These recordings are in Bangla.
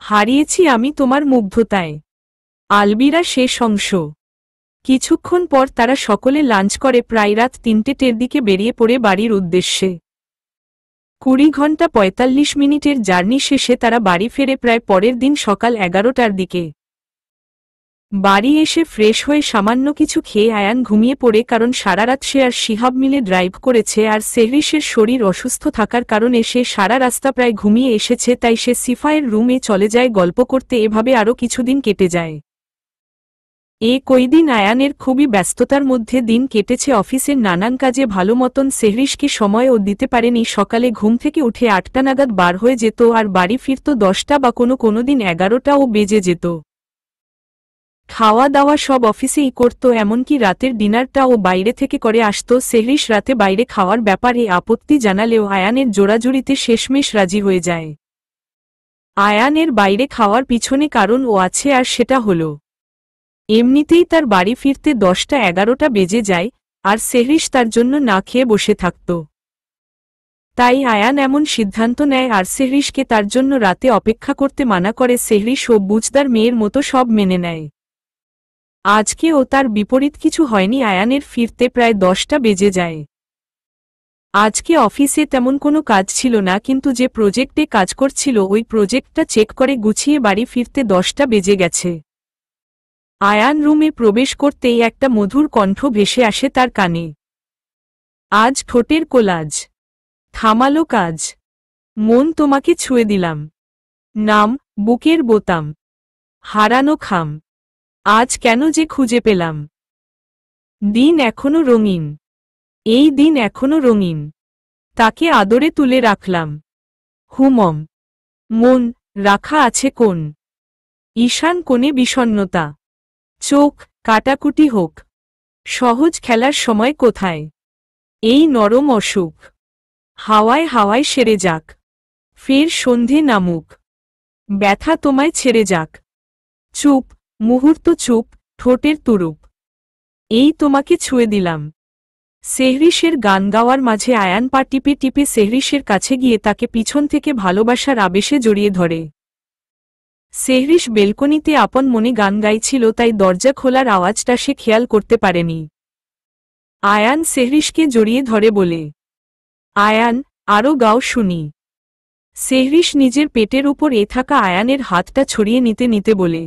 হারিয়েছি আমি তোমার মুগ্ধতায়। আলবিরা শেষ অংশ। কিছুক্ষণ পর তারা সকলে লাঞ্চ করে প্রায় রাত ৩টের দিকে বেরিয়ে পড়ে বাড়ির উদ্দেশ্যে। ২০ ঘন্টা ৪৫ মিনিটের জার্নি শেষে তারা বাড়ি ফেরে প্রায় পরের দিন সকাল ১১টার দিকে। বাড়ি এসে ফ্রেশ হয়ে সামান্য কিছু খেয়ে আয়ান ঘুমিয়ে পড়ে, কারণ সারারাত সে আর শিহাব মিলে ড্রাইভ করেছে, আর সেহরিশের শরীর অসুস্থ থাকার কারণে সে সারা রাস্তা প্রায় ঘুমিয়ে এসেছে। তাই সে সিফায়ের রুমে চলে যায় গল্প করতে। এভাবে আরও কিছুদিন কেটে যায়। কয়দিন আয়ানের খুবই ব্যস্ততার মধ্যে দিন কেটেছে। অফিসের নানান কাজে ভালো মতন সেহরিশকে সময়ও দিতে পারেনি। সকালে ঘুম থেকে উঠে ৮টা নাগাদ বার হয়ে যেত আর বাড়ি ফিরত ১০টা বা কোনো দিন ১১টাও বেজে যেত। খাওয়া দাওয়া সব অফিসেই করত, এমনকি রাতের ডিনারটাও বাইরে থেকে করে আসত। সেহরিশ রাতে বাইরে খাওয়ার ব্যাপারে আপত্তি জানালেও আয়ানের জোরাজুরিতে শেষমেশ রাজি হয়ে যায়। আয়ানের বাইরে খাওয়ার পিছনে কারণও আছে, আর সেটা হলো এমনিতেই তার বাড়ি ফিরতে ১০টা ১১টা বেজে যায়, আর সেহরিশ তার জন্য না খেয়ে বসে থাকত। তাই আয়ান এমন সিদ্ধান্ত নেয় আর সেহরিশকে তার জন্য রাতে অপেক্ষা করতে মানা করে। সেহরিশ ও বুঝদার মেয়ের মতো সব মেনে নেয়। আজকেও তার বিপরীত কিছু হয়নি। আয়ানের ফিরতে প্রায় ১০টা বেজে যায়। আজকে অফিসে তেমন কোনো কাজ ছিল না, কিন্তু যে প্রজেক্টে কাজ করছিল ওই প্রজেক্টটা চেক করে গুছিয়ে বাড়ি ফিরতে ১০টা বেজে গেছে। আয়ান রুমে প্রবেশ করতেই একটা মধুর কণ্ঠ ভেসে আসে তার কানে। আজ ঠোঁটের কোলাজ, থামালো কাজ, মন তোমাকে ছুঁয়ে দিলাম, নাম বুকের বোতাম, হারানো খাম, আজ কেন যে খুঁজে পেলাম। দিন এখনো রঙিন, এই দিন এখনো রঙিন, তাকে আদরে তুলে রাখলাম। হুমম, মন রাখা আছে কোন ঈশান কোণে বিষণ্ণতা। চোখ কাটাকুটি হোক, সহজ খেলার সময় কোথায়। এই নরম অসুখ হাওয়ায় হাওয়ায় সেরে যাক, ফের সন্ধে নামুক, ব্যথা তোমায় ছেড়ে যাক। চুপ, মুহূর্ত চুপ, ঠোঁটের তুরুপ, এই তোমাকে ছুঁয়ে দিলাম। সেহরিশের গান গাওয়ার মাঝে আয়ান পা টিপে টিপে সেহরিশের কাছে গিয়ে তাকে পিছন থেকে ভালোবাসার আবেশে জড়িয়ে ধরে। সেহরিশ বেলকনিতে আপন মনে গান গাইছিল, তাই দরজা খোলার আওয়াজটা সে খেয়াল করতে পারেনি। আয়ান সেহরিশকে জড়িয়ে ধরে বলে, আয়ান আরও গাও শুনি। সেহরিশ নিজের পেটের উপর থাকা আয়ানের হাতটা ছড়িয়ে নিতে নিতে বলে,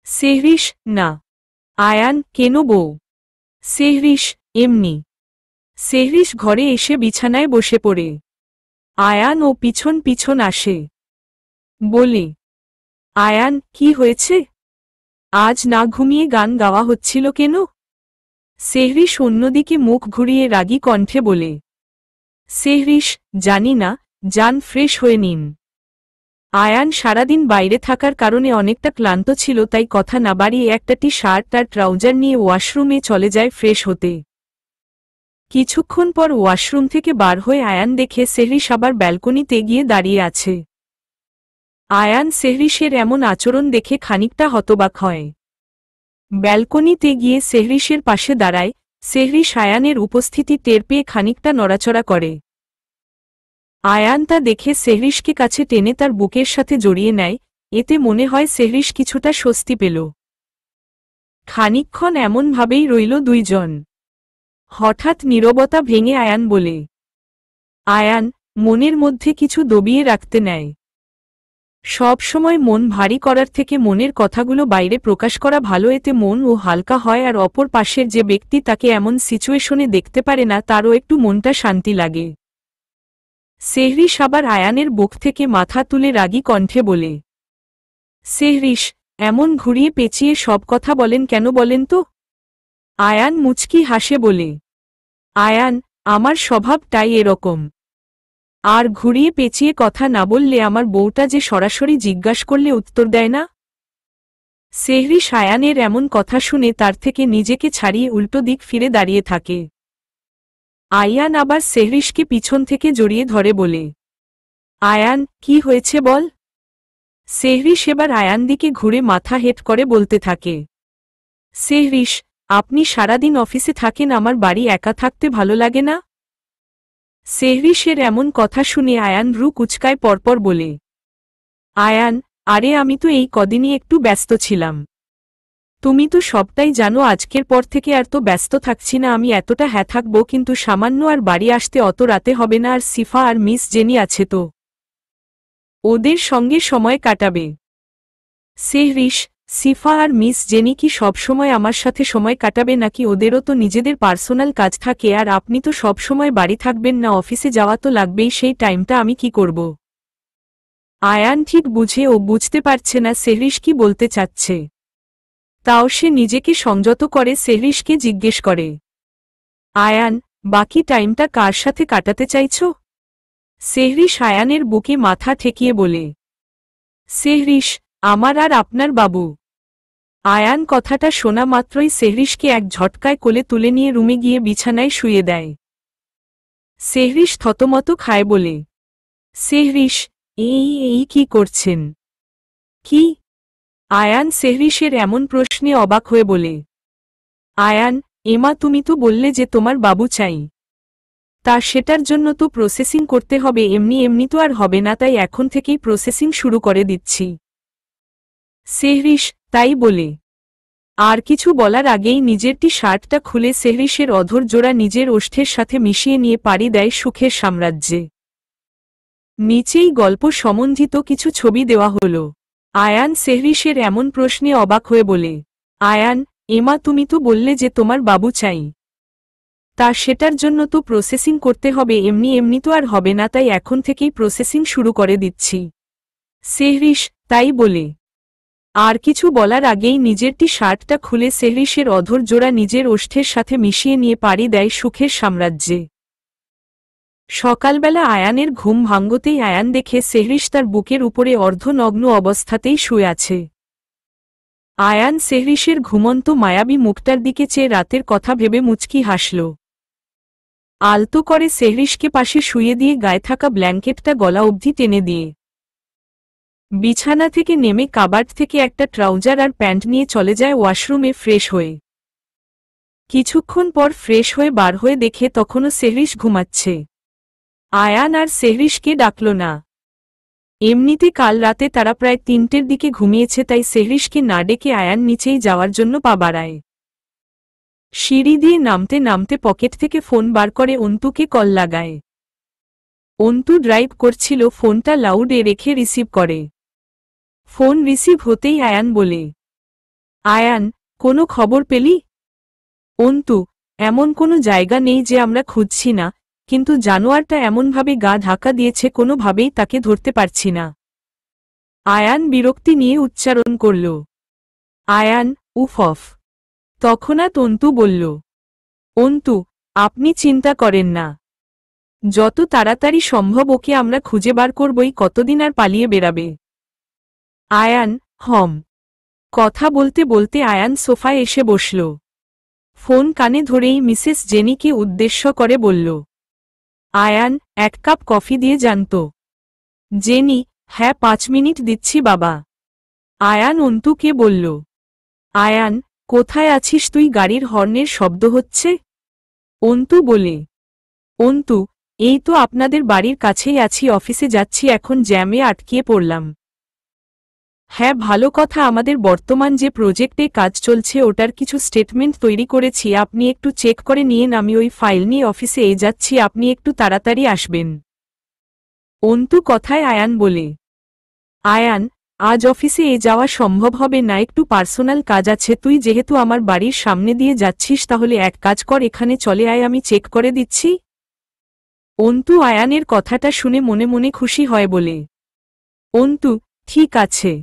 সেহরিশ না। আয়ান কেন বউ? সেহরিশ এমনি। সেহরিশ ঘরে এসে বিছানায় বসে পড়ে। আয়ান ও পিছন পিছন আসে, বলে, আয়ান কি হয়েছে? আজ না ঘুমিয়ে গান গাওয়া হচ্ছিল কেন? সেহরিশ অন্যদিকে মুখ ঘুরিয়ে রাগী কণ্ঠে বলে, সেহরিশ জানি না, যান ফ্রেশ হয়ে নিন। আয়ান সারাদিন বাইরে থাকার কারণে অনেকটা ক্লান্ত ছিল, তাই কথা না বাড়িয়ে একটা টি শার্ট আর ট্রাউজার নিয়ে ওয়াশরুমে চলে যায় ফ্রেশ হতে। কিছুক্ষণ পর ওয়াশরুম থেকে বার হয়ে আয়ান দেখে সেহরিশ আবার ব্যালকনিতে গিয়ে দাঁড়িয়ে আছে। আয়ান সেহরিশের এমন আচরণ দেখে খানিকটা হতবাক হয়। ব্যালকনিতে গিয়ে সেহরিশের পাশে দাঁড়ায়। সেহরিশ আয়ানের উপস্থিতি টের পেয়ে খানিকটা নড়াচড়া করে। আয়ান তা দেখে সেহরিশকে কাছে টেনে তার বুকের সাথে জড়িয়ে নেয়। এতে মনে হয় সেহরিশ কিছুটা স্বস্তি পেল। খানিকক্ষণ এমনভাবেই রইল দুইজন। হঠাৎ নীরবতা ভেঙে আয়ান বলে, আয়ান মনের মধ্যে কিছু দবিয়ে রাখতে নেয়। সব সময় মন ভারী করার থেকে মনের কথাগুলো বাইরে প্রকাশ করা ভালো, এতে মন ও হালকা হয়, আর অপর পাশের যে ব্যক্তি তাকে এমন সিচুয়েশনে দেখতে পারে না তারও একটু মনটা শান্তি লাগে। সেহরিশ আবার আয়ানের বুক থেকে মাথা তুলে রাগী কণ্ঠে বলে, সেহরিশ এমন ঘুরিয়ে পেঁচিয়ে সব কথা বলেন কেন বলেন তো? আয়ান মুচকি হাসে বলে, আয়ান আমার স্বভাবটাই এরকম। আর ঘুরিয়ে পেঁচিয়ে কথা না বললে আমার বউটা যে সরাসরি জিজ্ঞাসা করলে উত্তর দেয় না। সেহরিশ আয়ানের এমন কথা শুনে তার থেকে নিজেকে ছাড়িয়ে উল্টো দিক ফিরে দাঁড়িয়ে থাকে। আয়ান আবার সেহরিশকে পিছন থেকে জড়িয়ে ধরে বলে, আয়ান কি হয়েছে বল? সেহরিশ এবার আয়ান দিকে ঘুরে মাথা হেট করে বলতে থাকে, সেহরিশ আপনি সারাদিন অফিসে থাকেন, আমার বাড়ি একা থাকতে ভালো লাগে না? সেহরিশের এমন কথা শুনে আয়ান ভ্রু কুচকায় পরপর বলে, আয়ান আরে আমি তো এই কদিনই একটু ব্যস্ত ছিলাম। তুমি তো সবটাই জানো, আজকের পর থেকে আর তো ব্যস্ত থাকছি না আমি, এতটা হ্যাঁ থাকবো, কিন্তু সামান্য আর বাড়ি আসতে অত রাতে হবে না? আর সিফা আর মিস জেনি আছে তো, ওদের সঙ্গে সময় কাটাবে। সেহরিশ, সিফা আর মিস জেনি কি সব সময় আমার সাথে সময় কাটাবে, নাকি ওদেরও তো নিজেদের পার্সোনাল কাজ থাকে? আর আপনি তো সব সময় বাড়ি থাকবেন না, অফিসে যাওয়া তো লাগবেই, সেই টাইমটা আমি কি করব? আয়ান ঠিক বুঝতে পারছে না সেহরিশ কি বলতে চাচ্ছে। তাও সে নিজেকে সংযত করে সেহরিশকে জিজ্ঞেস করে, আয়ান, বাকি টাইমটা কার সাথে কাটাতে চাইছ? সেহরিশ আয়ানের বুকে মাথা ঠেকিয়ে বলে, সেহরিশ, আমার আর আপনার বাবু। আয়ান কথাটা শোনা মাত্রই সেহরিশকে এক ঝটকায় কোলে তুলে নিয়ে রুমে গিয়ে বিছানায় শুয়ে দেয়। সেহরিশ থতমত খায় বলে, সেহরিশ, এই কি করছেন? কি? আয়ান সেহরিশের এমন প্রশ্নে অবাক হয়ে বলে, আয়ান, এমা তুমি তো বললে যে তোমার বাবু চাই, তা সেটার জন্য তো প্রসেসিং করতে হবে, এমনি এমনি তো আর হবে না, তাই এখন থেকেই প্রসেসিং শুরু করে দিচ্ছি। সেহরিশ, তাই বলে আর কিছু বলার আগেই নিজের টি শার্টটা খুলে সেহরিশের অধর জোড়া নিজের ওষ্ঠের সাথে মিশিয়ে নিয়ে পাড়ি দেয় সুখের সাম্রাজ্যে। নিচেই গল্প সম্বন্ধিত কিছু ছবি দেওয়া হল। আয়ান সেহরিশের এমন প্রশ্নে অবাক হয়ে বলে, আয়ান, এমা তুমি তো বললে যে তোমার বাবু চাই, তা সেটার জন্য তো প্রসেসিং করতে হবে, এমনি এমনি তো আর হবে না, তাই এখন থেকেই প্রসেসিং শুরু করে দিচ্ছি। সেহরিশ, তাই বলে আর কিছু বলার আগেই নিজের টি শার্টটা খুলে সেহরিশের অধর জোড়া নিজের ওষ্ঠের সাথে মিশিয়ে নিয়ে পাড়ি দেয় সুখের সাম্রাজ্যে। সকালবেলা আয়ানের ঘুম ভাঙ্গতেই আয়ান দেখে সেহরিশ তার বুকের উপরে অর্ধনগ্ন অবস্থাতেই শুয়ে আছে। আয়ান সেহরিশের ঘুমন্ত মায়াবী মুখটার দিকে চেয়ে রাতের কথা ভেবে মুচকি হাসল। আলতো করে সেহরিশকে পাশে শুয়ে দিয়ে গায়ে থাকা ব্ল্যাঙ্কেটটা গলা অবধি টেনে দিয়ে বিছানা থেকে নেমে কাবার্ড থেকে একটা ট্রাউজার আর প্যান্ট নিয়ে চলে যায় ওয়াশরুমে ফ্রেশ হয়ে। কিছুক্ষণ পর ফ্রেশ হয়ে বার হয়ে দেখে তখনও সেহরিশ ঘুমাচ্ছে। আয়ান আর সেহরিশকে ডাকল না। এমনিতে কাল রাতে তারা প্রায় 3টের দিকে ঘুমিয়েছে, তাই সেহরিশকে না ডেকে আয়ান নিচেই যাওয়ার জন্য পা বাড়ায়। সিঁড়ি দিয়ে নামতে নামতে পকেট থেকে ফোন বার করে অন্তুকে কল লাগায়। অন্তু ড্রাইভ করছিল, ফোনটা লাউডে রেখে রিসিভ করে। ফোন রিসিভ হতেই আয়ান বলে, আয়ান, কোনো খবর পেলি? অন্তু, এমন কোনো জায়গা নেই যে আমরা খুঁজছি না, কিন্তু জানোয়ারটা এমনভাবে গা ঢাকা দিয়েছে কোনোভাবেই তাকে ধরতে পারছি না। আয়ান বিরক্তি নিয়ে উচ্চারণ করল, আয়ান, উফ অফ। তৎক্ষণাৎ অন্তু বলল, অন্তু, আপনি চিন্তা করেন না, যত তাড়াতাড়ি সম্ভব ওকে আমরা খুঁজে বার করবই, কতদিন আর পালিয়ে বেড়াবে? আয়ান, কথা বলতে বলতে আয়ান সোফায় এসে বসল। ফোন কানে ধরেই মিসেস জেনিকে উদ্দেশ্য করে বলল, আয়ান, 1 কাপ কফি দিয়ে জানত। জেনি, হ্যাঁ 5 মিনিট দিচ্ছি বাবা। আয়ান অন্তুকে বলল, আয়ান, কোথায় আছিস তুই? গাড়ির হর্নের শব্দ হচ্ছে। অন্তু বলে, অন্তু, এই তো আপনাদের বাড়ির কাছেই আছি, অফিসে যাচ্ছি, এখন জ্যামে আটকিয়ে পড়লাম। হ্যাঁ ভালো কথা, আমাদের বর্তমান যে প্রজেক্টে কাজ চলছে ওটার কিছু স্টেটমেন্ট তৈরি করেছি, আপনি একটু চেক করে নিয়েন, আমি ওই ফাইল নিয়ে অফিসে যাচ্ছি, আপনি একটু তাড়াতাড়ি আসবেন। অন্তু কথায় আয়ান বলে, আয়ান, আজ অফিসে যাওয়া সম্ভব হবে না, একটু পার্সোনাল কাজ আছে, তুই যেহেতু আমার বাড়ির সামনে দিয়ে যাচ্ছিস তাহলে এক কাজ কর, এখানে চলে আয়, আমি চেক করে দিচ্ছি। অন্তু আয়ানের কথাটা শুনে মনে মনে খুশি হয় বলে, অন্তু, ঠিক আছে।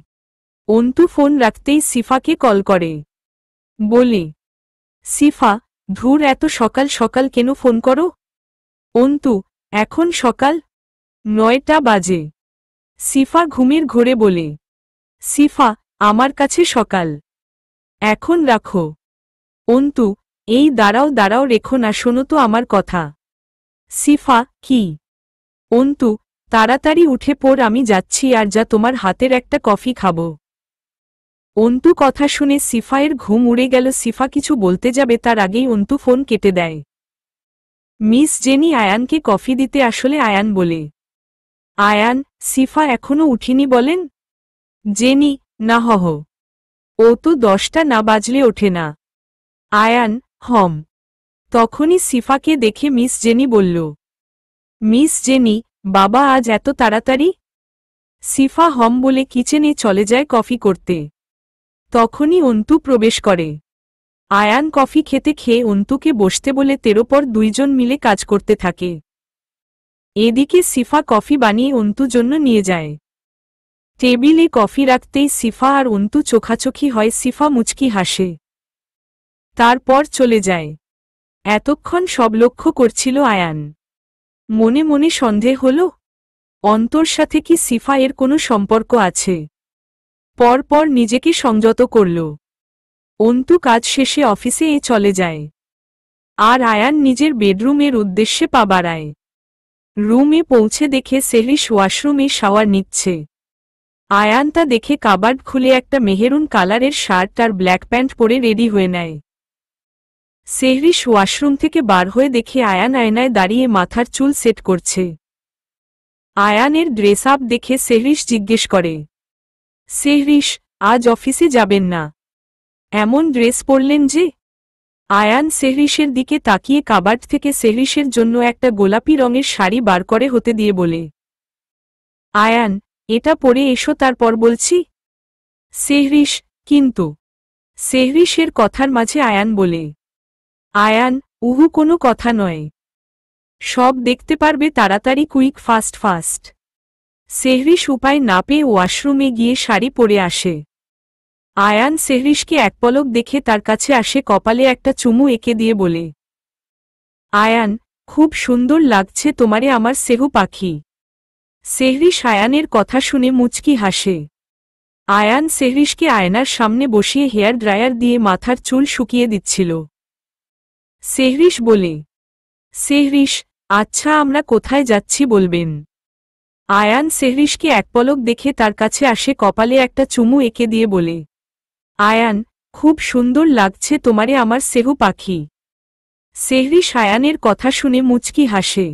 অন্তু ফোন রাখতেই সিফাকে কল করে। বলে, সিফা, ধুর, এত সকাল সকাল কেন ফোন করো? অন্তু, এখন সকাল 9টা বাজে। সিফা ঘুমের ঘোরে বলে, সিফা, আমার কাছে সকাল। এখন রাখো। অন্তু, এই দাঁড়াও দাঁড়াও, রেখো না, শোনো তো আমার কথা। সিফা, কি? অন্তু, তাড়াতাড়ি উঠে পড়, আমি যাচ্ছি, আর যা তোমার হাতের একটা কফি খাবো। অন্তু কথা শুনে সিফায়ের ঘুম উড়ে গেল। সিফা কিছু বলতে যাবে তার আগেই অন্তু ফোন কেটে দেয়। মিস জেনি আয়ানকে কফি দিতে আসলে আয়ান বলে, আয়ান, সিফা এখনো উঠিনি বলেন? জেনি, না হহ। ও তো 10টা না বাজলে ওঠে না। আয়ান, হম। তখনই সিফাকে দেখে মিস জেনি বলল, মিস জেনি, বাবা আজ এত তাড়াতাড়ি? সিফা হম বলে কিচেনে চলে যায় কফি করতে। তখনই অন্তু প্রবেশ করে। আয়ান কফি খেতে খেয়ে অন্তুকে বসতে বলে তেরোপর দুইজন মিলে কাজ করতে থাকে। এদিকে সিফা কফি বানিয়ে অন্তু জন্য নিয়ে যায়। টেবিলে কফি রাখতেই সিফা আর অন্তু চোখাচোখি হয়। সিফা মুচকি হাসে, তারপর চলে যায়। এতক্ষণ সব লক্ষ্য করছিল আয়ান। মনে মনে সন্দেহ হল, অন্তর সাথে কি সিফা এর কোনো সম্পর্ক আছে। পরপর নিজেকে সংযত করল। অন্তু কাজ শেষে অফিসে চলে যায়। আর আয়ান নিজের বেডরুমের উদ্দেশ্যে পা বাড়ায়। রুমে পৌঁছে দেখে সেহরিশ ওয়াশরুমে শাওয়ার নিচ্ছে। আয়ান তা দেখে কাবার্ড খুলে একটা মেহেরুন কালারের শার্ট আর ব্ল্যাক প্যান্ট পরে রেডি হয়ে নেয়। সেহরিশ ওয়াশরুম থেকে বার হয়ে দেখে আয়ান আয়নায় দাঁড়িয়ে মাথার চুল সেট করছে। আয়ানের ড্রেস আপ দেখে সেহরিশ জিজ্ঞেস করে, সেহরিশ, আজ অফিসে যাবেন না? এমন ড্রেস পরলেন যে? আয়ান সেহরিশের দিকে তাকিয়ে কাবার্ড থেকে সেহরিশের জন্য একটা গোলাপি রঙের শাড়ি বার করে হতে দিয়ে বলে, আয়ান, এটা পরে এসো তারপর বলছি। সেহরিশ, কিন্তু। সেহরিশের কথার মাঝে আয়ান বলে, আয়ান, উহু কোনো কথা নয়। সব দেখতে পারবে তাড়াতাড়ি, কুইক ফাস্ট ফাস্ট। সেহরিশ উপায় না পেয়ে ওয়াশরুমে গিয়ে শাড়ি পরে আসে। আয়ান সেহরিশকে এক পলক দেখে তার কাছে আসে, কপালে একটা চুমু এঁকে দিয়ে বলে, আয়ান, খুব সুন্দর লাগছে তোমারে আমার সেহু পাখি। সেহরিশ আয়ানের কথা শুনে মুচকি হাসে। আয়ান সেহরিশকে আয়নার সামনে বসিয়ে হেয়ার ড্রায়ার দিয়ে মাথার চুল শুকিয়ে দিচ্ছিল। সেহরিশ বলে, সেহরিশ, আচ্ছা আমরা কোথায় যাচ্ছি বলবেন? আয়ান সেহরিশকে এক পলক দেখে তার কাছে আসে, কপালে একটা চুমু এঁকে দিয়ে বলে, আয়ান, খুব সুন্দর লাগছে তোমারে আমার সেহু পাখি। সেহরিশ আয়ানের কথা শুনে মুচকি হাসে।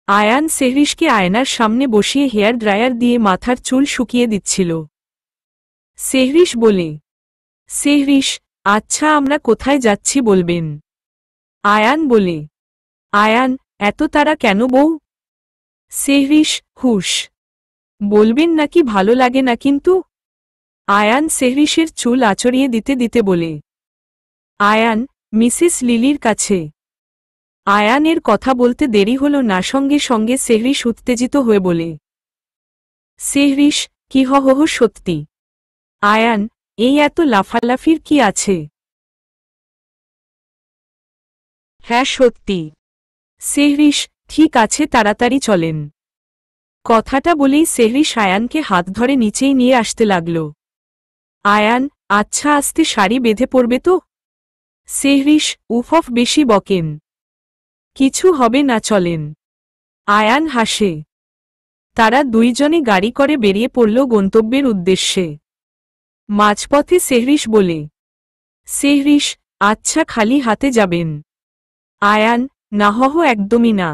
আয়ান সেহরিশকে আয়নার সামনে বসিয়ে হেয়ার ড্রায়ার দিয়ে মাথার চুল শুকিয়ে দিচ্ছিল। সেহরিশ বলে, সেহরিশ, আচ্ছা আমরা কোথায় যাচ্ছি বলবেন? আয়ান বলে, আয়ান, এত তাড়া কেন বউ? সেহরিশ, হুশ, বলবেন নাকি ভালো লাগে না কিন্তু? আয়ান সেহরিশের চুল আঁচড়িয়ে দিতে দিতে বলে, আয়ান, মিসেস লিলির কাছে। আয়ানের কথা বলতে দেরি হল না, সঙ্গে সঙ্গে সেহরিশ উত্তেজিত হয়ে বলে, সেহরিশ, কি হহ সত্যি? আয়ান, এই এত লাফালাফির কি আছে? হ্যাঁ সত্যি। সেহরিশ, ঠিক আছে তাড়াতাড়ি চলেন। কথাটা বলেই সেহরিশ আয়ানকে হাত ধরে নিচেই নিয়ে আসতে লাগল। আয়ান, আচ্ছা আস্তে শাড়ি বেঁধে পড়বে তো? সেহরিশ, উফ বেশি বকেন। কিছু হবে না চলেন। আয়ান হাসে। তারা দুইজনে গাড়ি করে বেরিয়ে পড়ল গন্তব্যের উদ্দেশ্যে। মাঝপথে সেহরিশ বলে, সেহরিশ, আচ্ছা খালি হাতে যাবেন? আয়ান, না হহ একদমই না।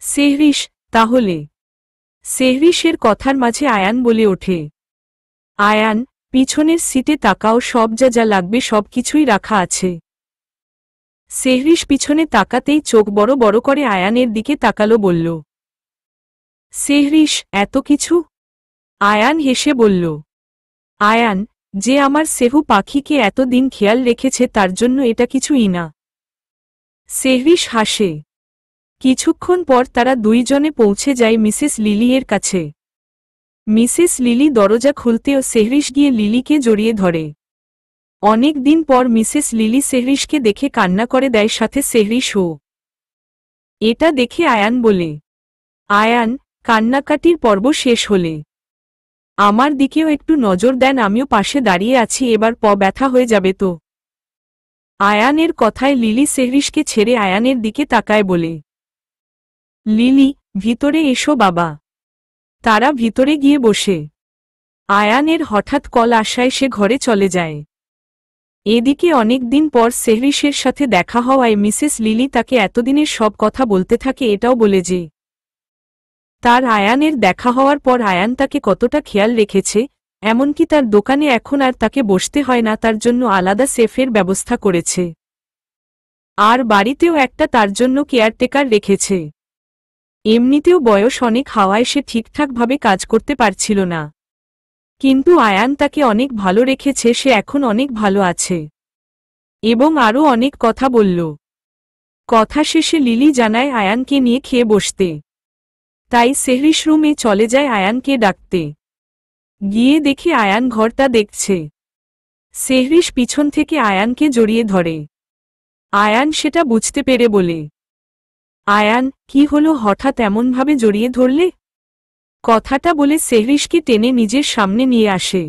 সেহরিশ, তাহলে? সেহরিশের কথার মাঝে আয়ান বলে ওঠে, আয়ান, পিছনের সিটে তাকাও, সব যা যা লাগবে সব কিছুই রাখা আছে। সেহরিশ পিছনে তাকাতেই চোখ বড় বড় করে আয়ানের দিকে তাকালো, বলল, সেহরিশ, এত কিছু? আয়ান হেসে বলল, আয়ান, যে আমার সেহু পাখিকে এত দিন খেয়াল রেখেছে তার জন্য এটা কিছুই না। সেহরিশ হাসে। কিছুক্ষণ পর তারা দুইজনে পৌঁছে যায় মিসেস লিলি এর কাছে। মিসেস লিলি দরজা খুলতেও সেহরিশ গিয়ে লিলিকে জড়িয়ে ধরে। অনেক দিন পর মিসেস লিলি সেহরিশকে দেখে কান্না করে দেয়, সাথে সেহরিশও। এটা দেখে আয়ান বলে, আয়ান, কান্নাকাটির পর্ব শেষ হলে আমার দিকেও একটু নজর দেন, আমিও পাশে দাঁড়িয়ে আছি, এবার ব্যথা হয়ে যাবে তো। আয়ানের কথায় লিলি সেহরিশকে ছেড়ে আয়ানের দিকে তাকায়, বলে, লিলি, ভিতরে এসো বাবা। তারা ভিতরে গিয়ে বসে। আয়ানের হঠাৎ কল আসায় সে ঘরে চলে যায়। এদিকে অনেক দিন পর সেহরিশের সাথে দেখা হওয়ায় মিসেস লিলি তাকে এতদিনের সব কথা বলতে থাকে, এটাও বলে যে তার আয়ানের দেখা হওয়ার পর আয়ান তাকে কতটা খেয়াল রেখেছে, এমনকি তার দোকানে এখন আর তাকে বসতে হয় না, তার জন্য আলাদা সেফের ব্যবস্থা করেছে। আর বাড়িতেও একটা তার জন্য কেয়ারটেকার রেখেছে। এমনিতেও বয়স অনেক হওয়ায় সে ঠিকঠাকভাবে কাজ করতে পারছিল না, কিন্তু আয়ান তাকে অনেক ভালো রেখেছে, সে এখন অনেক ভালো আছে এবং আরও অনেক কথা বলল। কথা শেষে লিলি জানায় আয়ানকে নিয়ে খেয়ে বসতে, তাই সেহরিশ রুমে চলে যায় আয়ানকে ডাকতে। গিয়ে দেখে আয়ান ঘরটা দেখছে। সেহরিশ পিছন থেকে আয়ানকে জড়িয়ে ধরে। আয়ান সেটা বুঝতে পেরে বলে, আয়ান কি হলো, হঠাৎ এমনভাবে জড়িয়ে ধরলে? কথাটা বলে সেহরিশকে টেনে নিজের সামনে নিয়ে আসে।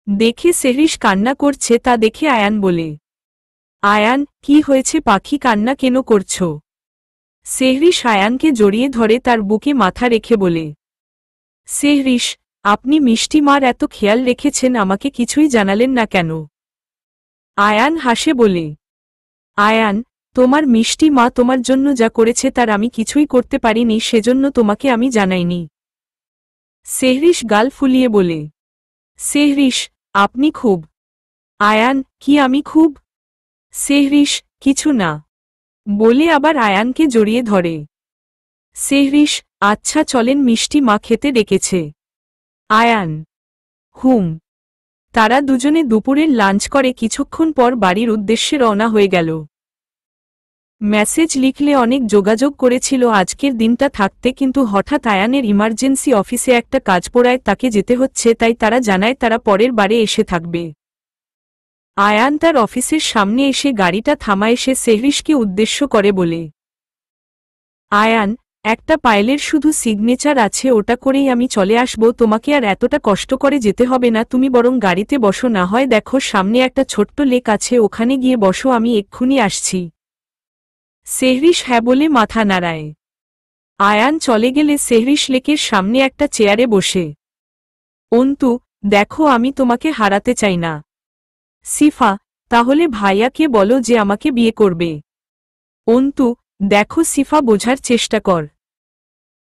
দেখে সেহরিশ কান্না করছে, তা দেখে আয়ান বলে, আয়ান কি হয়েছে, পাখি কান্না কেন করছো? সেহরিশ আয়ানকে জড়িয়ে ধরে তার বুকে মাথা রেখে বলে, সেহরিশ আপনি মিষ্টি মার এত খেয়াল রেখেছেন, আমাকে কিছুই জানালেন না কেন? আয়ান হাসে বলে, আয়ান তোমার মিষ্টি মা তোমার জন্য যা করেছে তার আমি কিছুই করতে পারিনি, সেজন্য তোমাকে আমি জানাইনি। সেহরিশ গাল ফুলিয়ে বলে, সেহরিশ আপনি খুব। আয়ান কি আমি খুব? সেহরিশ কিছু না বলে আবার আয়ানকে জড়িয়ে ধরে। সেহরিশ আচ্ছা চলেন, মিষ্টি মা খেতে ডেকেছে। আয়ান হুম। তারা দুজনে দুপুরের লাঞ্চ করে কিছুক্ষণ পর বাড়ির উদ্দেশ্যে রওনা হয়ে গেল। মেসেজ লিখলে অনেক যোগাযোগ করেছিল আজকের দিনটা থাকতে, কিন্তু হঠাৎ আয়ানের ইমার্জেন্সি অফিসে একটা কাজ পড়ায় তাকে যেতে হচ্ছে, তাই তারা জানায় তারা পরের বারে এসে থাকবে। আয়ান তার অফিসের সামনে এসে গাড়িটা থামায়, সে সেহরিশকে উদ্দেশ্য করে বলে, আয়ান একটা পাইলের শুধু সিগনেচার আছে, ওটা করেই আমি চলে আসব, তোমাকে আর এতটা কষ্ট করে যেতে হবে না, তুমি বরং গাড়িতে বসো, না হয় দেখো সামনে একটা ছোট্ট লেক আছে, ওখানে গিয়ে বসো, আমি এক্ষুনি আসছি। সেহরিশ হ্যাঁ বলে মাথা নাড়ায়। আয়ান চলে গেলে সেহরিশ লেকের সামনে একটা চেয়ারে বসে, অন্তু দেখো আমি তোমাকে হারাতে চাই না। সিফা তাহলে ভাইয়াকে বলো যে আমাকে বিয়ে করবে। অন্তু দেখো সিফা, বোঝার চেষ্টা কর,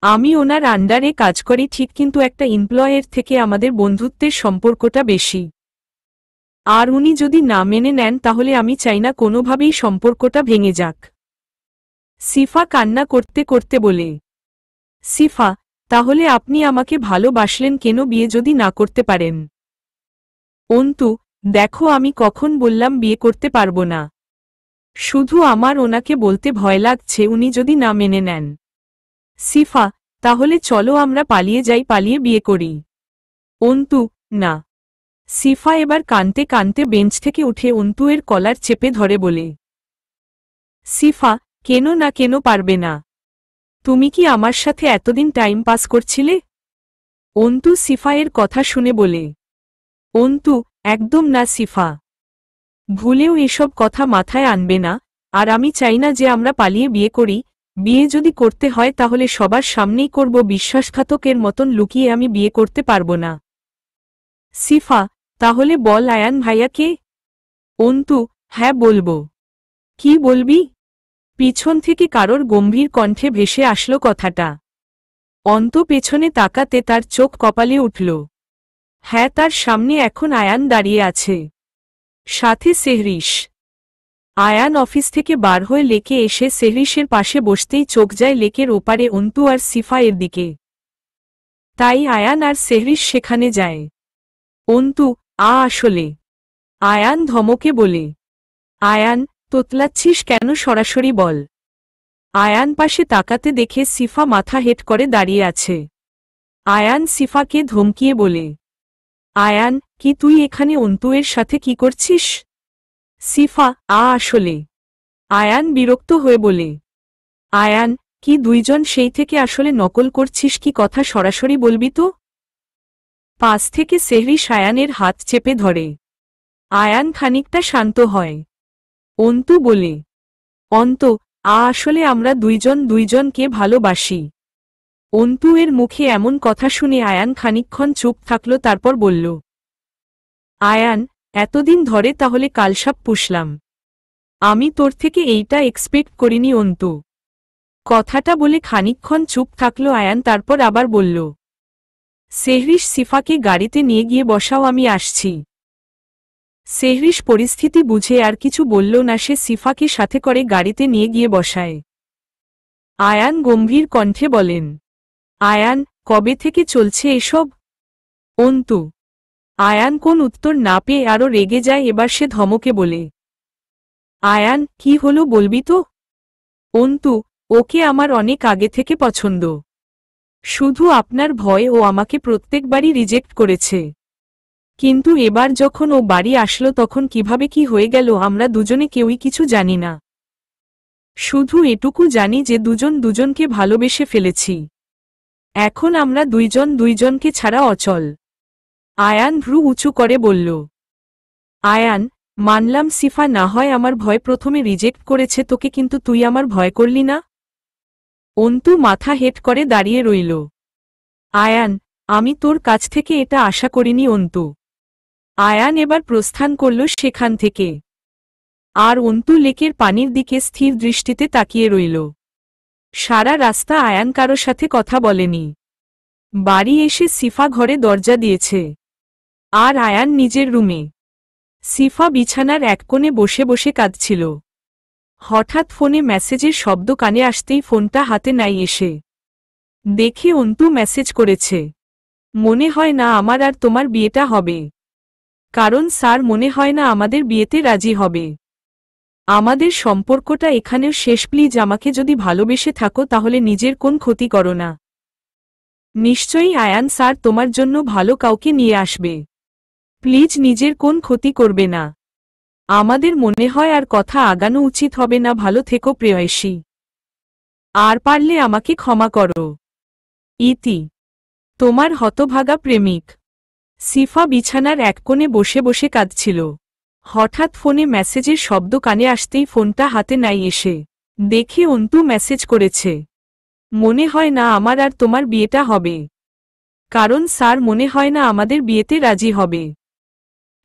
আমি ওনার আন্ডারে কাজ করি ঠিক, কিন্তু একটা এমপ্লয়ের থেকে আমাদের বন্ধুত্বের সম্পর্কটা বেশি, আর উনি যদি না মেনে নেন তাহলে আমি চাই না কোনোভাবেই সম্পর্কটা ভেঙে যাক। সিফা কান্না করতে করতে বলে, সিফা তাহলে আপনি আমাকে ভালোবাসলেন কেন, বিয়ে যদি না করতে পারেন? অন্তু দেখো আমি কখন বললাম বিয়ে করতে পারবো না, শুধু আমার ওনাকে বলতে ভয় লাগছে উনি যদি না মেনে নেন। সিফা তাহলে চলো আমরা পালিয়ে যাই, পালিয়ে বিয়ে করি। অন্তু না। সিফা এবার কানতে কানতে বেঞ্চ থেকে উঠে অন্তুয়ের কলার চেপে ধরে বলে, সিফা কেন না, কেন পারবে না? তুমি কি আমার সাথে এতদিন টাইম পাস করছিলে? অন্তু সিফায়ের কথা শুনে বলে, অন্তু একদম না সিফা, ভুলেও এসব কথা মাথায় আনবে না, আর আমি চাই না যে আমরা পালিয়ে বিয়ে করি, বিয়ে যদি করতে হয় তাহলে সবার সামনেই করব, বিশ্বাসঘাতকের মতন লুকিয়ে আমি বিয়ে করতে পারবো না। সিফা তাহলে বল আয়ান ভাইয়াকে। অন্তু হ্যাঁ বলবো। কি বলবি? পিছন থেকে কারোর গম্ভীর কণ্ঠে ভেসে আসলো কথাটা। অন্ত পেছনে তাকাতে তার চোখ কপালে উঠল। হ্যাঁ, তার সামনে এখন আয়ান দাঁড়িয়ে আছে, সাথে সেহরিশ। আয়ান অফিস থেকে বার হয়ে লেকে এসে সেহরিশের পাশে বসতেই চোখ যায় লেকের ওপারে অন্তু আর সিফা এর দিকে, তাই আয়ান আর সেহরিশ সেখানে যায়। অন্তু আসলে। আয়ান ধমকে বলে, আয়ান তোতলাচ্ছিস কেন, সরাসরি বল। আয়ান পাশে তাকাতে দেখে সিফা মাথা হেট করে দাঁড়িয়ে আছে। আয়ান সিফাকে ধমকিয়ে বলে, আয়ান কি তুই এখানে অন্তুয়ের সাথে কি করছিস? সিফা আসলে। আয়ান বিরক্ত হয়ে বলে, আয়ান কি দুইজন সেই থেকে আসলে নকল করছিস কি, কথা সরাসরি বলবি তো? পাশ থেকে সেহরিশ আয়ানের হাত চেপে ধরে। আয়ান খানিকটা শান্ত হয়। অন্তু বলে, অন্ত আসলে আমরা দুইজন দুইজনকে ভালোবাসি। অন্তু এর মুখে এমন কথা শুনে আয়ান খানিকক্ষণ চুপ থাকল, তারপর বলল, আয়ান এতদিন ধরে তাহলে কালসাপ পুষলাম, আমি তোর থেকে এইটা এক্সপেক্ট করিনি অন্তু। কথাটা বলে খানিকক্ষণ চুপ থাকল আয়ান, তারপর আবার বলল, সেহরিশ সিফাকে গাড়িতে নিয়ে গিয়ে বসাও, আমি আসছি। সেহরিশ পরিস্থিতি বুঝে আর কিছু বলল না, সে সিফাকে সাথে করে গাড়িতে নিয়ে গিয়ে বসায়। আয়ান গম্ভীর কণ্ঠে বলেন, আয়ান, কবে থেকে চলছে এসব? অন্তু। আয়ান কোন উত্তর না পেয়ে আরও রেগে যায়। এবার সে ধমকে বলে, আয়ান, কি হলো বলবি তো? অন্তু, ওকে আমার অনেক আগে থেকে পছন্দ। শুধু আপনার ভয় ও আমাকে প্রত্যেকবারই রিজেক্ট করেছে। কিন্তু এবার যখন ও বাড়ি আসলো তখন কিভাবে কি হয়ে গেল আমরা দুজনে কেউই কিছু জানি না। শুধু এটুকু জানি যে দুজন দুজনকে ভালোবেসে ফেলেছি। এখন আমরা দুইজন দুইজনকে ছাড়া অচল। আয়ান ভ্রু উঁচু করে বলল, আয়ান, মানলাম সিফা না হয় আমার ভয় প্রথমে রিজেক্ট করেছে তোকে, কিন্তু তুই আমার ভয় করলি না। অন্তু মাথা হেট করে দাঁড়িয়ে রইল। আয়ান, আমি তোর কাছ থেকে এটা আশা করিনি অন্তু। আয়ান এবার প্রস্থান করল সেখান থেকে। আর অন্তু লেকের পানির দিকে স্থির দৃষ্টিতে তাকিয়ে রইল। সারা রাস্তা আয়ান কারো সাথে কথা বলেনি। বাড়ি এসে সিফা ঘরে দরজা দিয়েছে। আর আয়ান নিজের রুমে। সিফা বিছানার এক কোণে বসে বসে কাঁদছিল। হঠাৎ ফোনে মেসেজের শব্দ কানে আসতেই ফোনটা হাতে নাই এসে দেখে অন্তু মেসেজ করেছে, মনে হয় না আমার আর তোমার বিয়েটা হবে। কারণ স্যার মনে হয় না আমাদের বিয়েতে রাজি হবে। আমাদের সম্পর্কটা এখানেও শেষ। প্লিজ আমাকে যদি ভালোবেসে থাকো তাহলে নিজের কোন ক্ষতি করো না। নিশ্চয়ই আয়ান স্যার তোমার জন্য ভালো কাউকে নিয়ে আসবে। প্লিজ নিজের কোন ক্ষতি করবে না। আমাদের মনে হয় আর কথা আগানো উচিত হবে না। ভালো থেকো প্রেয়সী। আর পারলে আমাকে ক্ষমা করো। ইতি। তোমার হতভাগা প্রেমিক। সিফা বিছানার এক কোণে বসে বসে কাঁদছিল। হঠাৎ ফোনে মেসেজের শব্দ কানে আসতেই ফোনটা হাতে নাই এসে দেখে অন্তু মেসেজ করেছে, মনে হয় না আমার আর তোমার বিয়েটা হবে। কারণ স্যার মনে হয় না আমাদের বিয়েতে রাজি হবে।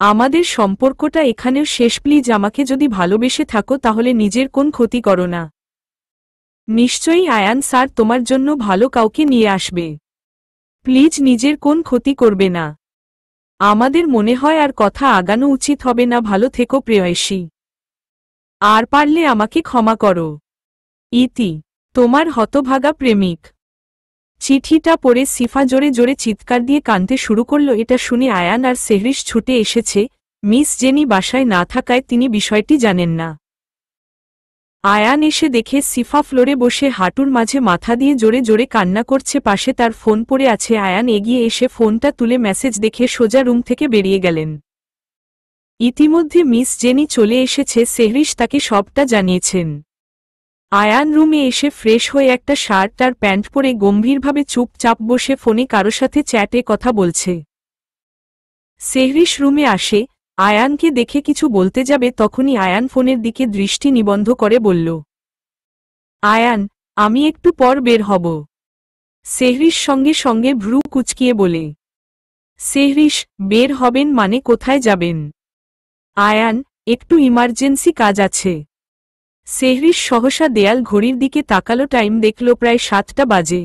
আমাদের সম্পর্কটা এখানেও শেষ। প্লিজ আমাকে যদি ভালোবেসে থাকো তাহলে নিজের কোন ক্ষতি করো না। নিশ্চয়ই আয়ান স্যার তোমার জন্য ভালো কাউকে নিয়ে আসবে। প্লিজ নিজের কোন ক্ষতি করবে না। আমাদের মনে হয় আর কথা আগানো উচিত হবে না। ভালো থেকো প্রেয়সী। আর পারলে আমাকে ক্ষমা করো। ইতি। তোমার হতভাগা প্রেমিক। চিঠিটা পড়ে সিফা জোরে জোরে চিৎকার দিয়ে কাঁদতে শুরু করল। এটা শুনে আয়ান আর সেহরিশ ছুটে এসেছে। মিস জেনি বাসায় না থাকায় তিনি বিষয়টি জানেন না। আয়ান এসে দেখে সিফা ফ্লোরে বসে হাঁটুর মাঝে মাথা দিয়ে জোরে জোরে কান্না করছে। পাশে তার ফোন পড়ে আছে। আয়ান এগিয়ে এসে ফোনটা তুলে মেসেজ দেখে সোজা রুম থেকে বেরিয়ে গেলেন। ইতিমধ্যে মিস জেনি চলে এসেছে। সেহরিশ তাকে সবটা জানিয়েছেন। আয়ান রুমে এসে ফ্রেশ হয়ে একটা শার্ট আর প্যান্ট পরে গম্ভীরভাবে চুপচাপ বসে ফোনে কারো সাথে চ্যাটে কথা বলছে। সেহরিশ রুমে আসে। আয়ানকে দেখে কিছু বলতে যাবে তখনই আয়ান ফোনের দিকে দৃষ্টি নিবন্ধ করে বলল, আয়ান, আমি একটু পর বের হব। সেহরিশ সঙ্গে সঙ্গে ভ্রু কুচকিয়ে বলে, সেহরিশ, বের হবেন মানে কোথায় যাবেন? আয়ান, একটু ইমার্জেন্সি কাজ আছে। সেহরিশ সহসা দেয়াল ঘড়ির দিকে তাকালো। টাইম দেখল প্রায় 7টা বাজে।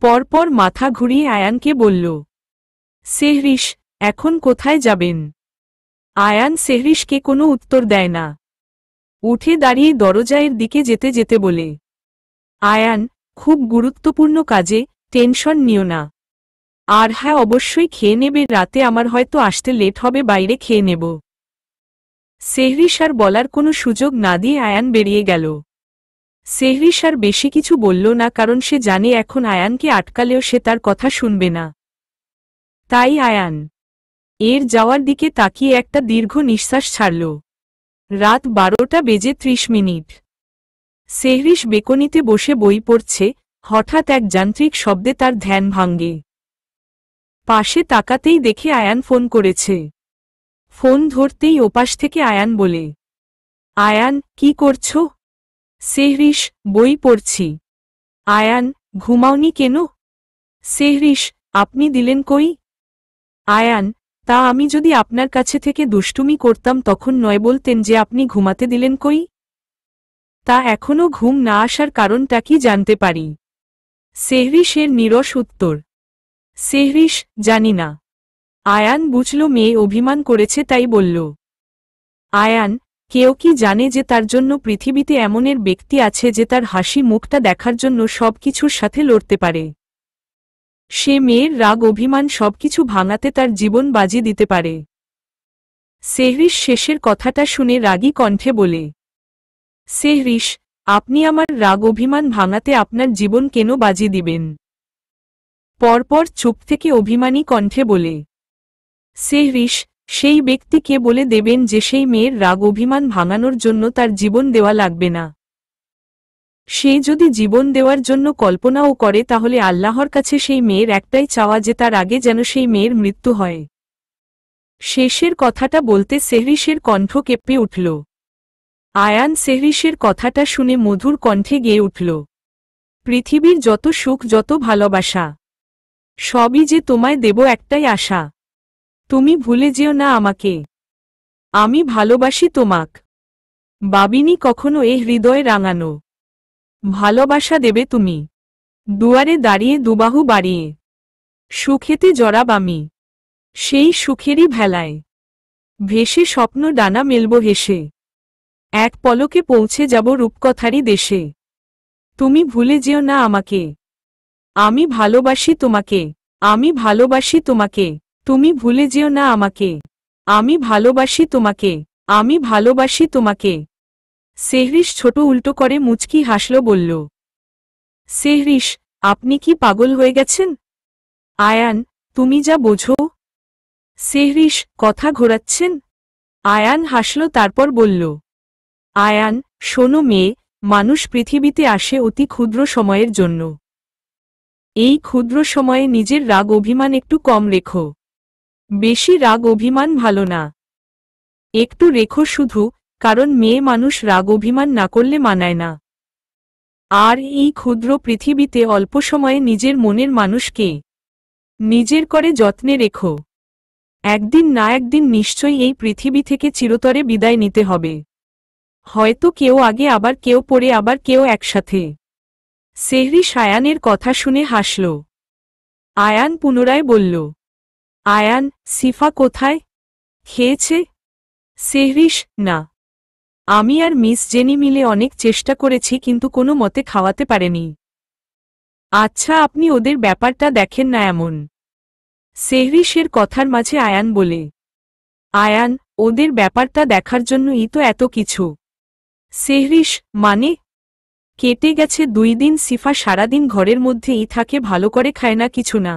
পরপর মাথা ঘুরিয়ে আয়ানকে বলল, সেহরিশ, এখন কোথায় যাবেন? আয়ান সেহরিশকে কোনো উত্তর দেয় না। উঠে দাঁড়িয়ে দরজায়ের দিকে যেতে যেতে বলে, আয়ান, খুব গুরুত্বপূর্ণ কাজে, টেনশন নিও না। আর হ্যাঁ, অবশ্যই খেয়ে নেবে। রাতে আমার হয়তো আসতে লেট হবে, বাইরে খেয়ে নেব। সেহরিশ আর বলার কোনো সুযোগ না দিয়ে আয়ান বেরিয়ে গেল। সেহরিশ আর বেশি কিছু বলল না, কারণ সে জানে এখন আয়ানকে আটকালেও সে তার কথা শুনবে না। তাই আয়ান এর যাওয়ার দিকে তাকিয়ে একটা দীর্ঘ নিঃশ্বাস ছাড়ল। রাত 12টা বেজে 30 মিনিট। সেহরিশ বেকনিতে বসে বই পড়ছে। হঠাৎ এক যান্ত্রিক শব্দে তার ধ্যান ভাঙে। পাশে তাকাতেই দেখে আয়ান ফোন করেছে। ফোন ধরতেই ওপাশ থেকে আয়ান বলে, আয়ান, কি করছো? সেহরিশ, বই পড়ছি। আয়ান, ঘুমাওনি কেন? সেহরিশ, আপনি দিলেন কই? আয়ান, তা আমি যদি আপনার কাছে থেকে দুষ্টুমি করতাম তখন নয় বলতেন যে আপনি ঘুমাতে দিলেন কই? তা এখনও ঘুম না আসার কারণটা কি জানতে পারি? সেহরিশের নীরস উত্তর, সেহরিশ, জানি না। আয়ান বুঝল মেয়ে অভিমান করেছে, তাই বলল, আয়ান, কেউ কি জানে যে তার জন্য পৃথিবীতে এমনের ব্যক্তি আছে যে তার হাসি মুখটা দেখার জন্য সবকিছুর সাথে লড়তে পারে? সে মেয়ের রাগ অভিমান সবকিছু ভাঙাতে তার জীবন বাজি দিতে পারে। সেহরিশ শেষের কথাটা শুনে রাগী কণ্ঠে বলে, সেহরিশ, আপনি আমার রাগ অভিমান ভাঙাতে আপনার জীবন কেন বাজি দিবেন? পরপর চুপ থেকে অভিমানী কণ্ঠে বলে, সেহরিশ, সেই ব্যক্তি কে বলে দেবেন যে সেই মেয়ের রাগ অভিমান ভাঙানোর জন্য তার জীবন দেওয়া লাগবে না? সে যদি জীবন দেওয়ার জন্য কল্পনাও করে তাহলে আল্লাহর কাছে সেই মেয়ের একটাই চাওয়া যে তার আগে যেন সেই মেয়ের মৃত্যু হয়। শেষের কথাটা বলতে সেহরিশের কণ্ঠ কেঁপে উঠল। আয়ান সেহরিশের কথাটা শুনে মধুর কণ্ঠে গেয়ে উঠল, পৃথিবীর যত সুখ যত ভালোবাসা সবই যে তোমায় দেব একটাই আশা, তুমি ভুলে যেও না আমাকে, আমি ভালোবাসি তোমাক। ভাবিনি কখনো এ হৃদয় রাঙানো ভালোবাসা দেবে তুমি, দুয়ারে দাঁড়িয়ে দুবাহু বাড়িয়ে সুখেতে জড়াব আমি, সেই সুখেরই ভেলায় ভেসে স্বপ্ন ডানা মেলব হেসে, এক পলকে পৌঁছে যাব রূপকথারই দেশে, তুমি ভুলে যেও না আমাকে, আমি ভালোবাসি তোমাকে, আমি ভালোবাসি তোমাকে, তুমি ভুলে যেও না আমাকে, আমি ভালোবাসি তোমাকে, আমি ভালোবাসি তোমাকে। সেহরিশ ছোট উল্টো করে মুচকি হাসল, বলল, সেহরিশ, আপনি কি পাগল হয়ে গেছেন? আয়ান, তুমি যা বোঝো। সেহরিশ, কথা ঘোরাচ্ছেন? আয়ান হাসল, তারপর বলল, আয়ান, শোনো মেয়ে, মানুষ পৃথিবীতে আসে অতি ক্ষুদ্র সময়ের জন্য। এই ক্ষুদ্র সময়ে নিজের রাগ অভিমান একটু কম রেখো। বেশি রাগ অভিমান ভালো না, একটু রেখো শুধু, কারণ মেয়ে মানুষ রাগ অভিমান না করলে মানায় না। আর এই ক্ষুদ্র পৃথিবীতে অল্প সময়ে নিজের মনের মানুষকে নিজের করে যত্নে রেখো। একদিন না একদিন নিশ্চয়ই এই পৃথিবী থেকে চিরতরে বিদায় নিতে হবে, হয়তো কেউ আগে, আবার কেউ পরে, আবার কেউ একসাথে। সেহরিশ আয়ানের কথা শুনে হাসল। আয়ান পুনরায় বলল, আয়ান, সিফা কোথায়? খেয়েছে? সেহরিশ, না, আমি আর মিস জেনি মিলে অনেক চেষ্টা করেছি কিন্তু কোনো মতে খাওয়াতে পারেনি। আচ্ছা, আপনি ওদের ব্যাপারটা দেখেন না এমন? সেহরিশের কথার মাঝে আয়ান বলে, আয়ান, ওদের ব্যাপারটা দেখার জন্যই তো এত কিছু। সেহরিশ, মানে? কেটে গেছে 2 দিন, সিফা সারাদিন ঘরের মধ্যেই থাকে, ভালো করে খায় না, কিছু না।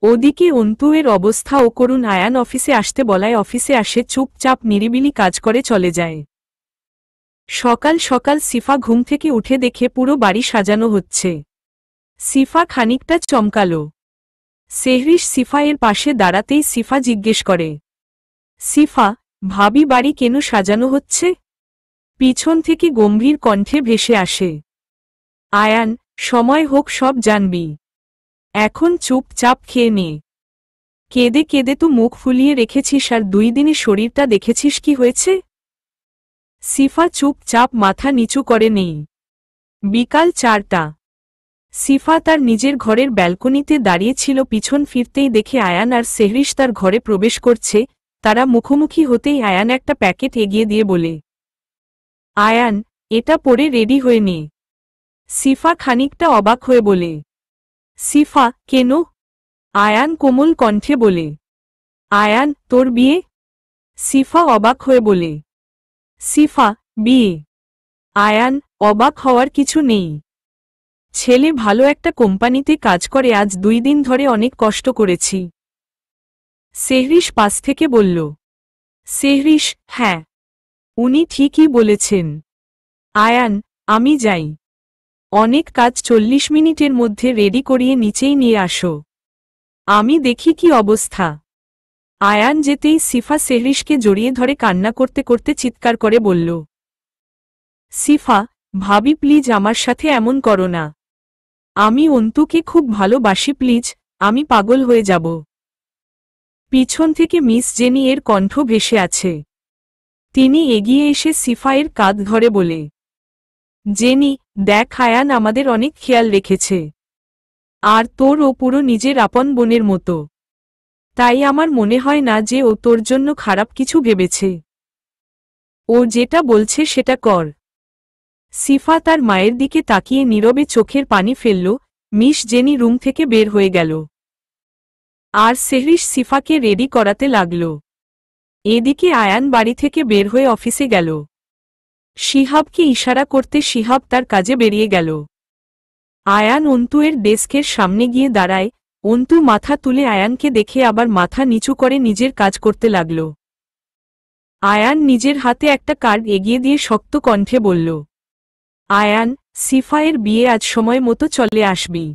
ওদিকে অন্তুয়ের অবস্থা ও করুন। আয়ান অফিসে আসতে বলায় অফিসে আসে, চুপচাপ নিরিবিলি কাজ করে চলে যায়। সকাল সকাল সিফা ঘুম থেকে উঠে দেখে পুরো বাড়ি সাজানো হচ্ছে। সিফা খানিকটা চমকালো। সেহরিশ সিফা এর পাশে দাঁড়াতেই সিফা জিজ্ঞেস করে, সিফা, ভাবি, বাড়ি কেন সাজানো হচ্ছে? পিছন থেকে গম্ভীর কণ্ঠে ভেসে আসে, আয়ান, সময় হোক সব জানবি, এখন চুপচাপ খেয়ে নে। কেঁদে কেঁদে তো মুখ ফুলিয়ে রেখেছিস, আর 2 দিনে শরীরটা দেখেছিস কি হয়েছে? সিফা চুপচাপ মাথা নিচু করে নেই। বিকাল 4টা। সিফা তার নিজের ঘরের ব্যালকনিতে দাঁড়িয়েছিল, পিছন ফিরতেই দেখে আয়ান আর সেহরিশ তার ঘরে প্রবেশ করছে। তারা মুখোমুখি হতেই আয়ান একটা প্যাকেট এগিয়ে দিয়ে বলে, আয়ান, এটা পরে রেডি হয়ে নে। সিফা খানিকটা অবাক হয়ে বলে, সিফা, কেন? আয়ান কোমল কণ্ঠে বলে, আয়ান, তোর বিয়ে। সিফা অবাক হয়ে বলে, সিফা, বিয়ে? আয়ান, অবাক হওয়ার কিছু নেই, ছেলে ভালো একটা কোম্পানিতে কাজ করে, আজ 2 দিন ধরে অনেক কষ্ট করেছি। সেহরিশ পাশ থেকে বলল, সেহরিশ, হ্যাঁ, উনি ঠিকই বলেছেন। আয়ান, আমি যাই, অনেক কাজ, 40 মিনিটের মধ্যে রেডি করিয়ে নিচেই নিয়ে আসো, আমি দেখি কি অবস্থা। আয়ান যেতেই সিফা সেহরিশকে জড়িয়ে ধরে কান্না করতে করতে চিৎকার করে বলল, সিফা, ভাবি, প্লিজ আমার সাথে এমন করো না, আমি অন্তুকে খুব ভালোবাসি, প্লিজ, আমি পাগল হয়ে যাব। পিছন থেকে মিস জেনি এর কণ্ঠ ভেসে আছে। তিনি এগিয়ে এসে সিফা এর কাঁধ ধরে বলে, জেনি, দেখ, আয়ান আমাদের অনেক খেয়াল রেখেছে। আর তোর ও পুরো নিজের আপন বোনের মতো। তাই আমার মনে হয় না যে ও তোর জন্য খারাপ কিছু ভেবেছে। ও যেটা বলছে সেটা কর। সিফা তার মায়ের দিকে তাকিয়ে নীরবে চোখের পানি ফেলল। মিস জেনি রুম থেকে বের হয়ে গেল। আর সেহরিশ সিফাকে রেডি করাতে লাগল। এদিকে আয়ান বাড়ি থেকে বের হয়ে অফিসে গেল। শিহাবকে ইশারা করতে শিহাব তার কাজে বেরিয়ে গেল। আয়ান অন্তুয়ের ডেস্কের সামনে গিয়ে দাঁড়ায়। অন্তু মাথা তুলে আয়ানকে দেখে আবার মাথা নিচু করে নিজের কাজ করতে লাগল। আয়ান নিজের হাতে একটা কার্ড এগিয়ে দিয়ে শক্ত কণ্ঠে বলল, আয়ান, সিফায়ের বিয়ে আজ সময় মতো চলে আসবি।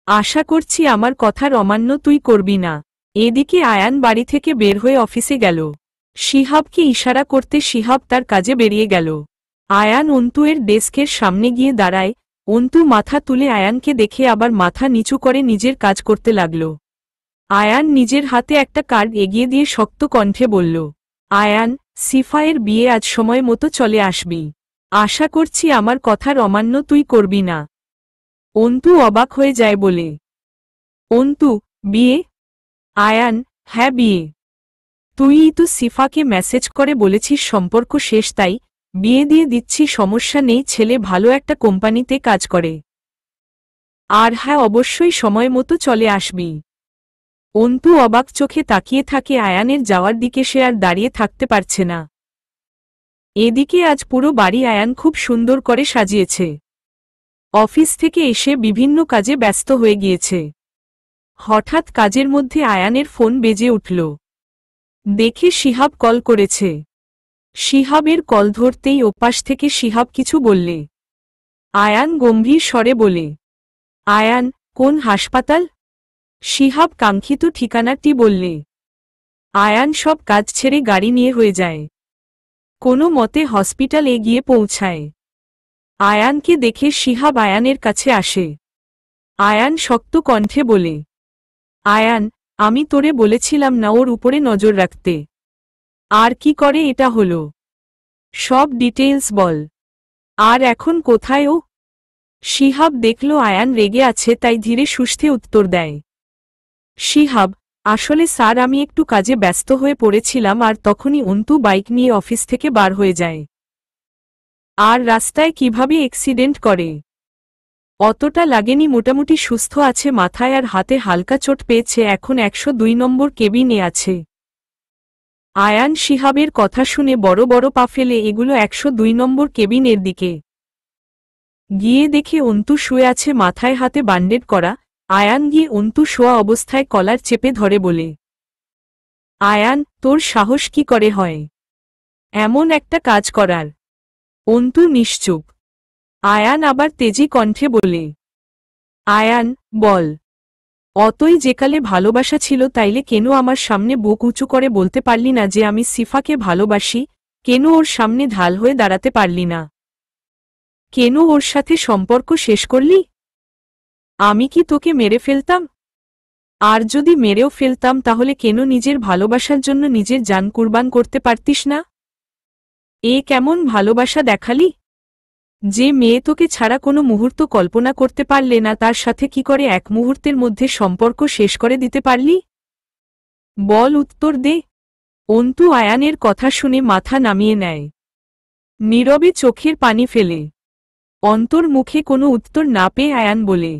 আশা করছি আমার কথার অমান্য তুই করবি না। এদিকে আয়ান বাড়ি থেকে বের হয়ে অফিসে গেল। শিহাবকে ইশারা করতে শিহাব তার কাজে বেরিয়ে গেল। আয়ান অন্তুয়ের ডেস্কের সামনে গিয়ে দাঁড়ায়। অন্তু মাথা তুলে আয়ানকে দেখে আবার মাথা নিচু করে নিজের কাজ করতে লাগল। আয়ান নিজের হাতে একটা কার্ড এগিয়ে দিয়ে শক্ত কণ্ঠে বলল, আয়ান, সিফায়ের বিয়ে আজ সময় মতো চলে আসবি। আশা করছি আমার কথার অমান্য তুই করবি না। অন্তু অবাক হয়ে যায় বলে, অন্তু, বিয়ে? আয়ান, হ্যাঁ বিয়ে। তুইই তো সিফাকে মেসেজ করে বলেছিস সম্পর্ক শেষ, তাই বিয়ে দিয়ে দিচ্ছি, সমস্যা নেই, ছেলে ভালো একটা কোম্পানিতে কাজ করে। আর হ্যাঁ, অবশ্যই সময় মতো চলে আসবি। অন্তু অবাক চোখে তাকিয়ে থাকে আয়ানের যাওয়ার দিকে। সে আর দাঁড়িয়ে থাকতে পারছে না। এদিকে আজ পুরো বাড়ি আয়ান খুব সুন্দর করে সাজিয়েছে। অফিস থেকে এসে বিভিন্ন কাজে ব্যস্ত হয়ে গিয়েছে। হঠাৎ কাজের মধ্যে আয়ানের ফোন বেজে উঠল। দেখে শিহাব কল করেছে। শিহাবের কল ধরতেই ওপাশ থেকে শিহাব কিছু বললে আয়ান গম্ভীর স্বরে বলে, আয়ান, কোন হাসপাতাল? শিহাব কাঙ্ক্ষিত ঠিকানাটি বললে। আয়ান সব কাজ ছেড়ে গাড়ি নিয়ে হয়ে যায়। কোনো মতে হসপিটালে গিয়ে পৌঁছায়। আয়ানকে দেখে শিহাব আয়ানের কাছে আসে। আয়ান শক্ত কণ্ঠে বলে, আয়ান, আমি তোরে বলেছিলাম না ওর উপরে নজর রাখতে। আর কি করে এটা হলো? সব ডিটেইলস বল। আর এখন কোথায় ও? শিহাব দেখল আয়ান রেগে আছে, তাই ধীরে সুস্থে উত্তর দেয়, শিহাব, আসলে স্যার আমি একটু কাজে ব্যস্ত হয়ে পড়েছিলাম, আর তখনই অন্তু বাইক নিয়ে অফিস থেকে বার হয়ে যায়। আর রাস্তায় কিভাবে অ্যাক্সিডেন্ট করে? অতটা লাগেনি, মোটামুটি সুস্থ আছে, মাথায় আর হাতে হালকা চোট পেয়েছে, এখন 102 নম্বর কেবিনে আছে। আয়ান শিহাবের কথা শুনে বড় বড় পা ফেলে এগুলো 102 নম্বর কেবিনের দিকে গিয়ে দেখে অন্তু শুয়ে আছে, মাথায় হাতে ব্যান্ডেড করা। আয়ান গিয়ে অন্তু শোয়া অবস্থায় কলার চেপে ধরে বলে, আয়ান, তোর সাহস কি করে হয় এমন একটা কাজ করার? অন্তু নিশ্চুপ। আয়ান আবার তেজি কণ্ঠে বলে, আয়ান, বল। অতই যেকালে ভালোবাসা ছিল, তাইলে কেন আমার সামনে বুক উঁচু করে বলতে পারলি না যে আমি সিফাকে ভালোবাসি? কেন ওর সামনে ঢাল হয়ে দাঁড়াতে পারলি না? কেন ওর সাথে সম্পর্ক শেষ করলি? আমি কি তোকে মেরে ফেলতাম? আর যদি মেরেও ফেলতাম তাহলে কেন নিজের ভালোবাসার জন্য নিজের জান কুরবান করতে পারতিস না? এ কেমন ভালোবাসা দেখালি? যে মেয়ে তোকে ছাড়া কোনো মুহূর্ত কল্পনা করতে পারলে না, তার সাথে কি করে এক মুহূর্তের মধ্যে সম্পর্ক শেষ করে দিতে পারলি? বল, উত্তর দে। অন্তু আয়ানের কথা শুনে মাথা নামিয়ে নেয়, নীরবে চোখের পানি ফেলে। অন্তর মুখে কোনো উত্তর না পেয়ে আয়ান বলে,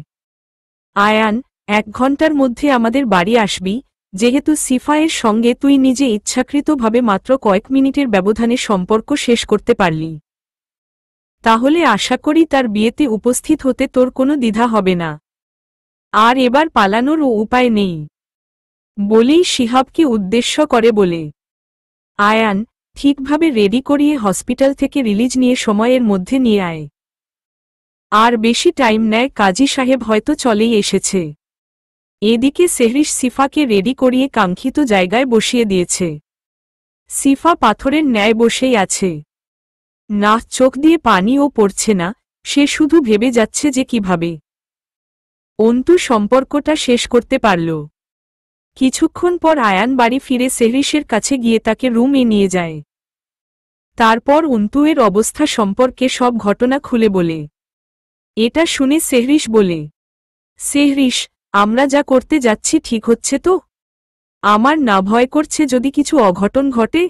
আয়ান, 1 ঘন্টার মধ্যে আমাদের বাড়ি আসবি। যেহেতু সিফায়ের সঙ্গে তুই নিজে ইচ্ছাকৃতভাবে মাত্র কয়েক মিনিটের ব্যবধানে সম্পর্ক শেষ করতে পারলি, তাহলে আশা করি তার বিয়েতে উপস্থিত হতে তোর কোনো দ্বিধা হবে না। আর এবার পালানোরও উপায় নেই। বলেই শিহাবকে উদ্দেশ্য করে বলে, আয়ান, ঠিকভাবে রেডি করিয়ে হসপিটাল থেকে রিলিজ নিয়ে সময়ের মধ্যে নিয়ে আয়। আর বেশি টাইম নেয়, কাজী সাহেব হয়তো চলেই এসেছে। এদিকে সেহরিশ সিফাকে রেডি করিয়ে কাঙ্ক্ষিত জায়গায় বসিয়ে দিয়েছে। সিফা পাথরের ন্যায় বসেই আছে। না চোখ দিয়ে পানিও পড়ছে না, সে শুধু ভেবে যাচ্ছে যে কিভাবে অন্তু সম্পর্কটা শেষ করতে পারল। কিছুক্ষণ পর আয়ান বাড়ি ফিরে সেহরিশের কাছে গিয়ে তাকে রুমে নিয়ে যায়। তারপর অন্তুয়ের অবস্থা সম্পর্কে সব ঘটনা খুলে বলে। এটা শুনে সেহরিশ বলে, সেহরিশ, আমরা যা করতে যাচ্ছি ঠিক হচ্ছে তো? আমার না ভয় করছে যদি কিছু অঘটন ঘটে?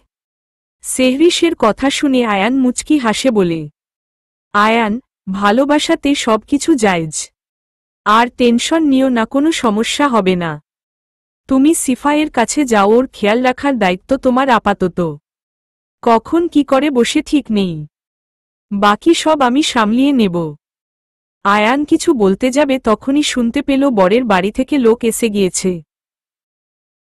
সেহরিশের কথা শুনে আয়ান মুচকি হাসে বলে, আয়ান, ভালোবাসাতে সবকিছু জায়েজ। আর টেনশন নিও না, কোনো সমস্যা হবে না। তুমি সিফায়ের কাছে যাও, ওর খেয়াল রাখার দায়িত্ব তোমার আপাতত। কখন কি করে বসে ঠিক নেই, বাকি সব আমি সামলিয়ে নেব। আয়ান কিছু বলতে যাবে তখনই শুনতে পেল বরের বাড়ি থেকে লোক এসে গিয়েছে।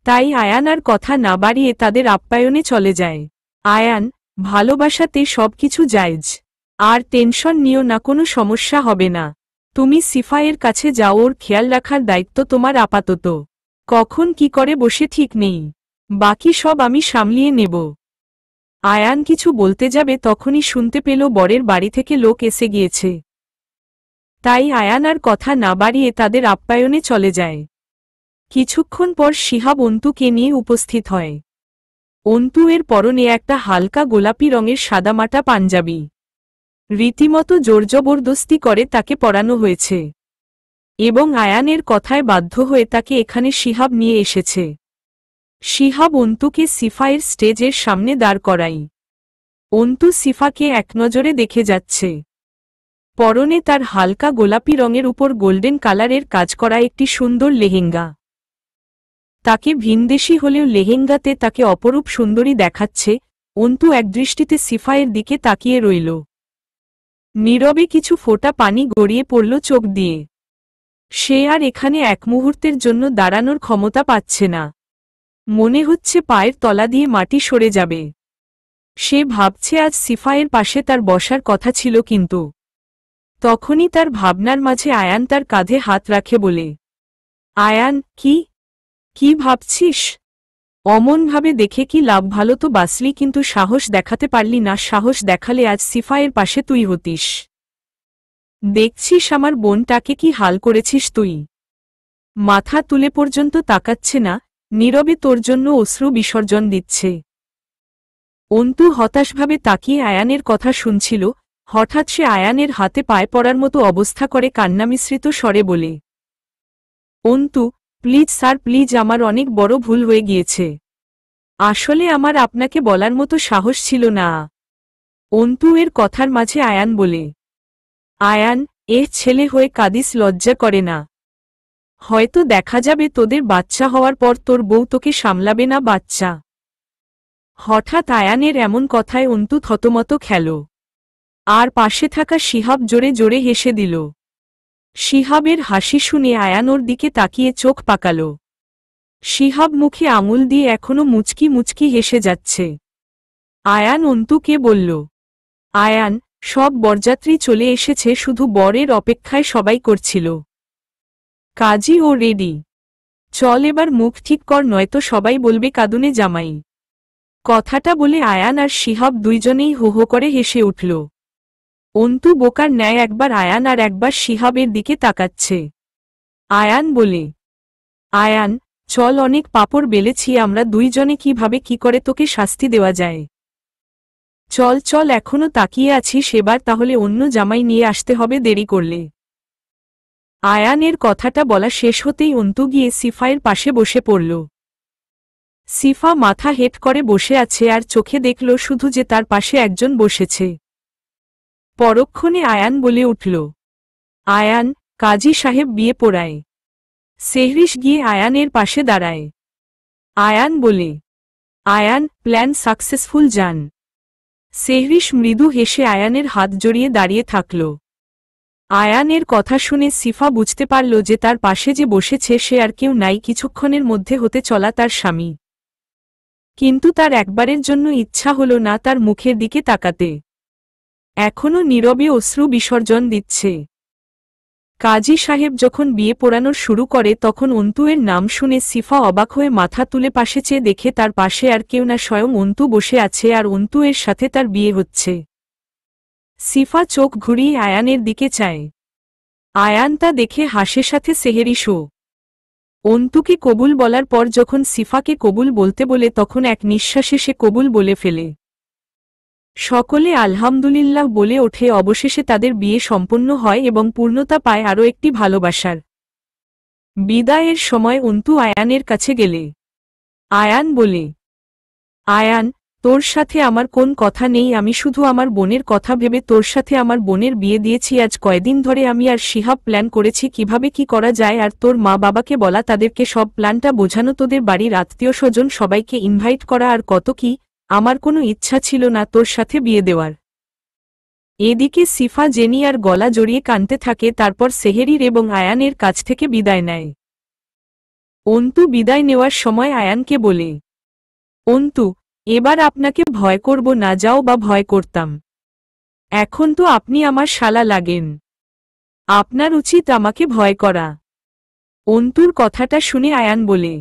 তাই আয়ান আর কথা না বাড়িয়ে তাদের আপ্যায়নে চলে যায়। আয়ান, ভালোবাসাতে সবকিছু জায়েজ। আর টেনশন নিও না, কোনো সমস্যা হবে না। তুমি সিফায়ের কাছে যাও, ওর খেয়াল রাখার দায়িত্ব তোমার আপাতত। কখন কি করে বসে ঠিক নেই, বাকি সব আমি সামলিয়ে নেব। আয়ান কিছু বলতে যাবে তখনই শুনতে পেল বরের বাড়ি থেকে লোক এসে গিয়েছে। তাই আয়ান আর কথা না বাড়িয়ে তাদের আপ্যায়নে চলে যায়। কিছুক্ষণ পর শিহাব অন্তুকে নিয়ে উপস্থিত হয়। অন্তু এর পরনে একটা হালকা গোলাপি রঙের সাদামাটা পাঞ্জাবি। রীতিমতো জোরজবরদস্তি করে তাকে পরানো হয়েছে এবং আয়ানের কথায় বাধ্য হয়ে তাকে এখানে শিহাব নিয়ে এসেছে। শিহাব অন্তুকে সিফায়ের স্টেজের সামনে দাঁড় করাই। অন্তু সিফাকে একনজরে দেখে যাচ্ছে। পরনে তার হালকা গোলাপি রঙের উপর গোল্ডেন কালারের কাজ করা একটি সুন্দর লেহেঙ্গা। তাকে ভিনদেশী হলেও লেহেঙ্গাতে তাকে অপরূপ সুন্দরী দেখাচ্ছে। অন্তু একদৃষ্টিতে সিফায়ের দিকে তাকিয়ে রইল। নীরবে কিছু ফোঁটা পানি গড়িয়ে পড়ল চোখ দিয়ে। সে আর এখানে এক মুহূর্তের জন্য দাঁড়ানোর ক্ষমতা পাচ্ছে না। মনে হচ্ছে পায়ের তলা দিয়ে মাটি সরে যাবে। সে ভাবছে আজ সিফায়ের পাশে তার বসার কথা ছিল, কিন্তু তখনই তার ভাবনার মাঝে আয়ান তার কাঁধে হাত রাখে বলে, আয়ান, কি ভাবছিস? অমনভাবে দেখে কি লাভ, ভালো তো বাসলি, কিন্তু সাহস দেখাতে পারলি না। সাহস দেখালে আজ সিফায়ের পাশে তুই হতিস। দেখছিস আমার বোনটাকে কি হাল করেছিস তুই? মাথা তুলে পর্যন্ত তাকাচ্ছে না, নীরবে তোর জন্য অশ্রু বিসর্জন দিচ্ছে। অন্তু হতাশভাবে তাকিয়ে আয়ানের কথা শুনছিল। হঠাৎ সে আয়ানের হাতে পায়ে পড়ার মতো অবস্থা করে কান্না মিশ্রিত স্বরে বলে, অন্তু, প্লিজ স্যার, প্লিজ, আমার অনেক বড় ভুল হয়ে গিয়েছে। আসলে আমার আপনাকে বলার মতো সাহস ছিল না। অন্তু এর কথার মাঝে আয়ান বলে, আয়ান, ছেলে হয়ে কাঁদিস, লজ্জা করে না? হয়তো দেখা যাবে তোদের বাচ্চা হওয়ার পর তোর বউ তোকে সামলাবে না। বাচ্চা? হঠাৎ আয়ানের এমন কথায় অন্তু থতমত খেল। আর পাশে থাকা শিহাব জোরে জোরে হেসে দিল। শিহাবের হাসি শুনে আয়ান ওর দিকে তাকিয়ে চোখ পাকাল। শিহাব মুখে আঙুল দিয়ে এখনো মুচকি মুচকি হেসে যাচ্ছে। আয়ান অন্তুকে বলল, আয়ান, সব বরযাত্রী চলে এসেছে, শুধু বরের অপেক্ষায় সবাই করছিল। কাজী ও রেডি। চল এবার মুখ ঠিক কর, নয়তো সবাই বলবে কাঁদুনে জামাই। কথাটা বলে আয়ান আর শিহাব দুইজনেই হো হো করে হেসে উঠল। অন্তু বোকার ন্যায় একবার আয়ান আর একবার শিহাবের দিকে তাকাচ্ছে। আয়ান বলে, আয়ান, চল, অনেক পাপড় বেলেছি আমরা দুইজনে, কিভাবে কি করে তোকে শাস্তি দেওয়া যায়। চল চল, এখনো তাকিয়ে আছিস? এবার তাহলে অন্য জামাই নিয়ে আসতে হবে দেরি করলে। আয়ানের কথাটা বলা শেষ হতেই অন্তু গিয়ে সিফায়ের পাশে বসে পড়ল। সিফা মাথা হেট করে বসে আছে আর চোখে দেখল শুধু যে তার পাশে একজন বসেছে। পরক্ষণে আয়ান বলে উঠল, আয়ান, কাজী সাহেব বিয়ে পড়ায়। সেহরিশ গিয়ে আয়ানের পাশে দাঁড়ায়। আয়ান বলে, আয়ান, প্ল্যান সাকসেসফুল যান। সেহরিশ মৃদু হেসে আয়ানের হাত জড়িয়ে দাঁড়িয়ে থাকল। আয়ানের কথা শুনে সিফা বুঝতে পারল যে তার পাশে যে বসেছে সে আর কেউ নাই, কিছুক্ষণের মধ্যে হতে চলা তার স্বামী। কিন্তু তার একবারের জন্য ইচ্ছা হল না তার মুখের দিকে তাকাতে। এখনো নীরবে অশ্রু বিসর্জন দিচ্ছে। কাজী সাহেব যখন বিয়ে পোড়ানোর শুরু করে তখন অন্তু এর নাম শুনে সিফা অবাক হয়ে মাথা তুলে পাশে চেয়ে দেখে তার পাশে আর কেউ না, স্বয়ং অন্তু বসে আছে আর অন্তু এর সাথে তার বিয়ে হচ্ছে। সিফা চোখ ঘুরিয়ে আয়ানের দিকে চায়। আয়ান তা দেখে হাসে, সাথে সেহরিশও। অন্তুকে কবুল বলার পর যখন সিফাকে কবুল বলতে বলে তখন এক নিঃশ্বাসে সে কবুল বলে ফেলে। সকলে আলহামদুলিল্লাহ বলে ওঠে। অবশেষে তাদের বিয়ে সম্পন্ন হয় এবং পূর্ণতা পায় আরও একটি ভালোবাসার। বিদায়ের সময় অন্তু আয়ানের কাছে গেলে আয়ান বলে, আয়ান, তোর সাথে আমার কোন কথা নেই, আমি শুধু আমার বোনের কথা ভেবে তোর সাথে আমার বোনের বিয়ে দিয়েছি। আজ কয়দিন ধরে আমি আর শিহাব প্ল্যান করেছি কিভাবে কি করা যায়, আর তোর মা বাবাকে বলা, তাদেরকে সব প্ল্যানটা বোঝানো, তোদের বাড়ির আত্মীয় স্বজন সবাইকে ইনভাইট করা, আর কত কি। আমার কোনো ইচ্ছা ছিল না তোর সাথে বিয়ে দেওয়ার। এদিকে সিফা জেনি আর গলা জড়িয়ে কাঁদতে থাকে। তারপর সেহেরির এবং আয়ানের কাছ থেকে বিদায় নেয়। অন্তু বিদায় নেওয়ার সময় আয়ানকে বলে, অন্তু, এবার আপনাকে ভয় করব না, যাও বা ভয় করতাম, এখন তো আপনি আমার শালা লাগেন, আপনার উচিত আমাকে ভয় করা। অন্তুর কথাটা শুনে আয়ান বলে,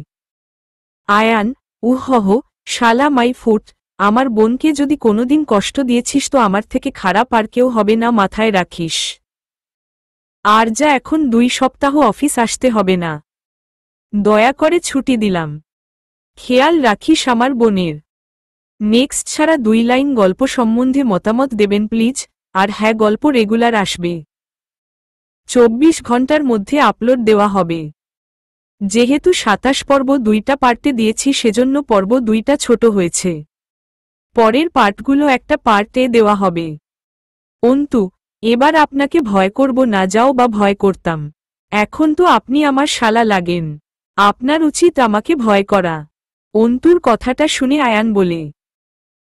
আয়ান, উহহ, শালা মাই ফুট, আমার বোনকে যদি কোনোদিন কষ্ট দিয়েছিস তো আমার থেকে খারাপ আর কেউ হবে না, মাথায় রাখিস। আর যা, এখন 2 সপ্তাহ অফিস আসতে হবে না, দয়া করে ছুটি দিলাম, খেয়াল রাখিস আমার বোনের। নেক্সট ছাড়া 2 লাইন গল্প সম্বন্ধে মতামত দেবেন প্লিজ। আর হ্যাঁ, গল্প রেগুলার আসবে, 24 ঘন্টার মধ্যে আপলোড দেওয়া হবে। যেহেতু 27 পর্ব 2টা পার্টে দিয়েছি সেজন্য পর্ব 2টা ছোট হয়েছে, পরের পার্টগুলো একটা পার্টে দেওয়া হবে। অন্তু, এবার আপনাকে ভয় করব না, যাও বা ভয় করতাম, এখন তো আপনি আমার শালা লাগেন, আপনার উচিত আমাকে ভয় করা। অন্তুর কথাটা শুনে আয়ান বলে,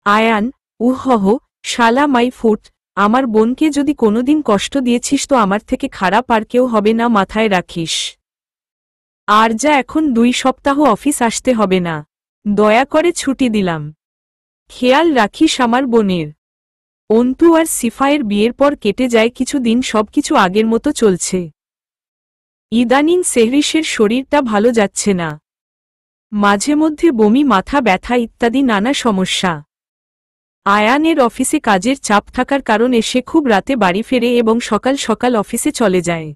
আয়ান, উহহ, শালা মাই ফুট, আমার বোনকে যদি কোনোদিন কষ্ট দিয়েছিস তো আমার থেকে খারাপ আর কেউ হবে না, মাথায় রাখিস। আর যা, এখন 2 সপ্তাহ অফিস আসতে হবে না, দয়া করে ছুটি দিলাম, খেয়াল রাখিস আমার বোনের। অন্তু আর সিফায়ের বিয়ের পর কেটে যায় কিছু দিন, সবকিছু আগের মতো চলছে। ইদানিং সেহরিশের শরীরটা ভালো যাচ্ছে না, মাঝে মধ্যে বমি, মাথা ব্যথা ইত্যাদি নানা সমস্যা। আয়ানের অফিসে কাজের চাপ থাকার কারণে সে খুব রাতে বাড়ি ফেরে এবং সকাল সকাল অফিসে চলে যায়।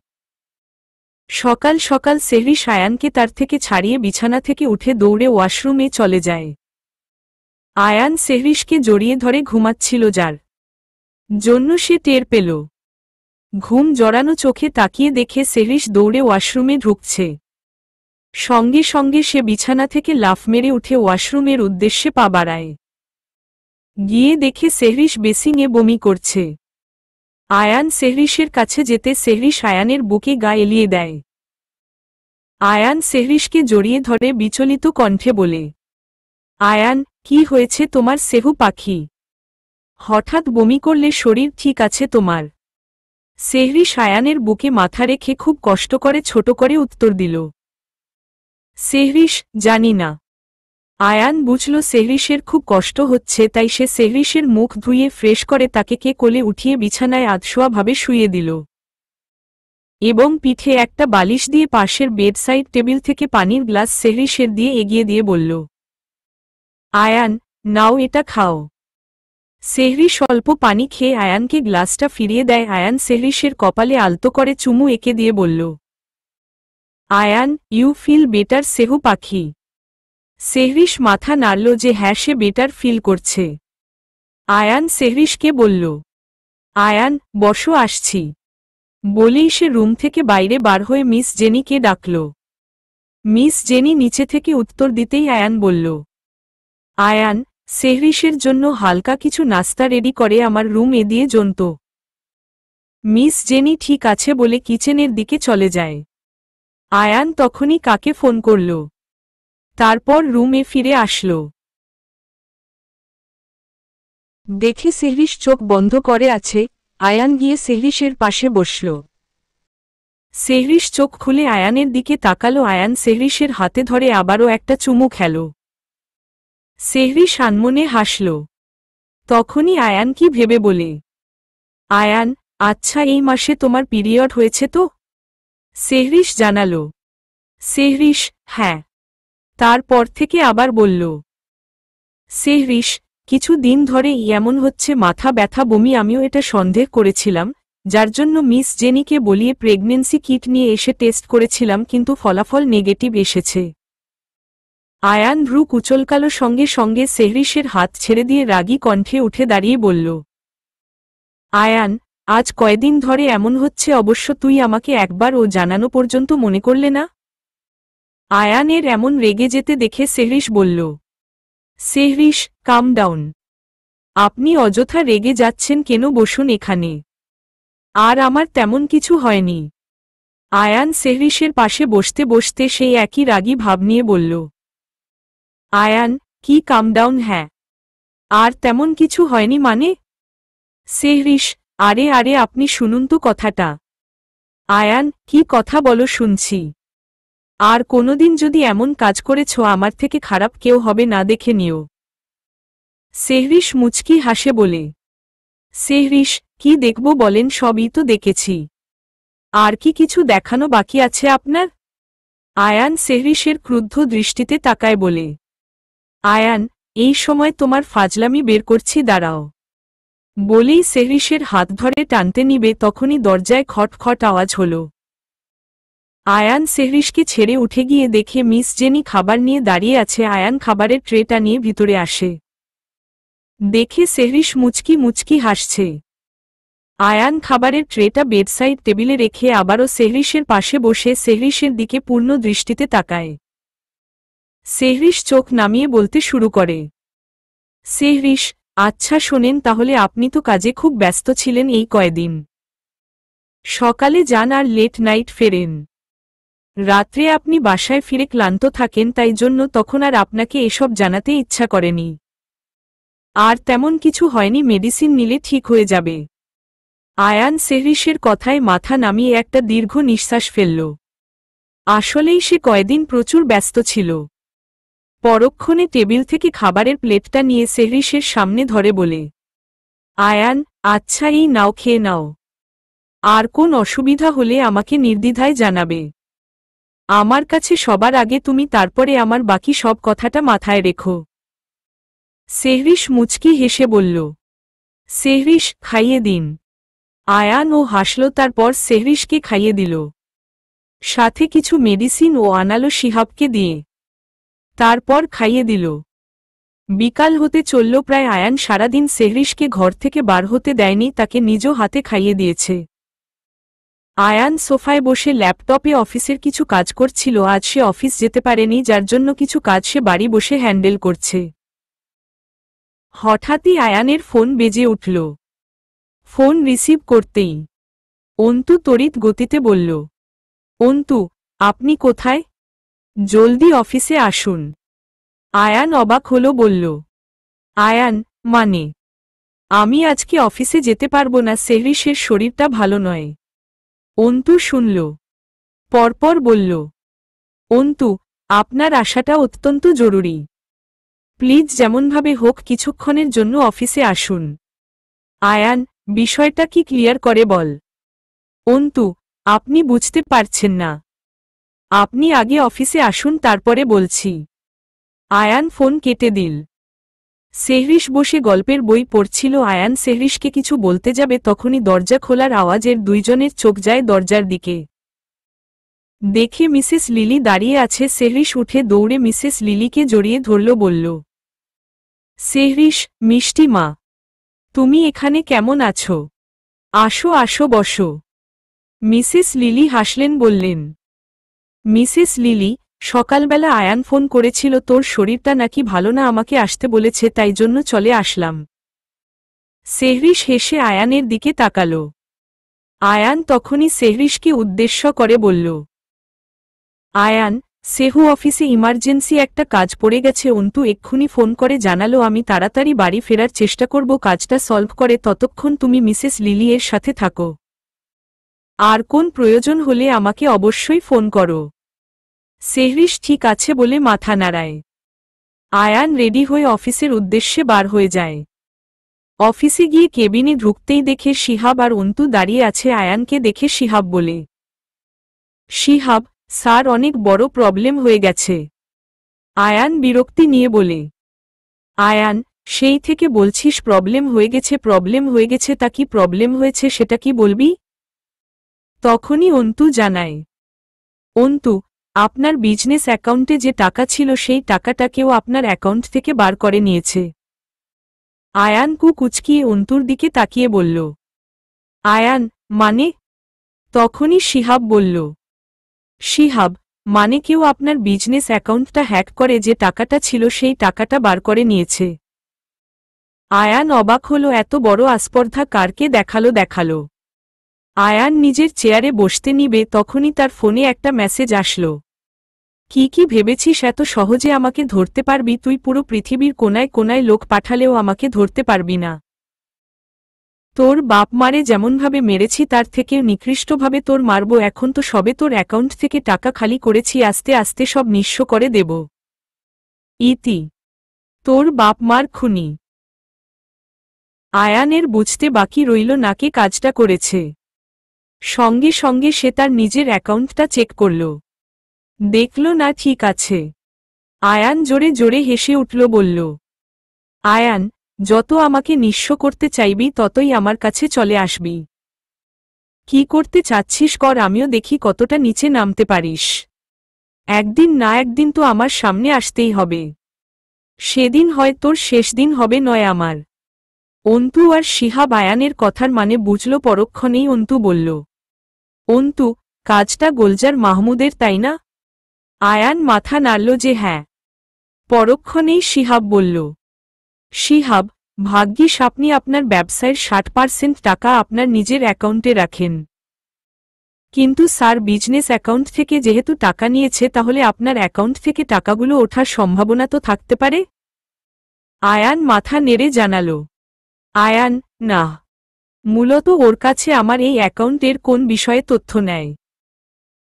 সকাল সকাল সেহরিশ আয়ানকে তার থেকে ছাড়িয়ে বিছানা থেকে উঠে দৌড়ে ওয়াশরুমে চলে যায়। আয়ান সেহরিশকে জড়িয়ে ধরে ঘুমাচ্ছিল, যার জন্য সে টের পেল। ঘুম জড়ানো চোখে তাকিয়ে দেখে সেহরিশ দৌড়ে ওয়াশরুমে ঢুকছে। সঙ্গে সঙ্গে সে বিছানা থেকে লাফ মেরে উঠে ওয়াশরুমের উদ্দেশ্যে পা বাড়ায়। গিয়ে দেখে সেহরিশ বেসিংয়ে বমি করছে। আয়ান সেহরিশের কাছে যেতে সেহরিশ আয়ানের বুকে গা এলিয়ে দেয়। আয়ান সেহরিশকে জড়িয়ে ধরে বিচলিত কণ্ঠে বলে, আয়ান, কি হয়েছে তোমার সেহু পাখি? হঠাৎ বমি করলে, শরীর ঠিক আছে তোমার? সেহরিশ আয়ানের বুকে মাথা রেখে খুব কষ্ট করে ছোট করে উত্তর দিল, সেহরিশ, জানি না। আয়ান বুঝল সেহরিশের খুব কষ্ট হচ্ছে, তাই সে সেহরিশের মুখ ধুইয়ে ফ্রেশ করে তাকে কোলে উঠিয়ে বিছানায় আধশোয়াভাবে শুইয়ে দিল এবং পিঠে একটা বালিশ দিয়ে পাশের বেডসাইড টেবিল থেকে পানির গ্লাস সেহরিশের দিয়ে এগিয়ে দিয়ে বলল, আয়ান, নাও এটা খাও। সেহরিশ অল্প পানি খেয়ে আয়ানকে গ্লাসটা ফিরিয়ে দেয়। আয়ান সেহরিশের কপালে আলতো করে চুমু এঁকে দিয়ে বলল, আয়ান, ইউ ফিল বেটার সেহু পাখি? সেহরিশ মাথা নাড়ল যে হ্যাঁ, সে বেটার ফিল করছে। আয়ান সেহরিশকে বলল, আয়ান, বসো, আসছি। বলেই সে রুম থেকে বাইরে বার হয়ে মিস জেনিকে ডাকল। মিস জেনি নিচে থেকে উত্তর দিতেই আয়ান বলল, আয়ান, সেহরিশের জন্য হালকা কিছু নাস্তা রেডি করে আমার রুম দিয়ে জন্ত। মিস জেনি ঠিক আছে বলে কিচেনের দিকে চলে যায়। আয়ান তখনই কাকে ফোন করল, তারপর রুমে ফিরে আসল। দেখে সেহরিশ চোখ বন্ধ করে আছে। আয়ান গিয়ে সেহরিশের পাশে বসল। সেহরিশ চোখ খুলে আয়ানের দিকে তাকালো। আয়ান সেহরিশের হাতে ধরে আবারও একটা চুমু খেল। সেহরিশ আনমনে হাসল। তখনই আয়ান কি ভেবে বলে, আয়ান, আচ্ছা, এই মাসে তোমার পিরিয়ড হয়েছে তো? সেহরিশ জানালো। সেহরিশ, হ্যাঁ। তারপর থেকে আবার বলল। সেহরিশ, কিছু দিন ধরে এমন হচ্ছে, মাথা ব্যথা, বমি। আমিও এটা সন্দেহ করেছিলাম, যার জন্য মিস জেনিকে বলিয়ে প্রেগনেন্সি কিট নিয়ে এসে টেস্ট করেছিলাম, কিন্তু ফলাফল নেগেটিভ এসেছে। আয়ান ভ্রু কুচলকালো। সঙ্গে সঙ্গে সেহরিশের হাত ছেড়ে দিয়ে রাগী কণ্ঠে উঠে দাঁড়িয়ে বলল, আয়ান, আজ কয়দিন ধরে এমন হচ্ছে? অবশ্য তুই আমাকে একবার ও জানানো পর্যন্ত মনে করলে না। আয়ানের এমন রেগে যেতে দেখে সেহরিশ বলল, সেহরিশ, কাম ডাউন। আপনি অযথা রেগে যাচ্ছেন কেন? বসুন এখানে। আর আমার তেমন কিছু হয়নি। আয়ান সেহরিশের পাশে বসতে বসতে সেই একই রাগী ভাব নিয়ে বলল, আয়ান, কি কাম ডাউন? হ্যাঁ, আর তেমন কিছু হয়নি মানে? সেহরিশ, আরে আরে আপনি শুনুন তো কথাটা। আয়ান, কি কথা বলো শুনছি। আর কোনোদিন যদি এমন কাজ করেছ আমার থেকে খারাপ কেউ হবে না, দেখে নিও। সেহরিশ মুচকি হাসে বলে, সেহরিশ, কি দেখব বলেন? সবই তো দেখেছি। আর কি কিছু দেখানো বাকি আছে আপনার? আয়ান সেহরিশের ক্রুদ্ধ দৃষ্টিতে তাকায় বলে, আয়ান, এই সময় তোমার ফাজলামি বের করছি, দাঁড়াও। বলেই সেহরিশের হাত ধরে টানতে নিবে তখনই দরজায় খটখট আওয়াজ হল। আয়ান সেহরিশকে ছেড়ে উঠে গিয়ে দেখে মিস জেনি খাবার নিয়ে দাঁড়িয়ে আছে। আয়ান খাবারের ট্রেটা নিয়ে ভিতরে আসে। দেখে সেহরিশ মুচকি মুচকি হাসছে। আয়ান খাবারের ট্রেটা বেডসাইড টেবিলে রেখে আবারও সেহরিশের পাশে বসে সেহরিশের দিকে পূর্ণ দৃষ্টিতে তাকায়। সেহরিশ চোখ নামিয়ে বলতে শুরু করে, সেহরিশ, আচ্ছা শোনেন তাহলে, আপনি তো কাজে খুব ব্যস্ত ছিলেন এই কয়দিন। সকালে যান আর লেট নাইট ফেরেন। রাত্রে আপনি বাসায় ফিরে ক্লান্ত থাকেন, তাই জন্য তখন আর আপনাকে এসব জানাতে ইচ্ছা করেনি। আর তেমন কিছু হয়নি, মেডিসিন নিলে ঠিক হয়ে যাবে। আয়ান সেহরিশের কথায় মাথা নামিয়ে একটা দীর্ঘ নিঃশ্বাস ফেলল। আসলেই সে কয়দিন প্রচুর ব্যস্ত ছিল। পরক্ষণে টেবিল থেকে খাবারের প্লেটটা নিয়ে সেহরিশের সামনে ধরে বলে, আয়ান, আচ্ছা এই নাও, খেয়ে নাও। আর কোন অসুবিধা হলে আমাকে নির্দ্বিধায় জানাবে। আমার কাছে সবার আগে তুমি, তারপরে আমার বাকি সব কথাটা মাথায় রেখো। সেহরিশ মুচকি হেসে বলল, সেহরিশ, খাইয়ে দিন। আয়ান ও হাসল, তারপর সেহরিশকে খাইয়ে দিল। সাথে কিছু মেডিসিন ও আনালো শিহাবকে দিয়ে। তারপর খাইয়ে দিল। বিকাল হতে চলল প্রায়। আয়ান সারাদিন সেহরিশকে ঘর থেকে বার হতে দেয়নি, তাকে নিজ হাতে খাইয়ে দিয়েছে। আয়ান সোফায় বসে ল্যাপটপে অফিসের কিছু কাজ করছিল। আজ সে অফিস যেতে পারেনি, যার জন্য কিছু কাজ সে বাড়ি বসে হ্যান্ডেল করছে। হঠাৎই আয়ানের ফোন বেজে উঠল। ফোন রিসিভ করতেই অন্তু তড়িৎ গতিতে বলল, অন্তু, আপনি কোথায়? জলদি অফিসে আসুন। আয়ান অবাক হল, বলল, আয়ান, মানে? আমি আজকে অফিসে যেতে পারবো না, সেহরিশের শরীরটা ভালো নয়। অন্তু শুনল। পরপর বলল, অন্তু, আপনার আসাটা অত্যন্ত জরুরি। প্লিজ যেমনভাবে হোক কিছুক্ষণের জন্য অফিসে আসুন। আয়ান, বিষয়টা কি ক্লিয়ার করে বল। অন্তু, আপনি বুঝতে পারছেন না। আপনি আগে অফিসে আসুন, তারপরে বলছি। আয়ান ফোন কেটে দিল। সেহরিশ বসে গল্পের বই পড়ছিল। আয়ান সেহরিশকে কিছু বলতে যাবে তখনই দরজা খোলার আওয়াজের দুইজনের চোখ যায় দরজার দিকে। দেখে মিসেস লিলি দাঁড়িয়ে আছে। সেহরিশ উঠে দৌড়ে মিসেস লিলিকে জড়িয়ে ধরল, বলল, সেহরিশ, মিষ্টি মা, তুমি এখানে কেমন আছো? আসো আসো, বসো। মিসেস লিলি হাসলেন, বললেন, মিসেস লিলি, সকালবেলা আয়ান ফোন করেছিল, তোর শরীরটা নাকি ভালো না, আমাকে আসতে বলেছে, তাই জন্য চলে আসলাম। সেহরিশ হেসে আয়ানের দিকে তাকাল। আয়ান তখনই সেহরিশকে উদ্দেশ্য করে বলল, আয়ান, সেহু অফিসে ইমার্জেন্সি একটা কাজ পড়ে গেছে। অন্তু এক্ষুনি ফোন করে জানালো, আমি তাড়াতাড়ি বাড়ি ফেরার চেষ্টা করব কাজটা সলভ করে, ততক্ষণ তুমি মিসেস লিলি এর সাথে থাকো। আর কোন প্রয়োজন হলে আমাকে অবশ্যই ফোন করো। সেহরিশ ঠিক আছে বলে মাথা নাড়ায়। আয়ান রেডি হয়ে অফিসের উদ্দেশ্যে বার হয়ে যায়। অফিসে গিয়ে কেবিনে ঢুকতেই দেখে শিহাব আর অন্তু দাঁড়িয়ে আছে। আয়ানকে দেখে শিহাব বলে, শিহাব স্যার, অনেক বড় প্রবলেম হয়ে গেছে। আয়ান বিরক্তি নিয়ে বলে, আয়ান, সেই থেকে বলছিস প্রবলেম হয়ে গেছে, প্রবলেম হয়ে গেছে, তা কি প্রবলেম হয়েছে সেটা কি বলবি? তখনই অন্তু জানায়, অন্তু, আপনার বিজনেস অ্যাকাউন্টে যে টাকা ছিল সেই টাকাটা কেউ আপনার অ্যাকাউন্ট থেকে বার করে নিয়েছে। আয়ান কুচকিয়ে অন্তুর দিকে তাকিয়ে বলল, আয়ান, মানে? তখনই শিহাব বলল, শিহাব, মানে কেউ আপনার বিজনেস অ্যাকাউন্টটা হ্যাক করে যে টাকাটা ছিল সেই টাকাটা বার করে নিয়েছে। আয়ান অবাক হলো, এত বড় আস্পর্ধা কারকে দেখালো। আয়ান নিজের চেয়ারে বসতে নিবে তখনই তার ফোনে একটা মেসেজ আসলো। কি ভেবেছিস এত সহজে আমাকে ধরতে পারবি? তুই পুরো পৃথিবীর কোনায় কোনায় লোক পাঠালেও আমাকে ধরতে পারবি না। তোর বাপ মারে যেমনভাবে মেরেছি তার থেকেও নিকৃষ্টভাবে তোর মারব। এখন তো সবে তোর অ্যাকাউন্ট থেকে টাকা খালি করেছি, আস্তে আস্তে সব নিঃস্ব করে দেব। ইতি। তোর বাপ মার খুনি। আয়ানের বুঝতে বাকি রইল না কে কাজটা করেছে। সঙ্গে সঙ্গে সে তার নিজের অ্যাকাউন্টটা চেক করল, দেখল না ঠিক আছে। আয়ান জোরে জোরে হেসে উঠল, বলল, আয়ান, যত আমাকে নিঃস্ব করতে চাইবি ততই আমার কাছে চলে আসবি। কি করতে চাচ্ছিস কর, আমিও দেখি কতটা নিচে নামতে পারিস। একদিন না একদিন তো আমার সামনে আসতেই হবে। সেদিন হয় তোর শেষ দিন হবে নয় আমার। অন্তু আর শিহাব আয়ানের কথার মানে বুঝল পরক্ষণেই। অন্তু বলল, অন্তু, কাজটা গোলজার মাহমুদের তাই না? আয়ান মাথা নাড়ল যে হ্যাঁ। পরক্ষণেই শিহাব বলল, শিহাব, ভাগ্যিস আপনি আপনার ব্যবসায়ের 60% টাকা আপনার নিজের অ্যাকাউন্টে রাখেন। কিন্তু স্যার বিজনেস অ্যাকাউন্ট থেকে যেহেতু টাকা নিয়েছে তাহলে আপনার অ্যাকাউন্ট থেকে টাকাগুলো ওঠার সম্ভাবনা তো থাকতে পারে। আয়ান মাথা নেড়ে জানাল, আয়ান, না, মূলত ওর কাছে আমার এই অ্যাকাউন্টের কোন বিষয়ে তথ্য নেয়।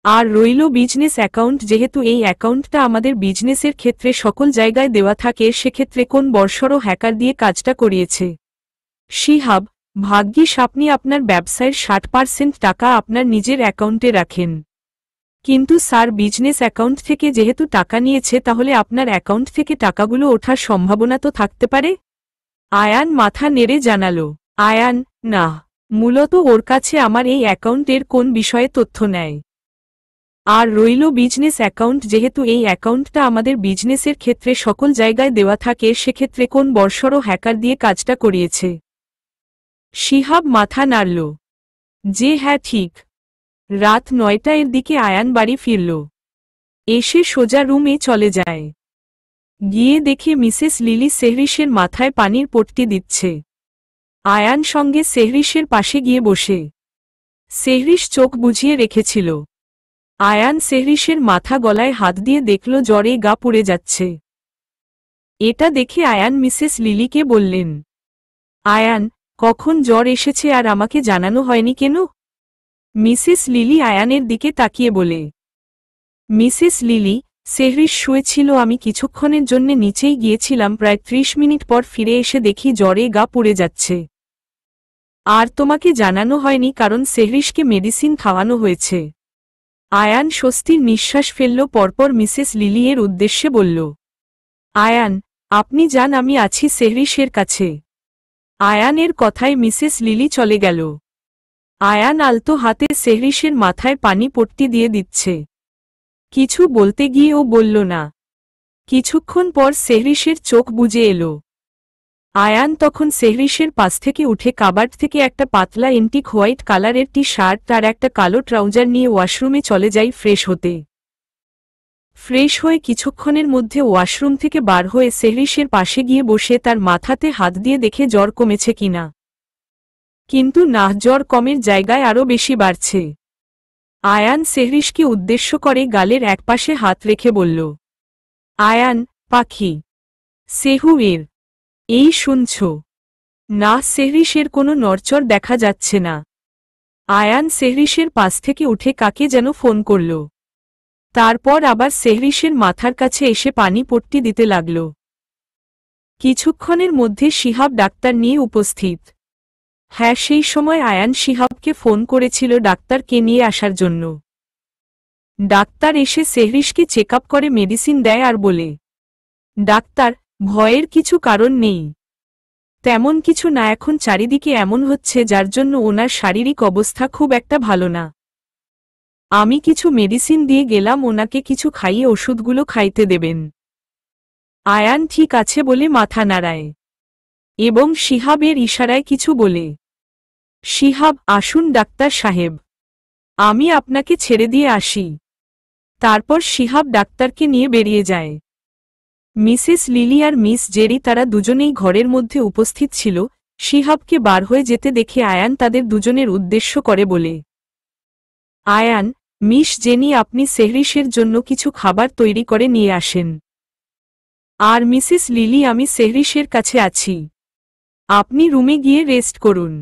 আর রইল বিজনেস অ্যাকাউন্ট, যেহেতু এই অ্যাকাউন্টটা আমাদের বিজনেসের ক্ষেত্রে সকল জায়গায় দেওয়া থাকে, সেক্ষেত্রে কোন বর্ষরও হ্যাকার দিয়ে কাজটা করিয়েছে। শিহাব, ভাগ্যিস আপনি আপনার ব্যবসায়ের 60% টাকা আপনার নিজের অ্যাকাউন্টে রাখেন। কিন্তু স্যার বিজনেস অ্যাকাউন্ট থেকে যেহেতু টাকা নিয়েছে তাহলে আপনার অ্যাকাউন্ট থেকে টাকাগুলো ওঠার সম্ভাবনা তো থাকতে পারে। আয়ান মাথা নেড়ে জানাল, আয়ান, না, মূলত ওর কাছে আমার এই অ্যাকাউন্টের কোন বিষয়ে তথ্য নেয়। আর রইল বিজনেস অ্যাকাউন্ট, যেহেতু এই অ্যাকাউন্টটা আমাদের বিজনেসের ক্ষেত্রে সকল জায়গায় দেওয়া থাকে, সেক্ষেত্রে কোন বর্ষরও হ্যাকার দিয়ে কাজটা করিয়েছে। শিহাব মাথা নাড়ল যে হ্যাঁ ঠিক। রাত 9টার দিকে আয়ান বাড়ি ফিরল। এসে সোজা রুমে চলে যায়। গিয়ে দেখে মিসেস লিলি সেহরিশের মাথায় পানির পট্টি দিচ্ছে। আয়ান সঙ্গে সেহরিশের পাশে গিয়ে বসে। সেহরিশ চোখ বুঝিয়ে রেখেছিল। আয়ান সেহরিশের মাথা গলায় হাত দিয়ে দেখল জ্বরে গা পুড়ে যাচ্ছে। এটা দেখে আয়ান মিসেস লিলিকে বললেন, আয়ান, কখন জ্বর এসেছে আর আমাকে জানানো হয়নি কেন? মিসেস লিলি আয়ানের দিকে তাকিয়ে বলে, মিসেস লিলি, সেহরিশ শুয়েছিল, আমি কিছুক্ষণের জন্য নিচেই গিয়েছিলাম, প্রায় 30 মিনিট পর ফিরে এসে দেখি জ্বরে গা পুড়ে যাচ্ছে। আর তোমাকে জানানো হয়নি কারণ সেহরিশকে মেডিসিন খাওয়ানো হয়েছে। আয়ান স্বস্তির নিঃশ্বাস ফেলল, পরপর মিসেস লিলি এর উদ্দেশ্যে বলল, আয়ান, আপনি যান, আমি আছি সেহরিশের কাছে। আয়ানের কথায় মিসেস লিলি চলে গেল। আয়ান আলতো হাতে সেহরিশের মাথায় পানি পট্টি দিয়ে দিচ্ছে। কিছু বলতে গিয়ে ও বলল না। কিছুক্ষণ পর সেহরিশের চোখ বুজে এলো। আয়ান তখন সেহরিশের পাশ থেকে উঠে কাবার্ড থেকে একটা পাতলা এন্টিক হোয়াইট কালারের টি-শার্ট আর একটা কালো ট্রাউজার নিয়ে ওয়াশরুমে চলে যাই ফ্রেশ হতে। ফ্রেশ হয়ে কিছুক্ষণের মধ্যে ওয়াশরুম থেকে বার হয়ে সেহরিশের পাশে গিয়ে বসে তার মাথাতে হাত দিয়ে দেখে জ্বর কমেছে কিনা। কিন্তু না, জ্বর কমের জায়গায় আরও বেশি বাড়ছে। আয়ান সেহরিশকে উদ্দেশ্য করে গালের একপাশে হাত রেখে বলল, আয়ান, পাখি। সেহু এর এই শুনছ? না, সেহরিশের কোনো নড়চড় দেখা যাচ্ছে না। আয়ান সেহরিশের পাশ থেকে উঠে কাকে যেন ফোন করল। তারপর আবার সেহরিশের মাথার কাছে এসে পানি পট্টি দিতে লাগল। কিছুক্ষণের মধ্যে শিহাব ডাক্তার নিয়ে উপস্থিত। হ্যাঁ, সেই সময় আয়ান শিহাবকে ফোন করেছিল ডাক্তারকে নিয়ে আসার জন্য। ডাক্তার এসে সেহরিশকে চেক আপ করে মেডিসিন দেয় আর বলে, ডাক্তার, ভয়ের কিছু কারণ নেই। তেমন কিছু না, এখন চারিদিকে এমন হচ্ছে যার জন্য ওনার শারীরিক অবস্থা খুব একটা ভালো না। আমি কিছু মেডিসিন দিয়ে গেলাম, ওনাকে কিছু খাইয়ে ওষুধগুলো খাইতে দেবেন। আয়ান ঠিক আছে বলে মাথা নাড়ায় এবং শিহাবের ইশারায় কিছু বলে, শিহাব, আসুন ডাক্তার সাহেব, আমি আপনাকে ছেড়ে দিয়ে আসি। তারপর শিহাব ডাক্তারকে নিয়ে বেরিয়ে যায়। মিসেস লিলি আর মিস জেরি তারা দুজনেই ঘরের মধ্যে উপস্থিত ছিল। শিহাবকে বার হয়ে যেতে দেখে আয়ান তাদের দুজনের উদ্দেশ্য করে বলে, আয়ান, মিস জেনি, আপনি সেহরিশের জন্য কিছু খাবার তৈরি করে নিয়ে আসেন। আর মিসেস লিলি, আমি সেহরিশের কাছে আছি, আপনি রুমে গিয়ে রেস্ট করুন।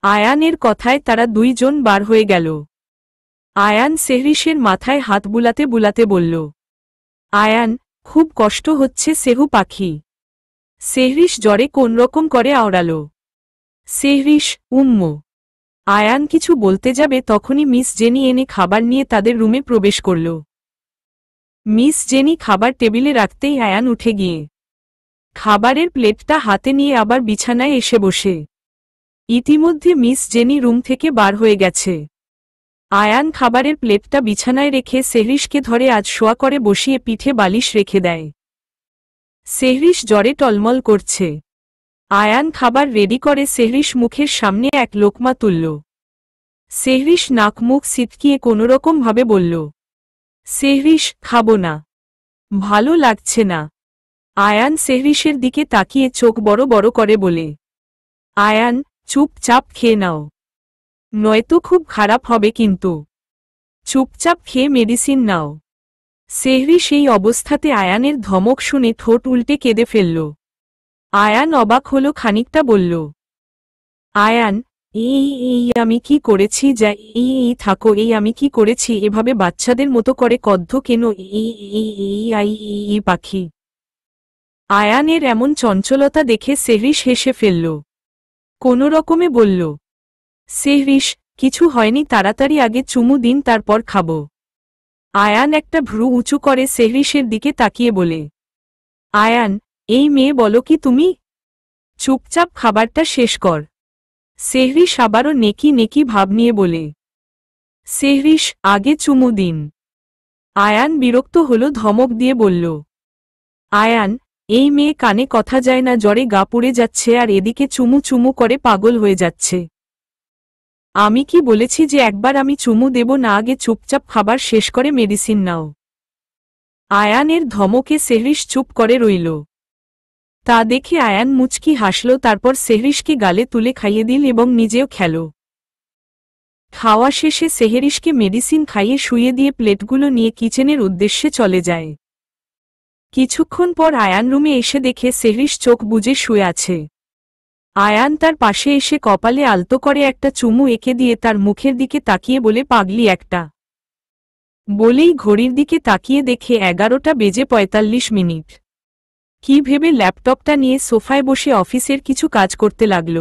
আয়ানের কথায় তারা দুইজন বার হয়ে গেল। আয়ান সেহরিশের মাথায় হাত বুলাতে বুলাতে বলল, আয়ান, খুব কষ্ট হচ্ছে সেহু পাখি। সেহরিশ জ্বরে কোনরকম করে আওড়াল। সেহরিশ, উম্মু। আয়ান কিছু বলতে যাবে তখনই মিস জেনি এনে খাবার নিয়ে তাদের রুমে প্রবেশ করল। মিস জেনি খাবার টেবিলে রাখতেই আয়ান উঠে গিয়ে খাবারের প্লেটটা হাতে নিয়ে আবার বিছানায় এসে বসে। ইতিমধ্যে মিস জেনি রুম থেকে বার হয়ে গেছে। আয়ান খাবারের প্লেটটা বিছানায় রেখে সেহরিশকে ধরে আজ শোয়া করে বসিয়ে পিঠে বালিশ রেখে দেয়। সেহরিশ জ্বরে টলমল করছে। আয়ান খাবার রেডি করে সেহরিশ মুখের সামনে এক লোকমা তুলল। সেহরিশ নাক মুখ সিটকিয়ে কোনোরকম ভাবে বলল, সেহরিশ, খাবো না, ভালো লাগছে না। আয়ান সেহরিশের দিকে তাকিয়ে চোখ বড় বড় করে বলে, আয়ান, চুপচাপ খেয়ে নাও, নয়তো খুব খারাপ হবে কিন্তু। চুপচাপ খেয়ে মেডিসিন নাও। সেহরিশ এই অবস্থাতে আয়ানের ধমক শুনে ঠোঁট উল্টে কেঁদে ফেলল। আয়ান অবাক হলো, খানিকটা বলল, আয়ান, এই আমি কি করেছি? যা এই থাকো, এই আমি কি করেছি? এভাবে বাচ্চাদের মতো করে কদ্ধ কেন? এই পাখি। আয়ানের এমন চঞ্চলতা দেখে সেহরিশ হেসে ফেলল। কোনো রকমে বলল, সেহরিশ, কিছু হয়নি, তাড়াতাড়ি আগে চুমু দিন, তারপর খাবো। আয়ান একটা ভ্রু উঁচু করে সেহরিশের দিকে তাকিয়ে বলে, আয়ান, এই মেয়ে বলো কি তুমি? চুপচাপ খাবারটা শেষ কর। সেহরিশ আবারও নেকি নেকি ভাব নিয়ে বলে, সেহরিশ, আগে চুমু দিন। আয়ান বিরক্ত হলো, ধমক দিয়ে বলল, আয়ান, এই মেয়ে কানে কথা যায় না, জ্বরে গা পুড়ে যাচ্ছে আর এদিকে চুমু চুমু করে পাগল হয়ে যাচ্ছে। আমি কি বলেছি যে একবার আমি চুমু দেব না? আগে চুপচাপ খাবার শেষ করে মেডিসিন নাও। আয়ানের ধমকে সেহরিশ চুপ করে রইল। তা দেখে আয়ান মুচকি হাসল, তারপর সেহরিশকে গালে তুলে খাইয়ে দিল এবং নিজেও খেল। খাওয়া শেষে সেহরিশকে মেডিসিন খাইয়ে শুইয়ে দিয়ে প্লেটগুলো নিয়ে কিচেনের উদ্দেশ্যে চলে যায়। কিছুক্ষণ পর আয়ান রুমে এসে দেখে সেহরিশ চোখ বুজে শুয়ে আছে। আয়ান তার পাশে এসে কপালে আলতো করে একটা চুমু এঁকে দিয়ে তার মুখের দিকে তাকিয়ে বলে, পাগলি একটা। বলেই ঘড়ির দিকে তাকিয়ে দেখে 11:45 কি ভেবে ল্যাপটপটা নিয়ে সোফায় বসে অফিসের কিছু কাজ করতে লাগল।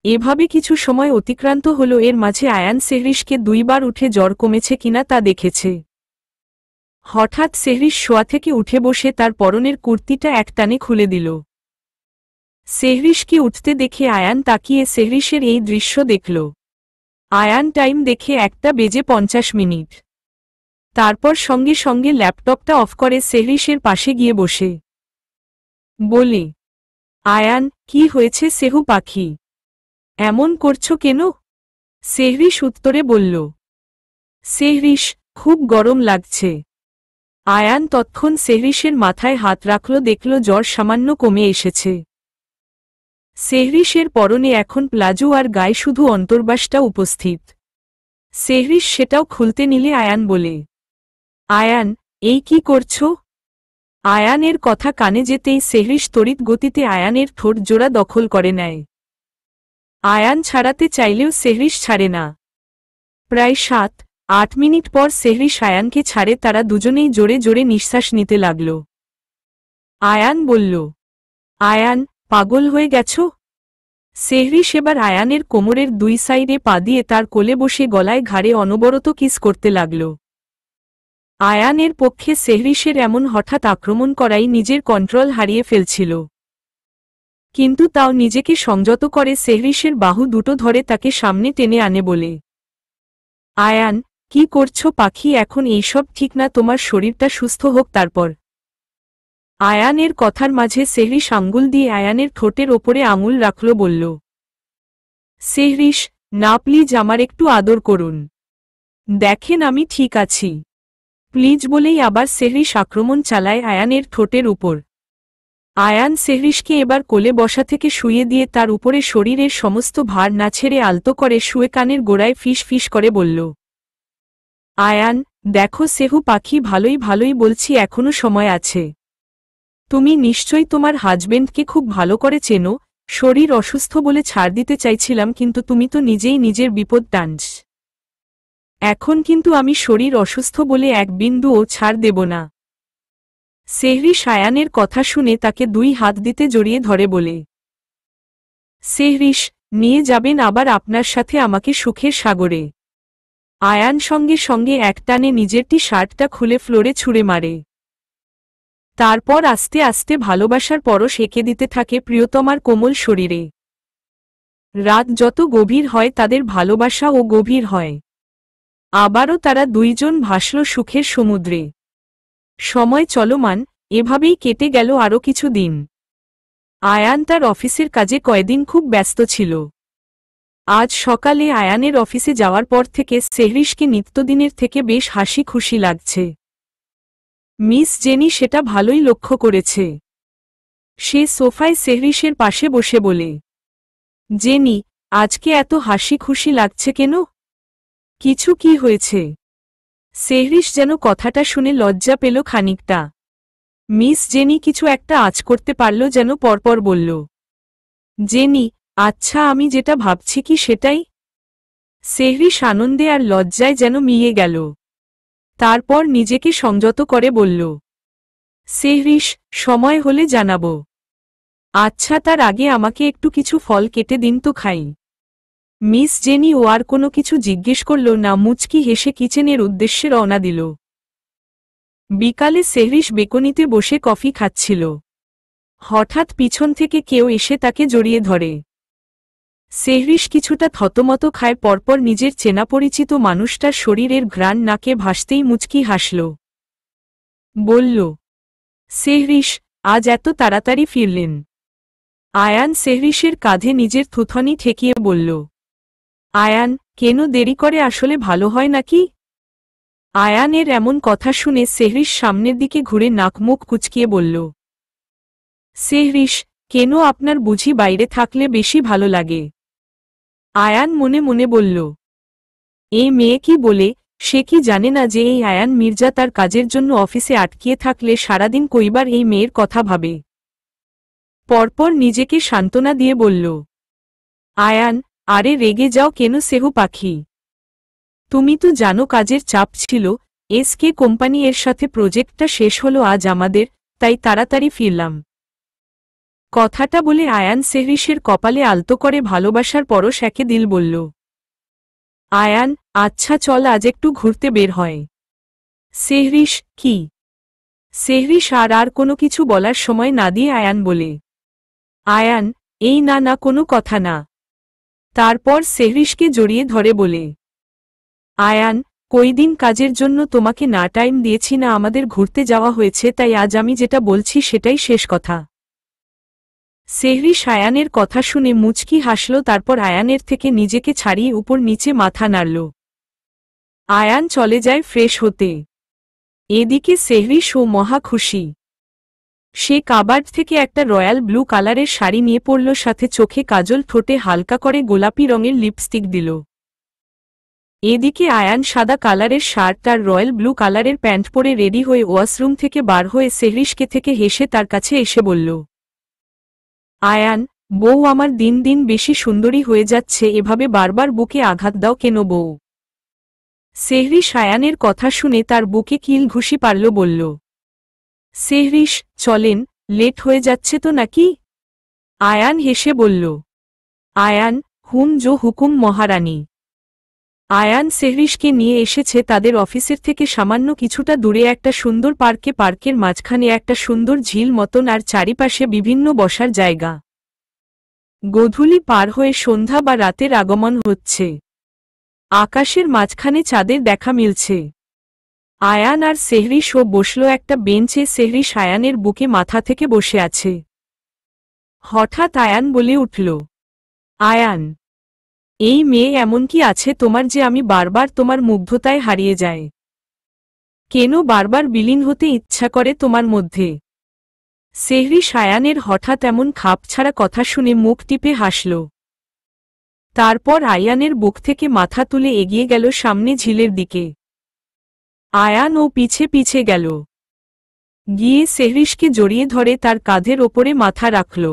এভাবে কিছু সময় অতিক্রান্ত হল। এর মাঝে আয়ান সেহরিশকে দুইবার উঠে জ্বর কমেছে কিনা তা দেখেছে। হঠাৎ সেহরিশ শোয়া থেকে উঠে বসে তার পরনের কুর্তিটা একটানে খুলে দিল। সেহরিশকে উঠতে দেখে আয়ান তাকিয়ে সেহরিশের এই দৃশ্য দেখল। আয়ান টাইম দেখে 1:50। তারপর সঙ্গে সঙ্গে ল্যাপটপটা অফ করে সেহরিশের পাশে গিয়ে বসে বলে, আয়ান, কি হয়েছে সেহু পাখি? এমন করছো কেন? সেহরিশ উত্তরে বলল, সেহরিশ, খুব গরম লাগছে। আয়ান তৎক্ষণ সেহরিশের মাথায় হাত রাখল, দেখল জ্বর সামান্য কমে এসেছে। সেহরিশের পরনে এখন প্লাজো আর গায়ে শুধু অন্তর্বাসটা উপস্থিত। সেহরিশ সেটাও খুলতে নিলে আয়ান বলে, আয়ান, এই কি করছো? আয়ানের কথা কানে যেতেই সেহরিশ তড়িৎ গতিতে আয়ানের ঠোঁট জোড়া দখল করে নেয়। আয়ান ছাড়াতে চাইলেও সেহরিশ ছাড়ে না। প্রায় 7-8 মিনিট পর সেহরিশ আয়ানকে ছাড়ে। তারা দুজনেই জোরে জোরে নিঃশ্বাস নিতে লাগল। আয়ান বলল, আয়ান, পাগল হয়ে গেছো? সেহরিশ এবার আয়ানের কোমরের দুই সাইডে পা দিয়ে তার কোলে বসে গলায় ঘাড়ে অনবরত কিস করতে লাগল। আয়ানের পক্ষে সেহরিশের এমন হঠাৎ আক্রমণ করাই নিজের কন্ট্রোল হারিয়ে ফেলছিল। কিন্তু তাও নিজেকে সংযত করে সেহরিশের বাহু দুটো ধরে তাকে সামনে টেনে আনে বলে, আয়ান, কি করছো পাখি? এখন এইসব ঠিক না, তোমার শরীরটা সুস্থ হোক তারপর। আয়ানের কথার মাঝে সেহরিশ আঙ্গুল দিয়ে আয়ানের ঠোঁটের ওপরে আঙুল রাখল, বলল, সেহরিশ, না প্লিজ, আমার একটু আদর করুন। দেখেন আমি ঠিক আছি। প্লিজ বলেই আবার সেহরিশ আক্রমণ চালায় আয়ানের ঠোঁটের উপর। আয়ান সেহরিশকে এবার কোলে বসা থেকে শুইয়ে দিয়ে তার উপরে শরীরের সমস্ত ভার না ছেড়ে আলতো করে শুয়ে কানের গোড়ায় ফিস ফিস করে বলল, আয়ান, দেখো সেহু পাখি, ভালোই ভালোই বলছি, এখনো সময় আছে। তুমি নিশ্চয়ই তোমার হাজবেন্ডকে খুব ভালো করে চেনো। শরীর অসুস্থ বলে ছাড় দিতে চাইছিলাম, কিন্তু তুমি তো নিজেই নিজের বিপদ টানছ। এখন কিন্তু আমি শরীর অসুস্থ বলে এক বিন্দুও ছাড় দেব না। সেহরিশ আয়ানের কথা শুনে তাকে 2 হাত দিতে জড়িয়ে ধরে বলে, সেহরিশ, নিয়ে যাবেন আবার আপনার সাথে আমাকে সুখের সাগরে। আয়ান সঙ্গে সঙ্গে একটানে নিজের টি-শার্টটা খুলে ফ্লোরে ছুঁড়ে মারে। তারপর আস্তে আস্তে ভালোবাসার পরশ এঁকে দিতে থাকে প্রিয়তমার কোমল শরীরে। রাত যত গভীর হয় তাদের ভালোবাসাও গভীর হয়। আবারও তারা দুইজন ভাসল সুখের সমুদ্রে। সময় চলমান, এভাবেই কেটে গেল আরও কিছু দিন। আয়ান তার অফিসের কাজে কয়দিন খুব ব্যস্ত ছিল। আজ সকালে আয়ানের অফিসে যাওয়ার পর থেকে সেহরিশকে নিত্যদিনের থেকে বেশ হাসি খুশি লাগছে। মিস জেনি সেটা ভালোই লক্ষ্য করেছে। সে সোফায় সেহরিশের পাশে বসে বলে, জেনি, আজকে এত হাসি খুশি লাগছে কেন? কিছু কি হয়েছে? সেহরিশ যেন কথাটা শুনে লজ্জা পেল খানিকটা। মিস জেনি কিছু একটা আঁচ করতে পারল যেন, পরপর বলল, জেনি, আচ্ছা আমি যেটা ভাবছি কি সেটাই। সেহরিশ আনন্দে আর লজ্জায় যেন মিয়ে গেল। তারপর নিজেকে সংযত করে বলল, সেহরিশ, সময় হলে জানাব। আচ্ছা, তার আগে আমাকে একটু কিছু ফল কেটে দিন তো খাই। মিস জেনি ও আর কোনো কিছু জিজ্ঞেস করল না, মুচকি হেসে কিচেনের উদ্দেশ্যে রওনা দিল। বিকালে সেহরিশ বেকনিতে বসে কফি খাচ্ছিল। হঠাৎ পিছন থেকে কেউ এসে তাকে জড়িয়ে ধরে। সেহরিশ কিছুটা থতমত খায়, পরপর নিজের চেনাপরিচিত মানুষটার শরীরের ঘ্রাণ নাকে ভাসতেই মুচকি হাসল। বলল, সেহরিশ, আজ এত তাড়াতাড়ি ফিরলেন? আয়ান সেহরিশের কাঁধে নিজের থুথনি ঠেকিয়ে বলল, আয়ান, কেন দেরি করে আসলে ভালো হয় নাকি? আয়ানের এমন কথা শুনে সেহরিশ সামনের দিকে ঘুরে নাক মুখ কুচকিয়ে বলল, সেহরিশ, কেন, আপনার বুঝি বাইরে থাকলে বেশি ভালো লাগে? আয়ান মনে মনে বলল, এই মেয়ে কি বলে, সে কি জানে না যে এই আয়ান মির্জা তার কাজের জন্য অফিসে আটকিয়ে থাকলে সারাদিন কইবার এই মেয়ের কথা ভাবে। পরপর নিজেকে সান্ত্বনা দিয়ে বলল, আয়ান, আরে রেগে যাও কেন সেহু পাখি? তুমি তো জানো কাজের চাপ ছিল। এসকে কোম্পানি এর সাথে প্রজেক্টটা শেষ হলো আজ আমাদের, তাই তাড়াতাড়ি ফিরলাম। কথাটা বলে আয়ান সেহরিশের কপালে আলতো করে ভালোবাসার পরশ একে দিল বলল, আয়ান, আচ্ছা চল আজ একটু ঘুরতে বের হয়। সেহরিশ, কি? সেহরিশ আর কোনো কিছু বলার সময় না দিয়ে আয়ান বলে, আয়ান, এই না না, কোনো কথা না। তারপর সেহরিশকে জড়িয়ে ধরে বলে, আয়ান, কইদিন কাজের জন্য তোমাকে না টাইম দিয়েছি না, আমাদের ঘুরতে যাওয়া হয়েছে, তাই আজ আমি যেটা বলছি সেটাই শেষ কথা। সেহরিশ আয়ানের কথা শুনে মুচকি হাসল, তারপর আয়ানের থেকে নিজেকে ছাড়িয়ে উপর নিচে মাথা নাড়ল। আয়ান চলে যায় ফ্রেশ হতে। এদিকে সেহরিশ ও মহা খুশি। সে কাবার্ড থেকে একটা রয়্যাল ব্লু কালারের শাড়ি নিয়ে পরল, সাথে চোখে কাজল, ঠোঁটে হালকা করে গোলাপি রঙের লিপস্টিক দিল। এদিকে আয়ান সাদা কালারের শার্ট আর রয়্যাল ব্লু কালারের প্যান্ট পরে রেডি হয়ে ওয়াশরুম থেকে বার হয়ে সেহরিশকে থেকে হেসে তার কাছে এসে বলল, আয়ান, বউ আমার দিন দিন বেশি সুন্দরী হয়ে যাচ্ছে, এভাবে বারবার বুকে আঘাত দাও কেন বউ? সেহরিশ আয়ানের কথা শুনে তার বুকে কিল ঘুষি পারল, বলল, সেহরিশ, চলেন, লেট হয়ে যাচ্ছে তো নাকি? আয়ান হেসে বলল, আয়ান, হুম জো হুকুম মহারানী। আয়ান সেহরিশকে নিয়ে এসেছে তাদের অফিসের থেকে সামান্য কিছুটা দূরে একটা সুন্দর পার্কে। পার্কের মাঝখানে একটা সুন্দর ঝিল মতন আর চারিপাশে বিভিন্ন বসার জায়গা। গোধূলি পার হয়ে সন্ধ্যা বা রাতের আগমন হচ্ছে। আকাশের মাঝখানে চাঁদের দেখা মিলছে। আয়ান আর সেহরিশ ও বসল একটা বেঞ্চে। সেহরিশ আয়ানের বুকে মাথা থেকে বসে আছে। হঠাৎ আয়ান বলে উঠল, আয়ান, এই মেয়ে এমন কি আছে তোমার যে আমি বারবার তোমার মুগ্ধতায় হারিয়ে যায়? কেন বারবার বিলীন হতে ইচ্ছা করে তোমার মধ্যে? সেহরিশ আয়ানের হঠাৎ এমন খাপছাড়া কথা শুনে মুখ টিপে হাসল। তারপর আয়ানের বুক থেকে মাথা তুলে এগিয়ে গেল সামনে ঝিলের দিকে। আয়ান ও পিছে পিছে গেল, গিয়ে সেহরিশকে জড়িয়ে ধরে তার কাঁধের ওপরে মাথা রাখল।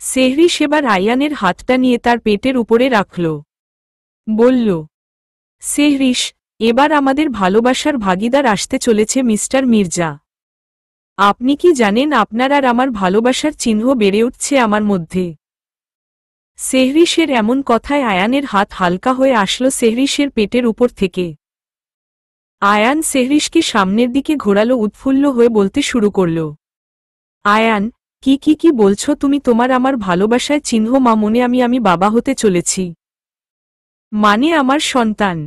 সেহরিশ এবার আয়ানের হাতটা নিয়ে তার পেটের উপরে রাখল। বলল, সেহরিশ, এবার আমাদের ভালোবাসার ভাগিদার আসতে চলেছে মিস্টার মির্জা। আপনি কি জানেন আপনার আর আমার ভালোবাসার চিহ্ন বেড়ে উঠছে আমার মধ্যে? সেহরিশের এমন কথায় আয়ানের হাত হালকা হয়ে আসল সেহরিশের পেটের উপর থেকে। আয়ান সেহরিশকে সামনের দিকে ঘোরালো, উৎফুল্ল হয়ে বলতে শুরু করল, আয়ান, কি বলছো তুমি? তোমার আমার ভালোবাসায় চিহ্ন মনে আমি বাবা হতে চলেছি, মানে আমার সন্তান।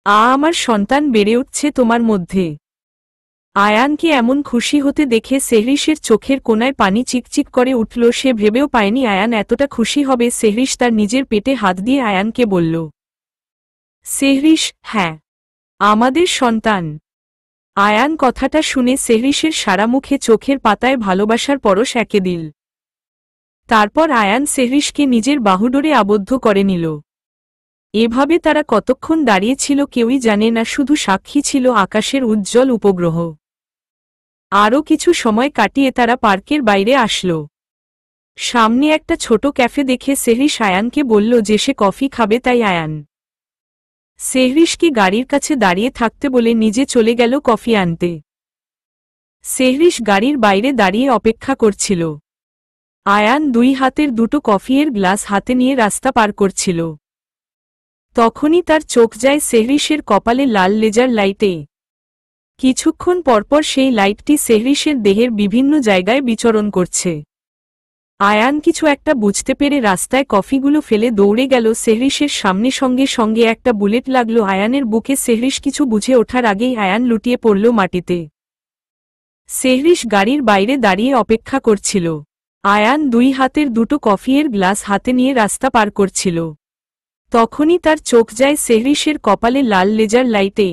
আমার সন্তান বেড়ে উঠছে তোমার মধ্যে। আয়ানকে এমন খুশি হতে দেখে সেহরিশের চোখের কোনায় পানি চিকচিক করে উঠল। সে ভেবেও পায়নি আয়ান এতটা খুশি হবে। সেহরিশ তার নিজের পেটে হাত দিয়ে আয়ানকে বলল, সেহরিশ, হ্যাঁ, আমাদের সন্তান। আয়ান কথাটা শুনে সেহরিশের সারা মুখে চোখের পাতায় ভালোবাসার পরশ এঁকে দিল। তারপর আয়ান সেহরিশকে নিজের বাহুডোরে আবদ্ধ করে নিল। এভাবে তারা কতক্ষণ দাঁড়িয়েছিল কেউই জানে না, শুধু সাক্ষী ছিল আকাশের উজ্জ্বল উপগ্রহ। আরও কিছু সময় কাটিয়ে তারা পার্কের বাইরে আসল। সামনে একটা ছোট ক্যাফে দেখে সেহরিশ আয়ানকে বলল যে সে কফি খাবে, তাই আয়ান সেহরিশকে গাড়ির কাছে দাঁড়িয়ে থাকতে বলে নিজে চলে গেল কফি আনতে। সেহরিশ গাড়ির বাইরে দাঁড়িয়ে অপেক্ষা করছিল। আয়ান দুই হাতের দুটো কফিয়ের গ্লাস হাতে নিয়ে রাস্তা পার করছিল। তখনই তার চোখ যায় সেহরিশের কপালে লাল লেজার লাইটে। কিছুক্ষণ পরপর সেই লাইটটি সেহরিশের দেহের বিভিন্ন জায়গায় বিচরণ করছে। আয়ান কিছু একটা বুঝতে পেরে রাস্তায় কফিগুলো ফেলে দৌড়ে গেল সেহরিশের সামনে। সঙ্গে সঙ্গে একটা বুলেট লাগল আয়ানের বুকে। সেহরিশ কিছু বুঝে ওঠার আগেই আয়ান লুটিয়ে পড়ল মাটিতে। সেহরিশ গাড়ির বাইরে দাঁড়িয়ে অপেক্ষা করছিল। আয়ান দুই হাতের দুটো কফিয়ের গ্লাস হাতে নিয়ে রাস্তা পার করছিল। তখনই তার চোখ যায় সেহরিশের কপালে লাল লেজার লাইটে।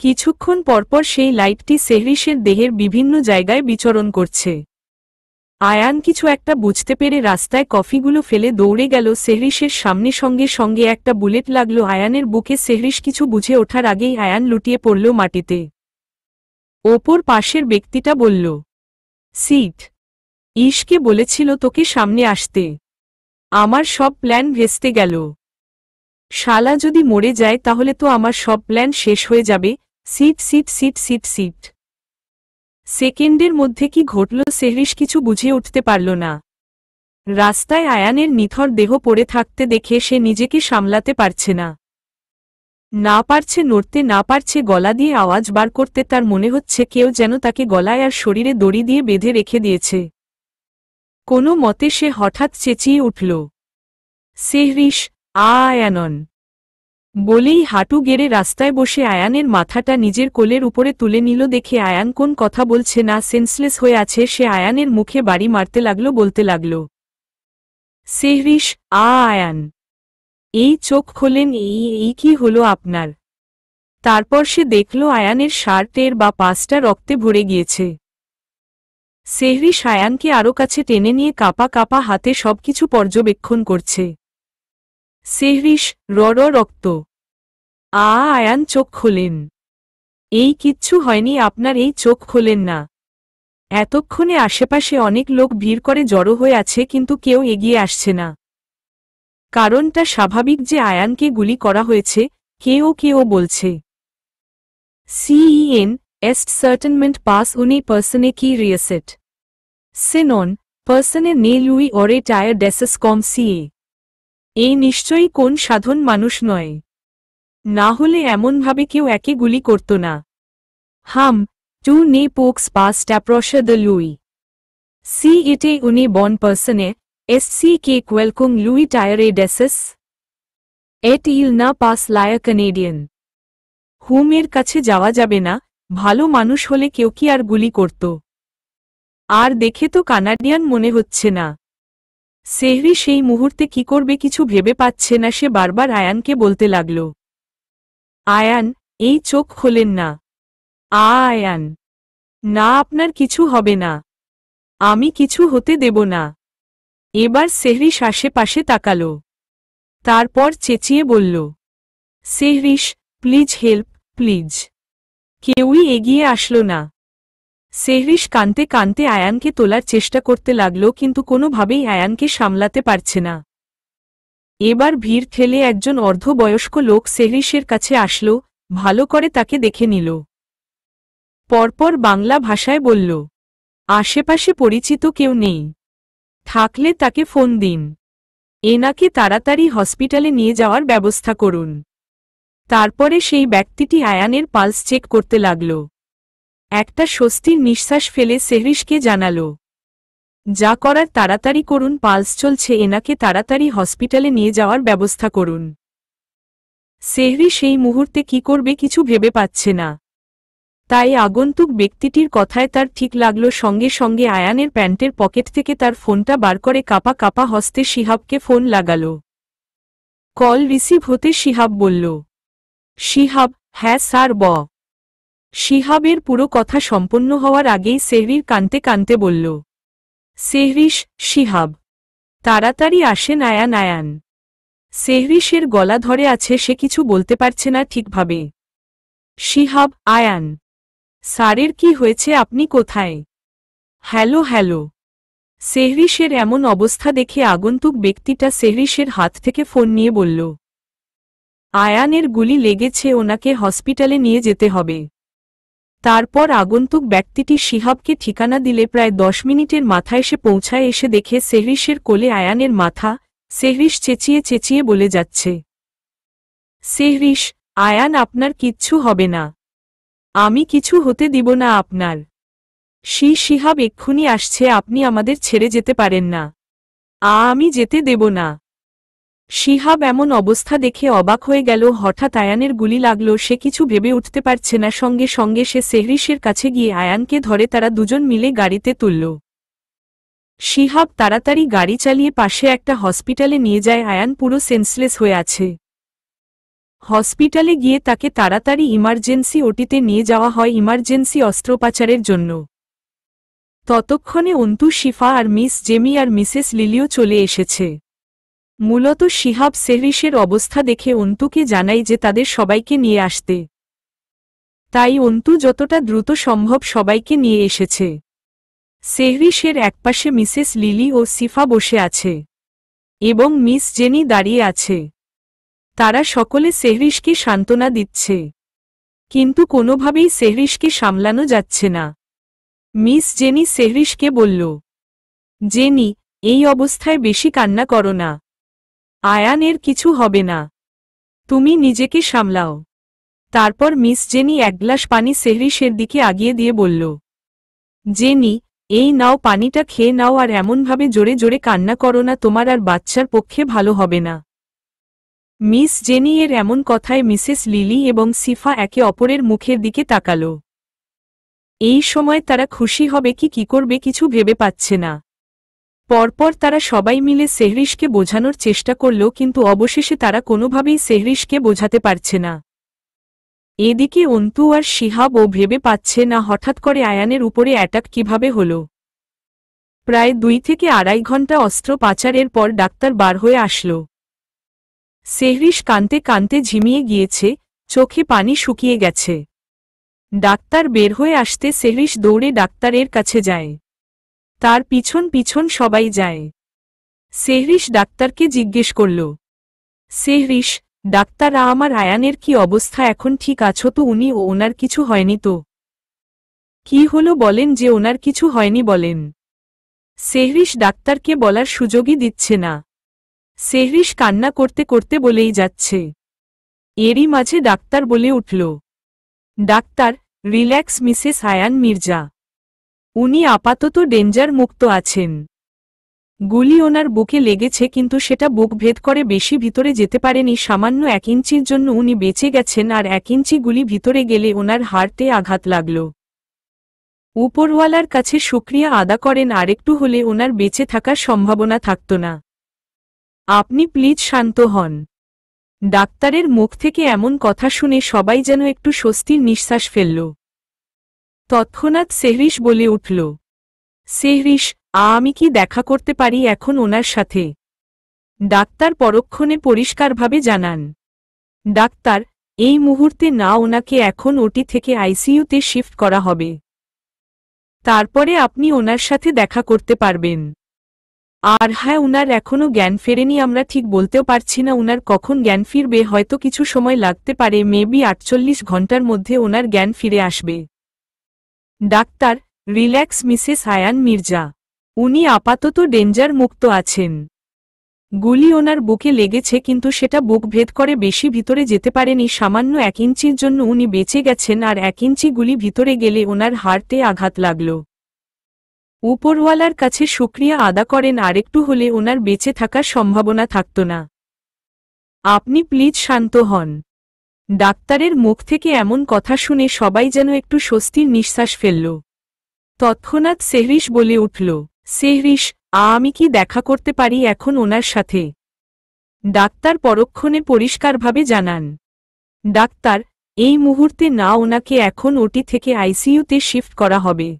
কিছুক্ষণ পরপর সেই লাইটটি সেহরিশের দেহের বিভিন্ন জায়গায় বিচরণ করছে। আয়ান কিছু একটা বুঝতে পেরে রাস্তায় কফিগুলো ফেলে দৌড়ে গেল সেহরিশের সামনে। সঙ্গে সঙ্গে একটা বুলেট লাগল আয়ানের বুকে। সেহরিশ কিছু বুঝে ওঠার আগেই আয়ান লুটিয়ে পড়ল মাটিতে। ওপর পাশের ব্যক্তিটা বলল, সিট, ইশকে বলেছিল তোকে সামনে আসতে। আমার সব প্ল্যান ভেস্তে গেল। শালা যদি মরে যায় তাহলে তো আমার সব প্ল্যান শেষ হয়ে যাবে। Seat seat seat seat seat. সেকেন্ডের মধ্যে কি ঘটল সেহরিশ কিছু বুঝে উঠতে পারল না। রাস্তায় আয়ানের নিথর দেহ পড়ে থাকতে দেখে সে নিজেকে সামলাতে পারছে না। না পারছে নড়তে, না পারছে গলা দিয়ে আওয়াজ বার করতে। তার মনে হচ্ছে কেউ যেন তাকে গলায় আর শরীরে দড়ি দিয়ে বেঁধে রেখে দিয়েছে। কোনো মতে সে হঠাৎ চেঁচিয়ে উঠল, সেহরিশ, আয়ানন বলেই হাঁটু গেড়ে রাস্তায় বসে আয়ানের মাথাটা নিজের কোলের উপরে তুলে নিল। দেখে আয়ান কোন কথা বলছে না, সেন্সলেস হয়ে আছে সে। আয়ানের মুখে বাড়ি মারতে লাগল, বলতে লাগল, সেহরিশ, আয়ান, এই চোখ খোলেন, এই কি হলো আপনার? তারপর সে দেখল আয়ানের শার্টের বা পাশটা রক্তে ভরে গিয়েছে। সেহরিশ আয়ানকে আরও কাছে টেনে নিয়ে কাঁপা কাঁপা হাতে সবকিছু পর্যবেক্ষণ করছে। সেহরিশ, রক্ত। আয়ান চোখ খোলেন। এই কিচ্ছু হয়নি আপনার, এই চোখ খোলেন না। এতক্ষণে আশেপাশে অনেক লোক ভিড় করে জড়ো হয়ে আছে, কিন্তু কেউ এগিয়ে আসছে না। কারণটা স্বাভাবিক যে আয়ানকে গুলি করা হয়েছে। কেউ বলছে, CEN est certainement pas une personne qui réussit. Sinon, personne ne lui aurait tiré dessus comme CA. এই নিশ্চয়ই কোন সাধারণ মানুষ নয়, না হলে এমনভাবে কেউ একে গুলি করত না। হাম, tu ne peux pas t'approcher de lui. Si était une bonne personne, est-ce que quelqu'un lui tirerait dessus? Et il n'a pas l'air canadien. হুমের কাছে যাওয়া যাবে না, ভালো মানুষ হলে কেউ কি আর গুলি করত? আর দেখে তো কানাডিয়ান মনে হচ্ছে না। সেহরিশ সেই মুহূর্তে কি করবে কিছু ভেবে পাচ্ছে না। সে বারবার আয়ানকে বলতে লাগল, আয়ান, এই চোখ খোলেন না। আয়ান, না আপনার কিছু হবে না, আমি কিছু হতে দেব না। এবার সেহরিশ আশেপাশে তাকালো, তারপর চেঁচিয়ে বলল, সেহরিশ, প্লিজ হেল্প, প্লিজ। কেউই এগিয়ে আসলো না। সেহরিশ কাঁদতে কাঁদতে আয়ানকে তোলার চেষ্টা করতে লাগল, কিন্তু কোনোভাবেই আয়ানকে সামলাতে পারছে না। এবার ভিড় ঠেলে একজন অর্ধবয়স্ক লোক সেহরিশের কাছে আসলো, ভালো করে তাকে দেখে নিল। পরপর বাংলা ভাষায় বলল, আশেপাশে পরিচিত কেউ নেই, থাকলে তাকে ফোন দিন, এনাকে তাড়াতাড়ি হসপিটালে নিয়ে যাওয়ার ব্যবস্থা করুন। তারপরে সেই ব্যক্তিটি আয়ানের পালস চেক করতে লাগল। একটা স্বস্তির নিঃশ্বাস ফেলে সেহরিশকে জানালো, যা করার তাড়াতাড়ি করুন, পালস চলছে, এনাকে তাড়াতাড়ি হসপিটালে নিয়ে যাওয়ার ব্যবস্থা করুন। সেহরিশ এই মুহূর্তে কি করবে কিছু ভেবে পাচ্ছে না। তাই আগন্তুক ব্যক্তিটির কথায় তার ঠিক লাগল। সঙ্গে সঙ্গে আয়ানের প্যান্টের পকেট থেকে তার ফোনটা বার করে কাঁপা কাঁপা হস্তে শিহাবকে ফোন লাগাল। কল রিসিভ হতে শিহাব বলল, শিহাব, হ্যাঁ স্যার শিহাবের পুরো কথা সম্পন্ন হওয়ার আগেই সেহরির কানতে কানতে বলল, সেহরিশ, শিহাব, তাড়াতাড়ি আসেন। আয়ান আয়ান। সেহরিশের গলা ধরে আছে, সে কিছু বলতে পারছে না ঠিকভাবে। শিহাব, আয়ান, স্যারের কি হয়েছে, আপনি কোথায়? Hello hello. সেহরিশের এমন অবস্থা দেখে আগন্তুক ব্যক্তিটা সেহরিশের হাত থেকে ফোন নিয়ে বলল, আয়ানের গুলি লেগেছে, ওনাকে হসপিটালে নিয়ে যেতে হবে। তারপর আগন্তুক ব্যক্তিটি শিহাবকে ঠিকানা দিলে প্রায় 10 মিনিটের মাথায় এসে পৌঁছায়। এসে দেখে সেহরিশের কোলে আয়ানের মাথা। সেহরিশ চেঁচিয়ে চেঁচিয়ে বলে যাচ্ছে, সেহরিশ, আয়ান, আপনার কিচ্ছু হবে না, আমি কিছু হতে দিব না আপনার। শিহাব এক্ষুনি আসছে, আপনি আমাদের ছেড়ে যেতে পারেন না। আমি যেতে দেব না। শিহাব এমন অবস্থা দেখে অবাক হয়ে গেল। হঠাৎ আয়ানের গুলি লাগলো, সে কিছু ভেবে উঠতে পারছে না। সঙ্গে সঙ্গে সে সেহরিশের কাছে গিয়ে আয়ানকে ধরে তারা দুজন মিলে গাড়িতে তুলল। শিহাব তাড়াতাড়ি গাড়ি চালিয়ে পাশে একটা হসপিটালে নিয়ে যায়। আয়ান পুরো সেন্সলেস হয়ে আছে। হসপিটালে গিয়ে তাকে তাড়াতাড়ি ইমার্জেন্সি ওটিতে নিয়ে যাওয়া হয়, ইমার্জেন্সি অস্ত্রোপচারের জন্য। ততক্ষণে অন্তু, শিফা আর মিস জেমি আর মিসেস লিলিও চলে এসেছে। মূলত শিহাব সেহরিশের অবস্থা দেখে অন্তুকে জানায় যে তাদের সবাইকে নিয়ে আসতে। তাই অন্তু যতটা দ্রুত সম্ভব সবাইকে নিয়ে এসেছে। সেহরিশের একপাশে মিসেস লিলি ও সিফা বসে আছে এবং মিস জেনি দাঁড়িয়ে আছে। তারা সকলে সেহরিশকে সান্ত্বনা দিচ্ছে, কিন্তু কোনোভাবেই সেহরিশকে সামলানো যাচ্ছে না। মিস জেনি সেহরিশকে বলল, জেনি, এই অবস্থায় বেশি কান্না করো না, আয়ানের কিছু হবে না, তুমি নিজেকে সামলাও। তারপর মিস জেনি এক গ্লাস পানি সেহরিশের দিকে আগিয়ে দিয়ে বলল, জেনি, এই নাও, পানিটা খেয়ে নাও, আর এমনভাবে জোরে জোরে কান্না করো না, তোমার আর বাচ্চার পক্ষে ভালো হবে না। মিস জেনি এর এমন কথায় মিসেস লিলি এবং সিফা একে অপরের মুখের দিকে তাকাল। এই সময় তারা খুশি হবে কি করবে কিছু ভেবে পাচ্ছে না। পরপর তারা সবাই মিলে সেহরিশকে বোঝানোর চেষ্টা করল, কিন্তু অবশেষে তারা কোনোভাবেই সেহরিশকে বোঝাতে পারছে না। এদিকে অন্তু আর শিহাবও ভেবে পাচ্ছে না হঠাৎ করে আয়ানের উপরে অ্যাটাক কিভাবে হল। প্রায় 2 থেকে 2.5 ঘন্টা অস্ত্রোপচারের পর ডাক্তার বার হয়ে আসল। সেহরিশ কাঁদতে কাঁদতে ঝিমিয়ে গিয়েছে, চোখে পানি শুকিয়ে গেছে। ডাক্তার বের হয়ে আসতে সেহরিশ দৌড়ে ডাক্তারের কাছে যায়। তার পিছন পিছন সবাই যায়। সেহরিশ ডাক্তারকে জিজ্ঞেস করল, সেহরিশ, ডাক্তার, আমার আয়ানের কি অবস্থা এখন, ঠিক আছো তো? উনি ও ওনার কিছু হয়নি তো? কি হলো বলেন, যে ওনার কিছু হয়নি বলেন। সেহরিশ ডাক্তারকে বলার সুযোগই দিচ্ছে না। সেহরিশ কান্না করতে করতে বলেই যাচ্ছে। এরই মাঝে ডাক্তার বলে উঠল, doctor, relax Mrs Ayan Mirza, উনি আপাতত ডেঞ্জার মুক্ত আছেন। গুলি ওনার বুকে লেগেছে, কিন্তু সেটা বুক ভেদ করে বেশি ভিতরে যেতে পারেনি। সামান্য 1 ইঞ্চির জন্য উনি বেঁচে গেছেন, আর 1 ইঞ্চি গুলি ভিতরে গেলে ওনার হার্টে আঘাত লাগল। উপরওয়ালার কাছে শুকরিয়া আদা করেন, আরেকটু হলে ওনার বেঁচে থাকার সম্ভাবনা থাকত না। আপনি প্লিজ শান্ত হন। ডাক্তারের মুখ থেকে এমন কথা শুনে সবাই যেন একটু স্বস্তির নিঃশ্বাস ফেলল। তৎক্ষণাৎ সেহরিশ বলে উঠল, সেহরিশ, আমি কি দেখা করতে পারি এখন ওনার সাথে? ডাক্তার পরক্ষণে পরিষ্কারভাবে জানান, ডাক্তার, এই মুহূর্তে না, ওনাকে এখন ওটি থেকে আইসিইউতে শিফট করা হবে। তারপরে আপনি ওনার সাথে দেখা করতে পারবেন। আর হ্যাঁ, উনার এখনও জ্ঞান ফেরেনি, আমরা ঠিক বলতেও পারছি না উনার কখন জ্ঞান ফিরবে, হয়তো কিছু সময় লাগতে পারে, মেবি 48 ঘন্টার মধ্যে ওনার জ্ঞান ফিরে আসবে। Doctor, relax Mrs Ayan Mirza, উনি আপাতত ডেঞ্জার মুক্ত আছেন। গুলি ওনার বুকে লেগেছে, কিন্তু সেটা বুক ভেদ করে বেশি ভিতরে যেতে পারেনি, সামান্য 1 ইঞ্চির জন্য উনি বেঁচে গেছেন, আর 1 ইঞ্চি গুলি ভিতরে গেলে ওনার হার্টে আঘাত লাগল। উপরওয়ালার কাছে শুকরিয়া আদা করেন, আরেকটু হলে ওনার বেঁচে থাকার সম্ভাবনা থাকত না। আপনি প্লিজ শান্ত হন। ডাক্তারের মুখ থেকে এমন কথা শুনে সবাই যেন একটু স্বস্তির নিঃশ্বাস ফেলল। তৎক্ষণাৎ সেহরিশ বলে উঠল, সেহরিশ, আমি কি দেখা করতে পারি এখন ওনার সাথে? ডাক্তার পরক্ষণে পরিষ্কারভাবে জানান, ডাক্তার, এই মুহূর্তে না, ওনাকে এখন ওটি থেকে আইসিইউতে শিফট করা হবে।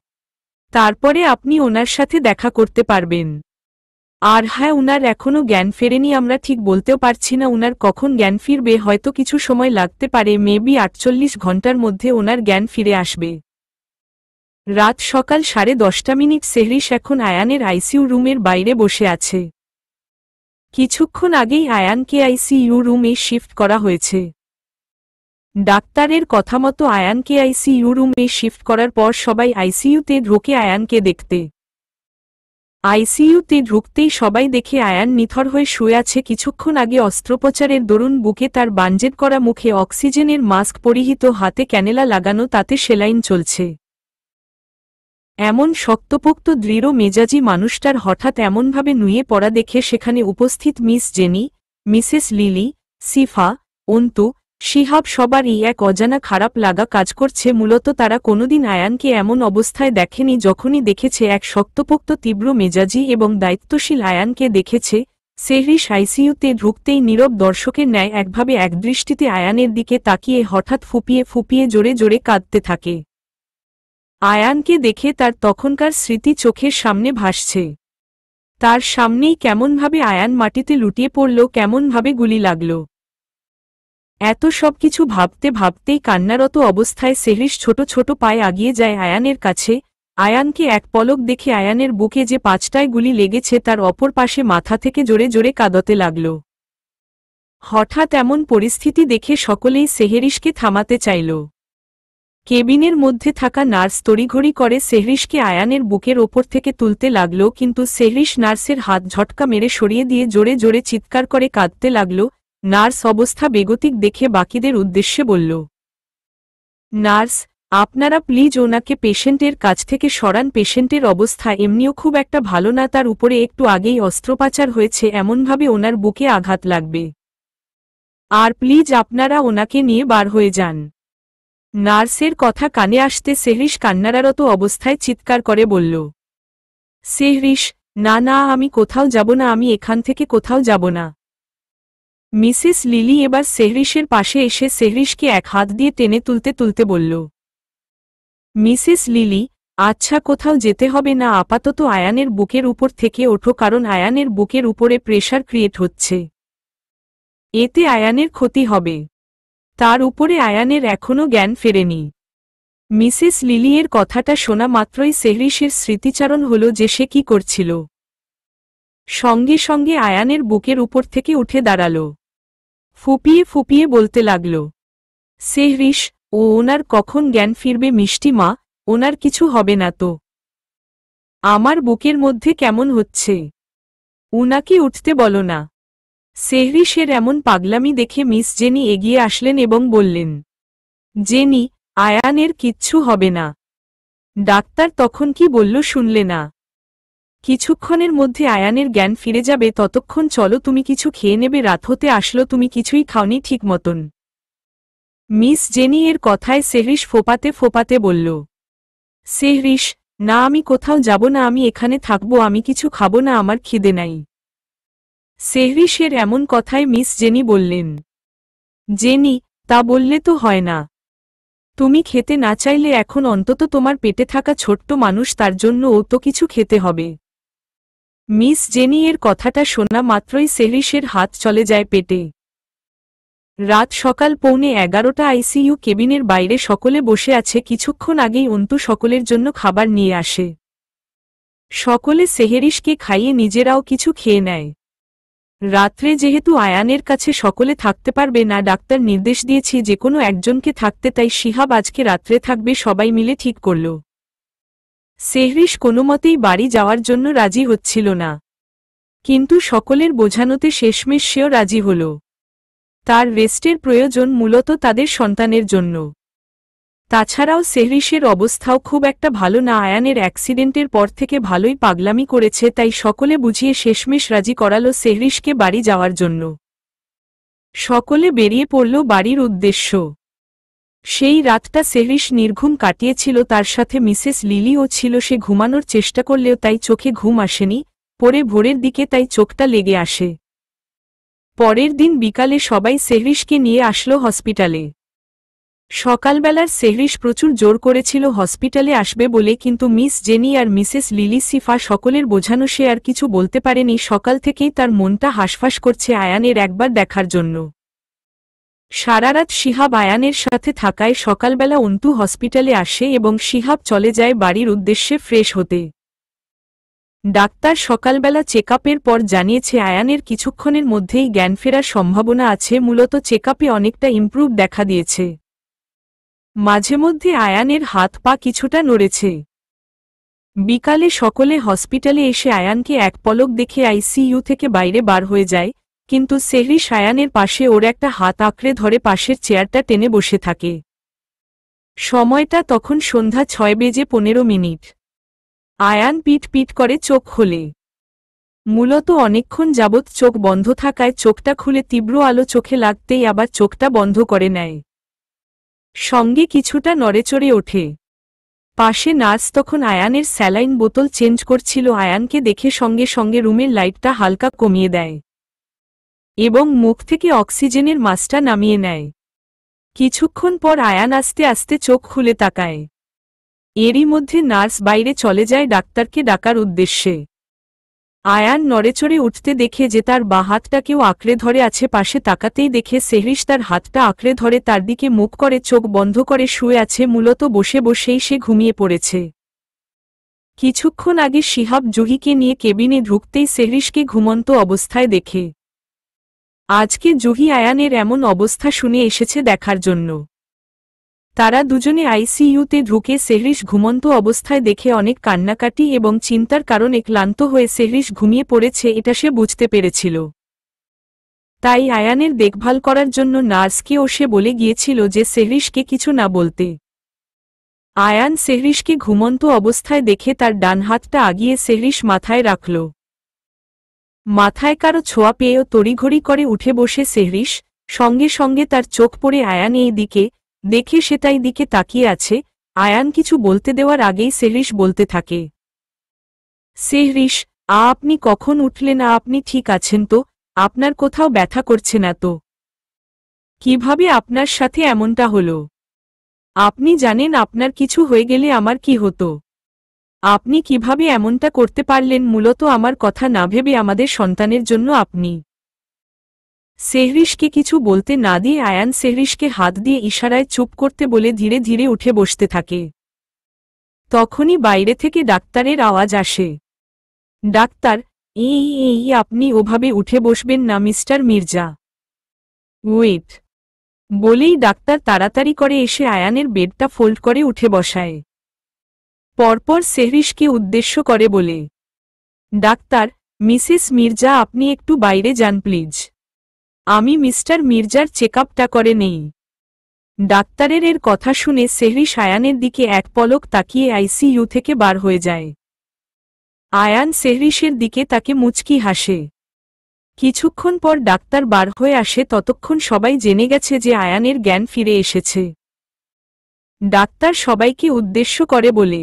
তারপরে আপনি ওনার সাথে দেখা করতে পারবেন। আর হ্যাঁ, উনার এখনও জ্ঞান ফেরেনি, আমরা ঠিক বলতেও পারছি না উনার কখন জ্ঞান ফিরবে, হয়তো কিছু সময় লাগতে পারে, মেবি 48 ঘন্টার মধ্যে ওনার জ্ঞান ফিরে আসবে। রাত সকাল 10:30। সেহরিশ এখন আয়ানের আইসিইউ রুমের বাইরে বসে আছে। কিছুক্ষণ আগেই আয়ানকে আইসিইউ রুমে শিফট করা হয়েছে। ডাক্তারের কথা মতো আয়ানকে আইসিইউ রুমে শিফট করার পর সবাই আইসিইউতে ঢোকে আয়ানকে দেখতে। আইসিইউতে ঢুকতেই সবাই দেখে আয়ান নিথর হয়ে শুয়ে আছে। কিছুক্ষণ আগে অস্ত্রোপচারের দরুন বুকে তার বানজেট করা, মুখে অক্সিজেনের মাস্ক পরিহিত, হাতে ক্যানেলা লাগানো, তাতে সেলাইন চলছে। এমন শক্তপোক্ত দৃঢ় মেজাজি মানুষটার হঠাৎ এমনভাবে নুয়ে পড়া দেখে সেখানে উপস্থিত মিস জেনি, মিসেস লিলি, সিফা, অন্তু, শিহাব সবারই এক অজানা খারাপ লাগা কাজ করছে। মূলত তারা কোনোদিন আয়ানকে এমন অবস্থায় দেখেনি। যখনই দেখেছে এক শক্তপোক্ত তীব্র মেজাজি এবং দায়িত্বশীল আয়ানকে দেখেছে, সেহরিশ আইসিইউতে ঢুকতেই নীরব দর্শকের ন্যায় একভাবে একদৃষ্টিতে আয়ানের দিকে তাকিয়ে হঠাৎ ফুপিয়ে ফুপিয়ে জোরে জোরে কাঁদতে থাকে। আয়ানকে দেখে তার তখনকার স্মৃতি চোখের সামনে ভাসছে। তার সামনেই কেমনভাবে আয়ান মাটিতে লুটিয়ে পড়ল, কেমনভাবে গুলি লাগল। এত সব কিছু ভাবতে ভাবতেই কান্নারত অবস্থায় সেহরিশ ছোট ছোট পায়ে আগিয়ে যায় আয়ানের কাছে। আয়ানকে এক পলক দেখে আয়ানের বুকে যে 5টায় গুলি লেগেছে তার অপর পাশে মাথা থেকে জোরে জোরে কাঁদতে লাগল। হঠাৎ এমন পরিস্থিতি দেখে সকলেই সেহরিশকে থামাতে চাইল। কেবিনের মধ্যে থাকা নার্স তড়িঘড়ি করে সেহরিশকে আয়ানের বুকের ওপর থেকে তুলতে লাগল, কিন্তু সেহরিশ নার্সের হাত ঝটকা মেরে সরিয়ে দিয়ে জোরে জোরে চিৎকার করে কাঁদতে লাগল। নার্স অবস্থা বেগতিক দেখে বাকিদের উদ্দেশ্যে বলল, নার্স, আপনারা প্লিজ ওনাকে পেশেন্টের কাছ থেকে সরান। পেশেন্টের অবস্থা এমনিও খুব একটা ভালো না, তার উপরে একটু আগেই অস্ত্রোপচার হয়েছে, এমনভাবে ওনার বুকে আঘাত লাগবে। আর প্লিজ আপনারা ওনাকে নিয়ে বার হয়ে যান। নার্সের কথা কানে আসতে সেহরিশ কান্নারত অবস্থায় চিৎকার করে বলল, সেহরিশ, না না, আমি কোথাও যাব না, আমি এখান থেকে কোথাও যাব না। মিসেস লিলি এবার সেহরিশের পাশে এসে সেহরিশকে এক হাত দিয়ে টেনে তুলতে তুলতে বলল, মিসেস লিলি, আচ্ছা, কোথাও যেতে হবে না, আপাতত আয়ানের বুকের উপর থেকে ওঠো, কারণ আয়ানের বুকের উপরে প্রেশার ক্রিয়েট হচ্ছে, এতে আয়ানের ক্ষতি হবে। তার উপরে আয়ানের এখনও জ্ঞান ফেরেনি। মিসেস লিলিয়ের কথাটা শোনা মাত্রই সেহরিশের স্মৃতিচারণ হল যে সে কি করছিল। সঙ্গে সঙ্গে আয়ানের বুকের উপর থেকে উঠে দাঁড়াল। ফুপিয়ে ফুপিয়ে বলতে লাগল, সেহরিশ, ওনার কখন জ্ঞান ফিরবে মিষ্টি মা? ওনার কিছু হবে না তো? আমার বুকের মধ্যে কেমন হচ্ছে, উনাকে উঠতে বলো না। সেহরিশের এমন পাগলামি দেখে মিস জেনি এগিয়ে আসলেন এবং বললেন, জেনি, আয়ানের কিচ্ছু হবে না। ডাক্তার তখন কি বলল শুনলে না? কিছুক্ষণের মধ্যে আয়ানের জ্ঞান ফিরে যাবে, ততক্ষণ চলো তুমি কিছু খেয়ে নেবে, রাত হতে আসলো, তুমি কিছুই খাওনি ঠিক মতন। মিস জেনি এর কথায় সেহরিশ ফোপাতে ফোপাতে বলল, সেহরিশ, না, আমি কোথাও যাব না, আমি এখানে থাকবো, আমি কিছু খাবো না, আমার খিদে নাই। সেহরিশের এমন কথায় মিস জেনি বললেন, জেনি, তা বললে তো হয় না। তুমি খেতে না চাইলে এখন অন্তত তোমার পেটে থাকা ছোট্ট মানুষ তার জন্য ও তো কিছু খেতে হবে। মিস জেনি এর কথাটা শোনা মাত্রই সেহরিশের হাত চলে যায় পেটে। রাত সকাল 11:15 আইসিইউ কেবিনের বাইরে সকলে বসে আছে। কিছুক্ষণ আগেই অন্তু সকলের জন্য খাবার নিয়ে আসে। সকলে সেহরিশকে খাইয়ে নিজেরাও কিছু খেয়ে নেয়। রাত্রে যেহেতু আয়ানের কাছে সকলে থাকতে পারবে না, ডাক্তার নির্দেশ দিয়েছি যে কোনো একজনকে থাকতে, তাই শিহাব আজকে রাত্রে থাকবে। সবাই মিলে ঠিক করল। সেহরিশ কোনোমতেই বাড়ি যাওয়ার জন্য রাজি হচ্ছিল না, কিন্তু সকলের বোঝানোতে শেষমেশ সেও রাজি হল। তার রেস্টের প্রয়োজন মূলত তাদের সন্তানের জন্য। তাছাড়াও সেহরিশের অবস্থাও খুব একটা ভালো না। আয়ানের অ্যাক্সিডেন্টের পর থেকে ভালোই পাগলামি করেছে, তাই সকলে বুঝিয়ে শেষমেশ রাজি করালো সেহরিশকে বাড়ি যাওয়ার জন্য। সকলে বেরিয়ে পড়ল বাড়ির উদ্দেশ্য। সেই রাতটা সেহরিশ নির্ঘুম কাটিয়েছিল। তার সাথে মিসেস লিলিও ছিল। সে ঘুমানোর চেষ্টা করলেও তাই চোখে ঘুম আসেনি। পরে ভোরের দিকে তাই চোখটা লেগে আসে। পরের দিন বিকালে সবাই সেহরিশকে নিয়ে আসলো হসপিটালে। সকালবেলার সেহরিশ প্রচুর জোর করেছিল হসপিটালে আসবে বলে, কিন্তু মিস জেনি আর মিসেস লিলি সিফা সকলের বোঝানো সে আর কিছু বলতে পারেনি। সকাল থেকেই তার মনটা হাঁসফাঁস করছে আয়ানের একবার দেখার জন্য। সারারাত শিহাব আয়ানের সাথে থাকায় সকালবেলা অন্তু হসপিটালে আসে এবং শিহাব চলে যায় বাড়ির উদ্দেশ্যে ফ্রেশ হতে। ডাক্তার সকালবেলা চেকআপের পর জানিয়েছে আয়ানের কিছুক্ষণের মধ্যেই জ্ঞান ফেরার সম্ভাবনা আছে। মূলত চেকআপে অনেকটা ইমপ্রুভ দেখা দিয়েছে। মাঝে মধ্যে আয়ানের হাত পা কিছুটা নড়েছে। বিকালে সকলে হসপিটালে এসে আয়ানকে এক পলক দেখে আইসিইউ থেকে বাইরে বার হয়ে যায়, কিন্তু সেহরিশ আয়ানের পাশে ওর একটা হাত আঁকড়ে ধরে পাশের চেয়ারটা টেনে বসে থাকে। সময়টা তখন সন্ধ্যা 6:15। আয়ান পিট পিট করে চোখ খোলে। মূলত অনেকক্ষণ যাবৎ চোখ বন্ধ থাকায় চোখটা খুলে তীব্র আলো চোখে লাগতেই আবার চোখটা বন্ধ করে নেয়। সঙ্গে কিছুটা নড়েচড়ে ওঠে। পাশে নার্স তখন আয়ানের স্যালাইন বোতল চেঞ্জ করছিল। আয়ানকে দেখে সঙ্গে সঙ্গে রুমের লাইটটা হালকা কমিয়ে দেয় এবং মুখ থেকে অক্সিজেনের মাস্কটা নামিয়ে নেয়। কিছুক্ষণ পর আয়ান আস্তে আস্তে চোখ খুলে তাকায়। এরই মধ্যে নার্স বাইরে চলে যায় ডাক্তারকে ডাকার উদ্দেশ্যে। আয়ান নড়েচড়ে উঠতে দেখে যে তার বাঁ হাতটা কেউ আঁকড়ে ধরে আছে। পাশে তাকাতেই দেখে সেহরিশ তার হাতটা আঁকড়ে ধরে তার দিকে মুখ করে চোখ বন্ধ করে শুয়ে আছে। মূলত বসে বসেই সে ঘুমিয়ে পড়েছে। কিছুক্ষণ আগে শিহাব জুহিকে নিয়ে কেবিনে ঢুকতেই সেহরিশকে ঘুমন্ত অবস্থায় দেখে। আজকে জুহি আয়ানের এমন অবস্থা শুনে এসেছে দেখার জন্য। তারা দুজনে আইসিইউতে ঢুকে সেহরিশ ঘুমন্ত অবস্থায় দেখে অনেক কান্নাকাটি এবং চিন্তার কারণে ক্লান্ত হয়ে সেহরিশ ঘুমিয়ে পড়েছে এটা সে বুঝতে পেরেছিল। তাই আয়ানের দেখভাল করার জন্য নার্সকেও সে বলে গিয়েছিল যে সেহরিশকে কিছু না বলতে। আয়ান সেহরিশকে ঘুমন্ত অবস্থায় দেখে তার ডান হাতটা আগিয়ে সেহরিশ মাথায় রাখল। মাথায় কারো ছোঁয়া পেয়েও তড়িঘড়ি করে উঠে বসে সেহরিশ। সঙ্গে সঙ্গে তার চোখ পড়ে আয়ান এই দিকে, দেখে সে তাই দিকে তাকিয়ে আছে। আয়ান কিছু বলতে দেওয়ার আগেই সেহরিশ বলতে থাকে, সেহরিশ, আপনি কখন উঠলেন? আপনি ঠিক আছেন তো? আপনার কোথাও ব্যথা করছে না তো? কিভাবে আপনার সাথে এমনটা হলো? আপনি জানেন আপনার কিছু হয়ে গেলে আমার কি হতো? আপনি কিভাবে এমনটা করতে পারলেন? মূলত আমার কথা না ভেবে আমাদের সন্তানের জন্য আপনি। সেহরিশকে কিছু বলতে না দিয়ে আয়ান সেহরিশকে হাত দিয়ে ইশারায় চুপ করতে বলে ধীরে ধীরে উঠে বসতে থাকে। তখনই বাইরে থেকে ডাক্তারের আওয়াজ আসে, ডাক্তার, এই আপনি ওভাবে উঠে বসবেন না মিস্টার মির্জা। ওয়েট। বলেই ডাক্তার তাড়াতাড়ি করে এসে আয়ানের বেডটা ফোল্ড করে উঠে বসায়। পরপর সেহরিশকে উদ্দেশ্য করে বলে, ডাক্তার, মিসেস মির্জা আপনি একটু বাইরে যান প্লিজ। আমি মিস্টার মির্জার চেকআপটা করে নেই। ডাক্তারের এর কথা শুনে সেহরিশ আয়ানের দিকে এক পলক তাকিয়ে আইসিইউ থেকে বার হয়ে যায়। আয়ান সেহরিশের দিকে তাকে মুচকি হাসে। কিছুক্ষণ পর ডাক্তার বার হয়ে আসে। ততক্ষণ সবাই জেনে গেছে যে আয়ানের জ্ঞান ফিরে এসেছে। ডাক্তার সবাইকে উদ্দেশ্য করে বলে,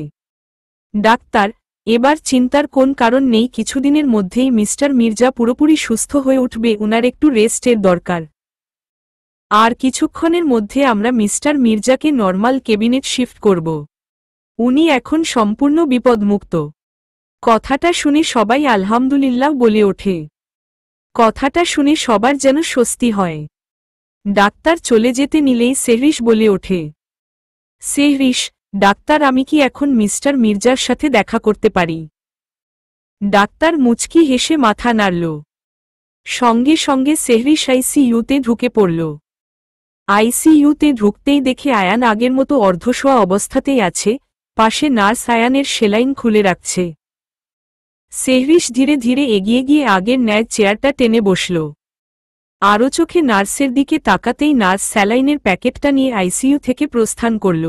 ডাক্তার, এবার চিন্তার কোন কারণ নেই। কিছুদিনের মধ্যেই মিস্টার মির্জা পুরোপুরি সুস্থ হয়ে উঠবে। উনার একটু রেস্টের দরকার। আর কিছুক্ষণের মধ্যে আমরা মিস্টার মির্জাকে নরমাল ক্যাবিনেট শিফট করব। উনি এখন সম্পূর্ণ বিপদমুক্ত। কথাটা শুনে সবাই আলহামদুলিল্লাহ বলে ওঠে। কথাটা শুনে সবার যেন স্বস্তি হয়। ডাক্তার চলে যেতে নিলেই সেহরিশ বলে ওঠে, সেহরিশ, ডাক্তার আমি কি এখন মিস্টার মির্জার সাথে দেখা করতে পারি? ডাক্তার মুচকি হেসে মাথা নাড়ল। সঙ্গে সঙ্গে সেহরিশ আইসিইউতে ঢুকে পড়ল। আইসিইউতে ঢুকতেই দেখে আয়ান আগের মতো অর্ধশোয়া অবস্থাতেই আছে, পাশে নার্স আয়ানের সেলাইন খুলে রাখছে। সেহরিশ ধীরে ধীরে এগিয়ে গিয়ে আগের ন্যায় চেয়ারটা টেনে বসল। আরও চোখে নার্সের দিকে তাকাতেই নার্স স্যালাইনের প্যাকেটটা নিয়ে আইসিইউ থেকে প্রস্থান করল।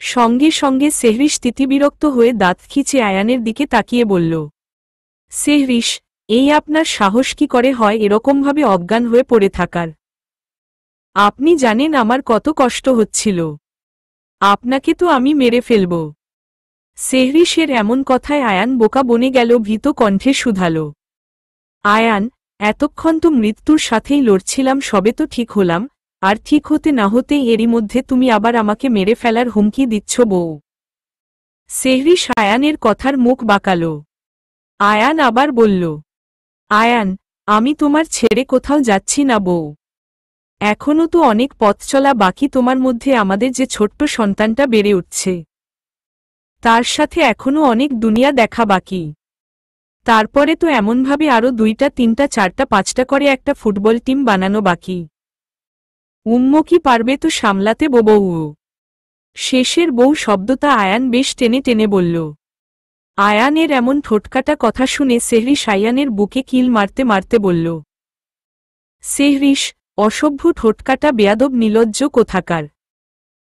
সঙ্গে সঙ্গে সেহরিশ তিতিবিরক্ত হয়ে দাঁত খিঁচে আয়ানের দিকে তাকিয়ে বলল, সেহরিশ, এই আপনার সাহস কি করে হয় এরকমভাবে অজ্ঞান হয়ে পড়ে থাকার? আপনি জানেন আমার কত কষ্ট হচ্ছিল। আপনাকে তো আমি মেরে ফেলব। সেহরিশের এমন কথায় আয়ান বোকা বনে গেল, ভীত কণ্ঠে শুধাল, আয়ান, এতক্ষণ তো মৃত্যুর সাথেই লড়ছিলাম, সবে তো ঠিক হলাম, আর ঠিক হতে না হতেই এরই মধ্যে তুমি আবার আমাকে মেরে ফেলার হুমকি দিচ্ছ বউ। সেহরিশ আয়ানের কথার মুখ বাঁকাল। আয়ান আবার বলল, আয়ান, আমি তোমার ছেড়ে কোথাও যাচ্ছি না বউ। এখনও তো অনেক পথ চলা বাকি, তোমার মধ্যে আমাদের যে ছোট্ট সন্তানটা বেড়ে উঠছে, তার সাথে এখনও অনেক দুনিয়া দেখা বাকি। তারপরে তো এমনভাবে আরও 2টা 3টা 4টা 5টা করে একটা ফুটবল টিম বানানো বাকি। কি পারবে তো সামলাতে বউ? শেষের বউ শব্দটা আয়ান বেশ টেনে টেনে বলল। আয়ানের এমন ঠোটকাটা কথা শুনে সেহরিশ আয়ানের বুকে কিল মারতে মারতে বলল, সেহরিশ, অসভ্য ঠোটকাটা বেয়াদব নিলজ্জ কোথাকার।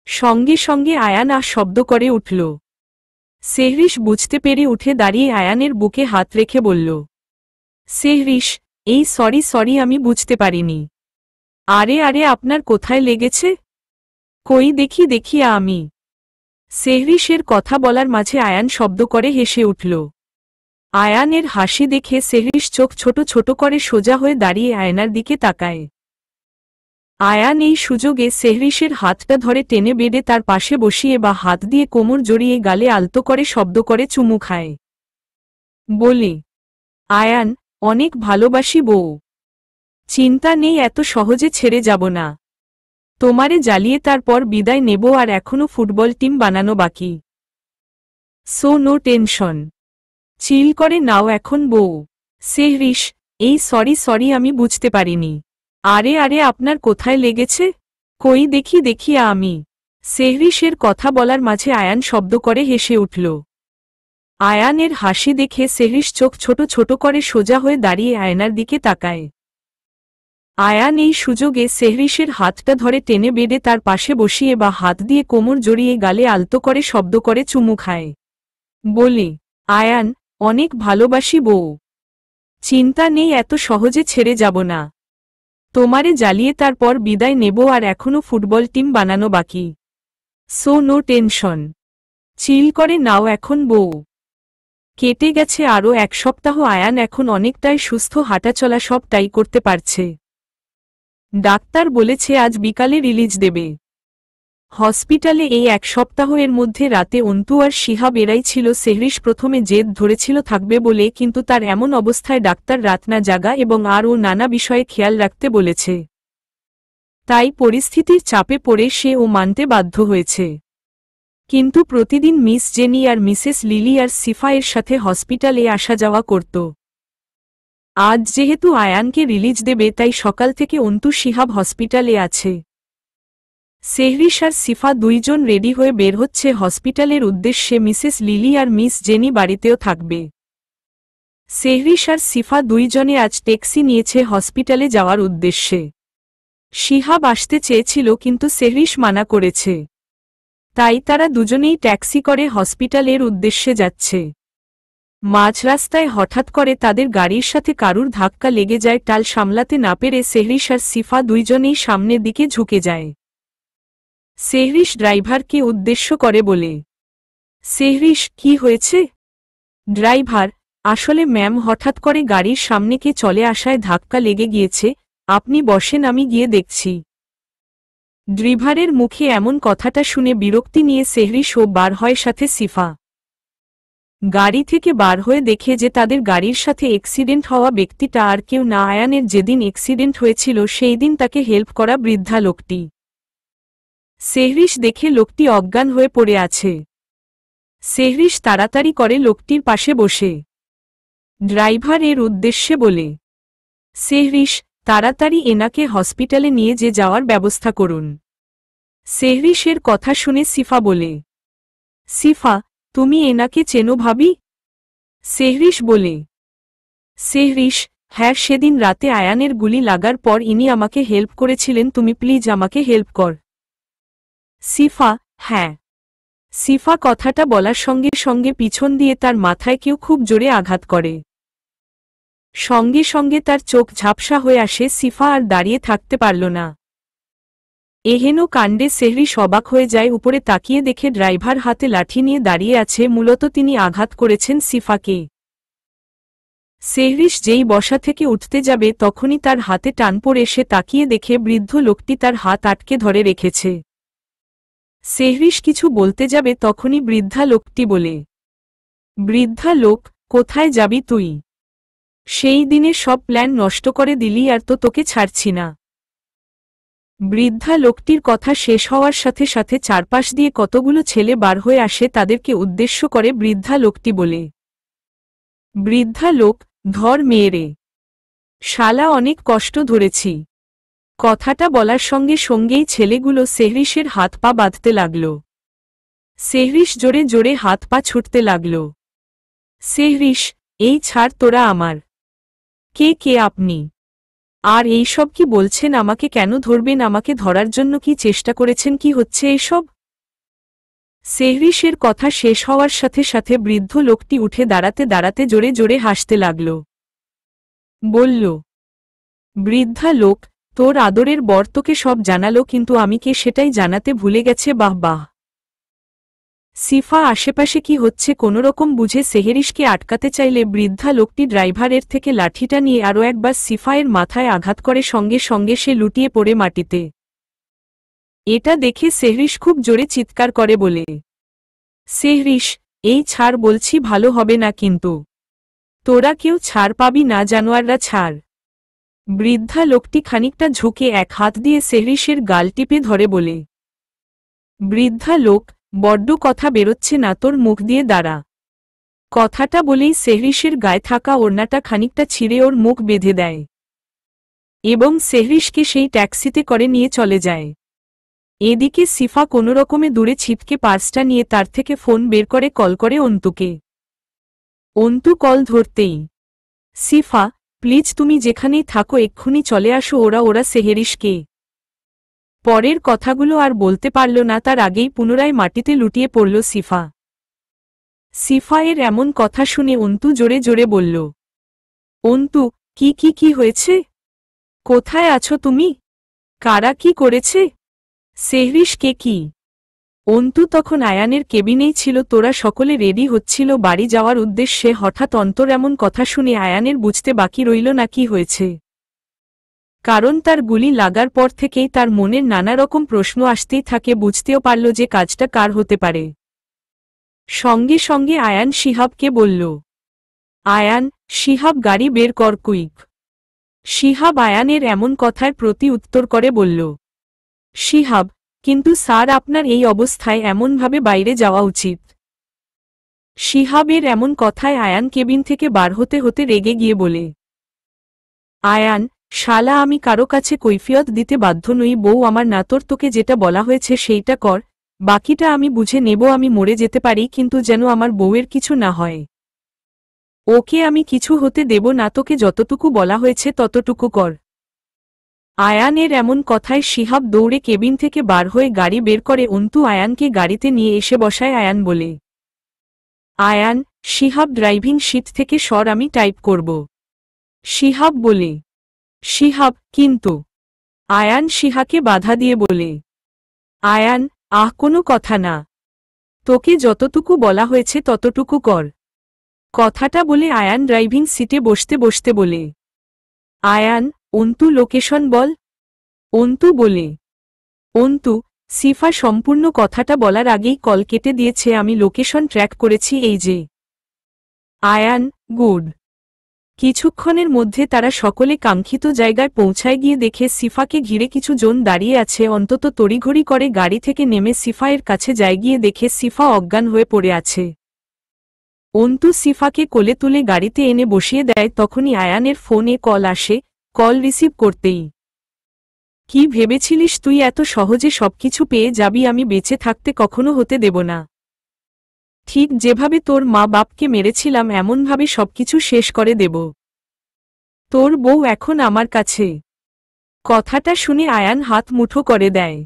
সঙ্গে সঙ্গে আয়ান শব্দ করে উঠল। সেহরিশ বুঝতে পেরে উঠে দাঁড়িয়ে আয়ানের বুকে হাত রেখে বলল, সেহরিশ, এই সরি আমি বুঝতে পারিনি। আরে আরে আপনার কোথায় লেগেছে? কই দেখি আমি। সেহরিশের কথা বলার মাঝে আয়ান শব্দ করে হেসে উঠল। আয়ানের হাসি দেখে সেহরিশ চোখ ছোট ছোট করে সোজা হয়ে দাঁড়িয়ে আয়নার দিকে তাকায়। আয়ান এই সুযোগে সেহরিশের হাতটা ধরে টেনে বেঁধে তার পাশে বসিয়ে বা হাত দিয়ে কোমর জড়িয়ে গালে আলতো করে শব্দ করে চুমু খায়। বলে, আয়ান, অনেক ভালোবাসি বউ। চিন্তা নেই, এত সহজে ছেড়ে যাব না। তোমারে জ্বালিয়ে তারপর বিদায় নেব, আর এখনো ফুটবল টিম বানানো বাকি। So no tension. চিল করে নাও এখন বউ। সেহরিশ, এই সরি আমি বুঝতে পারিনি। আরে আরে আপনার কোথায় লেগেছে? কই দেখি আমি। সেহরিশের কথা বলার মাঝে আয়ান শব্দ করে হেসে উঠল। আয়ানের হাসি দেখে সেহরিশ চোখ ছোট ছোট করে সোজা হয়ে দাঁড়িয়ে আয়নার দিকে তাকায়। আয়ান এই সুযোগে সেহরিশের হাতটা ধরে টেনে বেঁধে তার পাশে বসিয়ে বা হাত দিয়ে কোমর জড়িয়ে গালে আলতো করে শব্দ করে চুমু খায়। বলে, আয়ান, অনেক ভালোবাসি বউ। চিন্তা নেই, এত সহজে ছেড়ে যাব না। তোমারে জ্বালিয়ে তারপর বিদায় নেব, আর এখনো ফুটবল টিম বানানো বাকি। So no tension. চিল করে নাও এখন বউ। কেটে গেছে আরও 1 সপ্তাহ। আয়ান এখন অনেকটাই সুস্থ, হাঁটাচলা সবটাই করতে পারছে। ডাক্তার বলেছে আজ বিকালে রিলিজ দেবে। হসপিটালে এই 1 সপ্তাহ এর মধ্যে রাতে অন্তু আর শিহাব এরাই ছিল। সেহরিশ প্রথমে জেদ ধরেছিল থাকবে বলে, কিন্তু তার এমন অবস্থায় ডাক্তার রাত না জাগা এবং আরও নানা বিষয়ে খেয়াল রাখতে বলেছে। তাই পরিস্থিতির চাপে পড়ে সে মানতে বাধ্য হয়েছে। কিন্তু প্রতিদিন মিস জেনি আর মিসেস লিলি আর সিফা এর সাথে হসপিটালে আসা যাওয়া করত। আজ যেহেতু আয়ানকে রিলিজ দেবে, তাই সকাল থেকে অন্তু শিহাব হসপিটালে আছে। সেহরিশ আর সিফা 2 জন রেডি হয়ে বের হচ্ছে হসপিটালের উদ্দেশ্যে। মিসেস লিলি আর মিস জেনি বাড়িতেও থাকবে। সেহরিশ আর সিফা 2 জনে আজ ট্যাক্সি নিয়েছে হসপিটালে যাওয়ার উদ্দেশ্যে। শিহাব আসতে চেয়েছিল, কিন্তু সেহরিশ মানা করেছে। তাই তারা দুজনেই ট্যাক্সি করে হসপিটালের উদ্দেশ্যে যাচ্ছে। মাঝ রাস্তায় হঠাৎ করে তাদের গাড়ির সাথে কারুর ধাক্কা লেগে যায়। টাল সামলাতে না পেরে সেহরিশ আর সিফা 2 জনেই সামনের দিকে ঝুঁকে যায়। সেহরিশ ড্রাইভারকে উদ্দেশ্য করে বলে, সেহরিশ, কি হয়েছে? ড্রাইভার, আসলে ম্যাম, হঠাৎ করে গাড়ির সামনে কে চলে আসায় ধাক্কা লেগে গিয়েছে, আপনি বসেন, আমি গিয়ে দেখছি। ড্রাইভারের মুখে এমন কথাটা শুনে বিরক্তি নিয়ে সেহরিশও বার হয় সাথে সিফা। গাড়ি থেকে বার হয়ে দেখে যে তাদের গাড়ির সাথে অ্যাক্সিডেন্ট হওয়া ব্যক্তিটা আর কেউ না, আয়ানের যেদিন অ্যাক্সিডেন্ট হয়েছিল সেই দিন তাকে হেল্প করা বৃদ্ধা লোকটি। সেহরিশ দেখে লোকটি অজ্ঞান হয়ে পড়ে আছে। সেহরিশ তাড়াতাড়ি করে লোকটির পাশে বসে ড্রাইভার এর উদ্দেশ্যে বলে, সেহরিশ, তাড়াতাড়ি এনাকে হসপিটালে নিয়ে যাওয়ার ব্যবস্থা করুন। সেহরিশের কথা শুনে সিফা বলে, সিফা, তুমি এনাকে চেনো ভাবি? সেহরিশ বলে, সেহরিশ, হ্যাঁ, সেদিন রাতে আয়ানের গুলি লাগার পর ইনি আমাকে হেল্প করেছিলেন, তুমি প্লিজ আমাকে হেল্প কর। সিফা, হ্যাঁ। সিফা কথাটা বলার সঙ্গে সঙ্গে পিছন দিয়ে তার মাথায় কেউ খুব জোরে আঘাত করে। সঙ্গে সঙ্গে তার চোখ ঝাপসা হয়ে আসে। সিফা আর দাঁড়িয়ে থাকতে পারল না। এহেন কাণ্ডে সেহরিশ অবাক হয়ে যায়। উপরে তাকিয়ে দেখে ড্রাইভার হাতে লাঠি নিয়ে দাঁড়িয়ে আছে। মূলত তিনি আঘাত করেছেন সিফাকে। সেহরিশ যেই বসা থেকে উঠতে যাবে তখনই তার হাতে টান পড়ে, সে তাকিয়ে দেখে বৃদ্ধ লোকটি তার হাত আটকে ধরে রেখেছে। সেহরিশ কিছু বলতে যাবে তখনই বৃদ্ধা লোকটি বলে, বৃদ্ধা লোক, কোথায় যাবি তুই? সেই দিনে সব প্ল্যান নষ্ট করে দিলি, আর তো তোকে ছাড়ছি না। বৃদ্ধা লোকটির কথা শেষ হওয়ার সাথে সাথে চারপাশ দিয়ে কতগুলো ছেলে বার হয়ে আসে। তাদেরকে উদ্দেশ্য করে বৃদ্ধা লোকটি বলে, বৃদ্ধা লোক, ধর মেয়েরে, শালা অনেক কষ্ট ধরেছি। কথাটা বলার সঙ্গে সঙ্গেই ছেলেগুলো সেহরিশের হাত পা বাঁধতে লাগল। সেহরিশ জোরে জোরে হাত পা ছুটতে লাগল। সেহরিশ, এই ছাড় তোরা আমার। কে আপনি? আর এইসব কি বলছেন? আমাকে কেন ধরবেন? আমাকে ধরার জন্য কি চেষ্টা করেছেন? কি হচ্ছে এসব? সেহরিশের কথা শেষ হওয়ার সাথে সাথে বৃদ্ধ লোকটি উঠে দাঁড়াতে দাঁড়াতে জোরে জোরে হাসতে লাগল। বলল, বৃদ্ধা লোক, তোর আদরের বর তোকে সব জানালো, কিন্তু আমি কে সেটাই জানাতে ভুলে গেছে। বাহ বাহ। সিফা আশেপাশে কি হচ্ছে কোনোরকম বুঝে সেহরিশকে আটকাতে চাইলে বৃদ্ধা লোকটি ড্রাইভারের থেকে লাঠিটা নিয়ে আরও একবার সিফায়ের মাথায় আঘাত করে। সঙ্গে সঙ্গে সে লুটিয়ে পড়ে মাটিতে। এটা দেখে সেহরিশ খুব জোরে চিৎকার করে বলে, সেহরিশ, এই ছাড় বলছি, ভালো হবে না কিন্তু। তোরা কেউ ছাড় পাবি না, জানোয়াররা, ছাড়। বৃদ্ধা লোকটি খানিকটা ঝুঁকে এক হাত দিয়ে সেহরিশের গাল টিপে ধরে বলে, বৃদ্ধা লোক, বড্ড কথা বেরোচ্ছে না তোর মুখ দিয়ে, দাঁড়া। কথাটা বলেই সেহরিশের গায়ে থাকা ওড়নাটা খানিকটা ছিঁড়ে ওর মুখ বেঁধে দেয় এবং সেহরিশকে সেই ট্যাক্সিতে করে নিয়ে চলে যায়। এদিকে সিফা কোনোরকমে দূরে ছিটকে পার্সটা নিয়ে তার থেকে ফোন বের করে কল করে অন্তুকে। অন্তু কল ধরতেই, সিফা, প্লিজ তুমি যেখানেই থাকো এক্ষুনি চলে আসো। ওরা সেহরিশকে। পরের কথাগুলো আর বলতে পারল না, তার আগেই পুনরায় মাটিতে লুটিয়ে পড়ল সিফা। সিফা এর এমন কথা শুনে অন্তু জোরে জোরে বলল, অন্তু, কি হয়েছে? কোথায় আছো তুমি? কারা কি করেছে? সেহরিশকে কি? অন্তু তখন আয়ানের কেবিনেই ছিল। তোরা সকলে রেডি হচ্ছিল বাড়ি যাওয়ার উদ্দেশ্যে। হঠাৎ অন্তর এমন কথা শুনে আয়ানের বুঝতে বাকি রইল না কি হয়েছে। কারণ তার গুলি লাগার পর থেকেই তার মনের নানা রকম প্রশ্ন আসতেই থাকে। বুঝতেও পারল যে কাজটা কার হতে পারে। সঙ্গে সঙ্গে আয়ান শিহাবকে বলল, আয়ান, শিহাব, গাড়ি বের কর কুইক। শিহাব আয়ানের এমন কথার প্রতি উত্তর করে বলল, শিহাব, কিন্তু স্যার, আপনার এই অবস্থায় এমনভাবে বাইরে যাওয়া উচিত। শিহাবের এমন কথায় আয়ান কেবিন থেকে বার হতে হতে রেগে গিয়ে বলে, আয়ান, শালা, আমি কারো কাছে কৈফিয়ত দিতে বাধ্য নই। বউ আমার না, তোকে যেটা বলা হয়েছে সেইটা কর, বাকিটা আমি বুঝে নেব। আমি মরে যেতে পারি, কিন্তু যেন আমার বউয়ের কিছু না হয়। ওকে আমি কিছু হতে দেব না। তোকে যতটুকু বলা হয়েছে ততটুকু কর। আয়ানের এমন কথায় শিহাব দৌড়ে কেবিন থেকে বার হয়ে গাড়ি বের করে অন্তু আয়ানকে গাড়িতে নিয়ে এসে বসায়। আয়ান বলে, আয়ান, শিহাব ড্রাইভিং সিট থেকে সর, আমি টাইপ করব। শিহাব বলে, শিহাব, কিন্তু। আয়ান শিহাকে বাধা দিয়ে বলে, আয়ান, কোনো কথা না। তোকে যতটুকু বলা হয়েছে ততটুকু কর। কথাটা বলে আয়ান ড্রাইভিং সিটে বসতে বসতে বলে, আয়ান, অন্তু লোকেশন বল। অন্তু বলে। অন্তু, সিফা সম্পূর্ণ কথাটা বলার আগেই কল কেটে দিয়েছে। আমি লোকেশন ট্র্যাক করেছি, এই যে। আয়ান, গুড। কিছুক্ষণের মধ্যে তারা সকলে কাঙ্ক্ষিত জায়গায় পৌঁছায়। গিয়ে দেখে সিফাকে ঘিরে কিছু জন দাঁড়িয়ে আছে। অন্তত তড়িঘড়ি করে গাড়ি থেকে নেমে সিফায়ের কাছে যায়। গিয়ে দেখে সিফা অজ্ঞান হয়ে পড়ে আছে। অন্তু সিফাকে কোলে তুলে গাড়িতে এনে বসিয়ে দেয়। তখনই আয়ানের ফোনে কল আসে। কল রিসিভ করতেই, কি ভেবেছিলিস তুই এত সহজে সবকিছু পেয়ে যাবি? আমি বেঁচে থাকতে কখনো হতে দেব না। ঠিক যেভাবে তোর মা বাপকে মেরেছিলাম এমনভাবে সবকিছু শেষ করে দেব। তোর বউ এখন আমার কাছে। কথাটা শুনে আয়ান হাত মুঠো করে দেয়।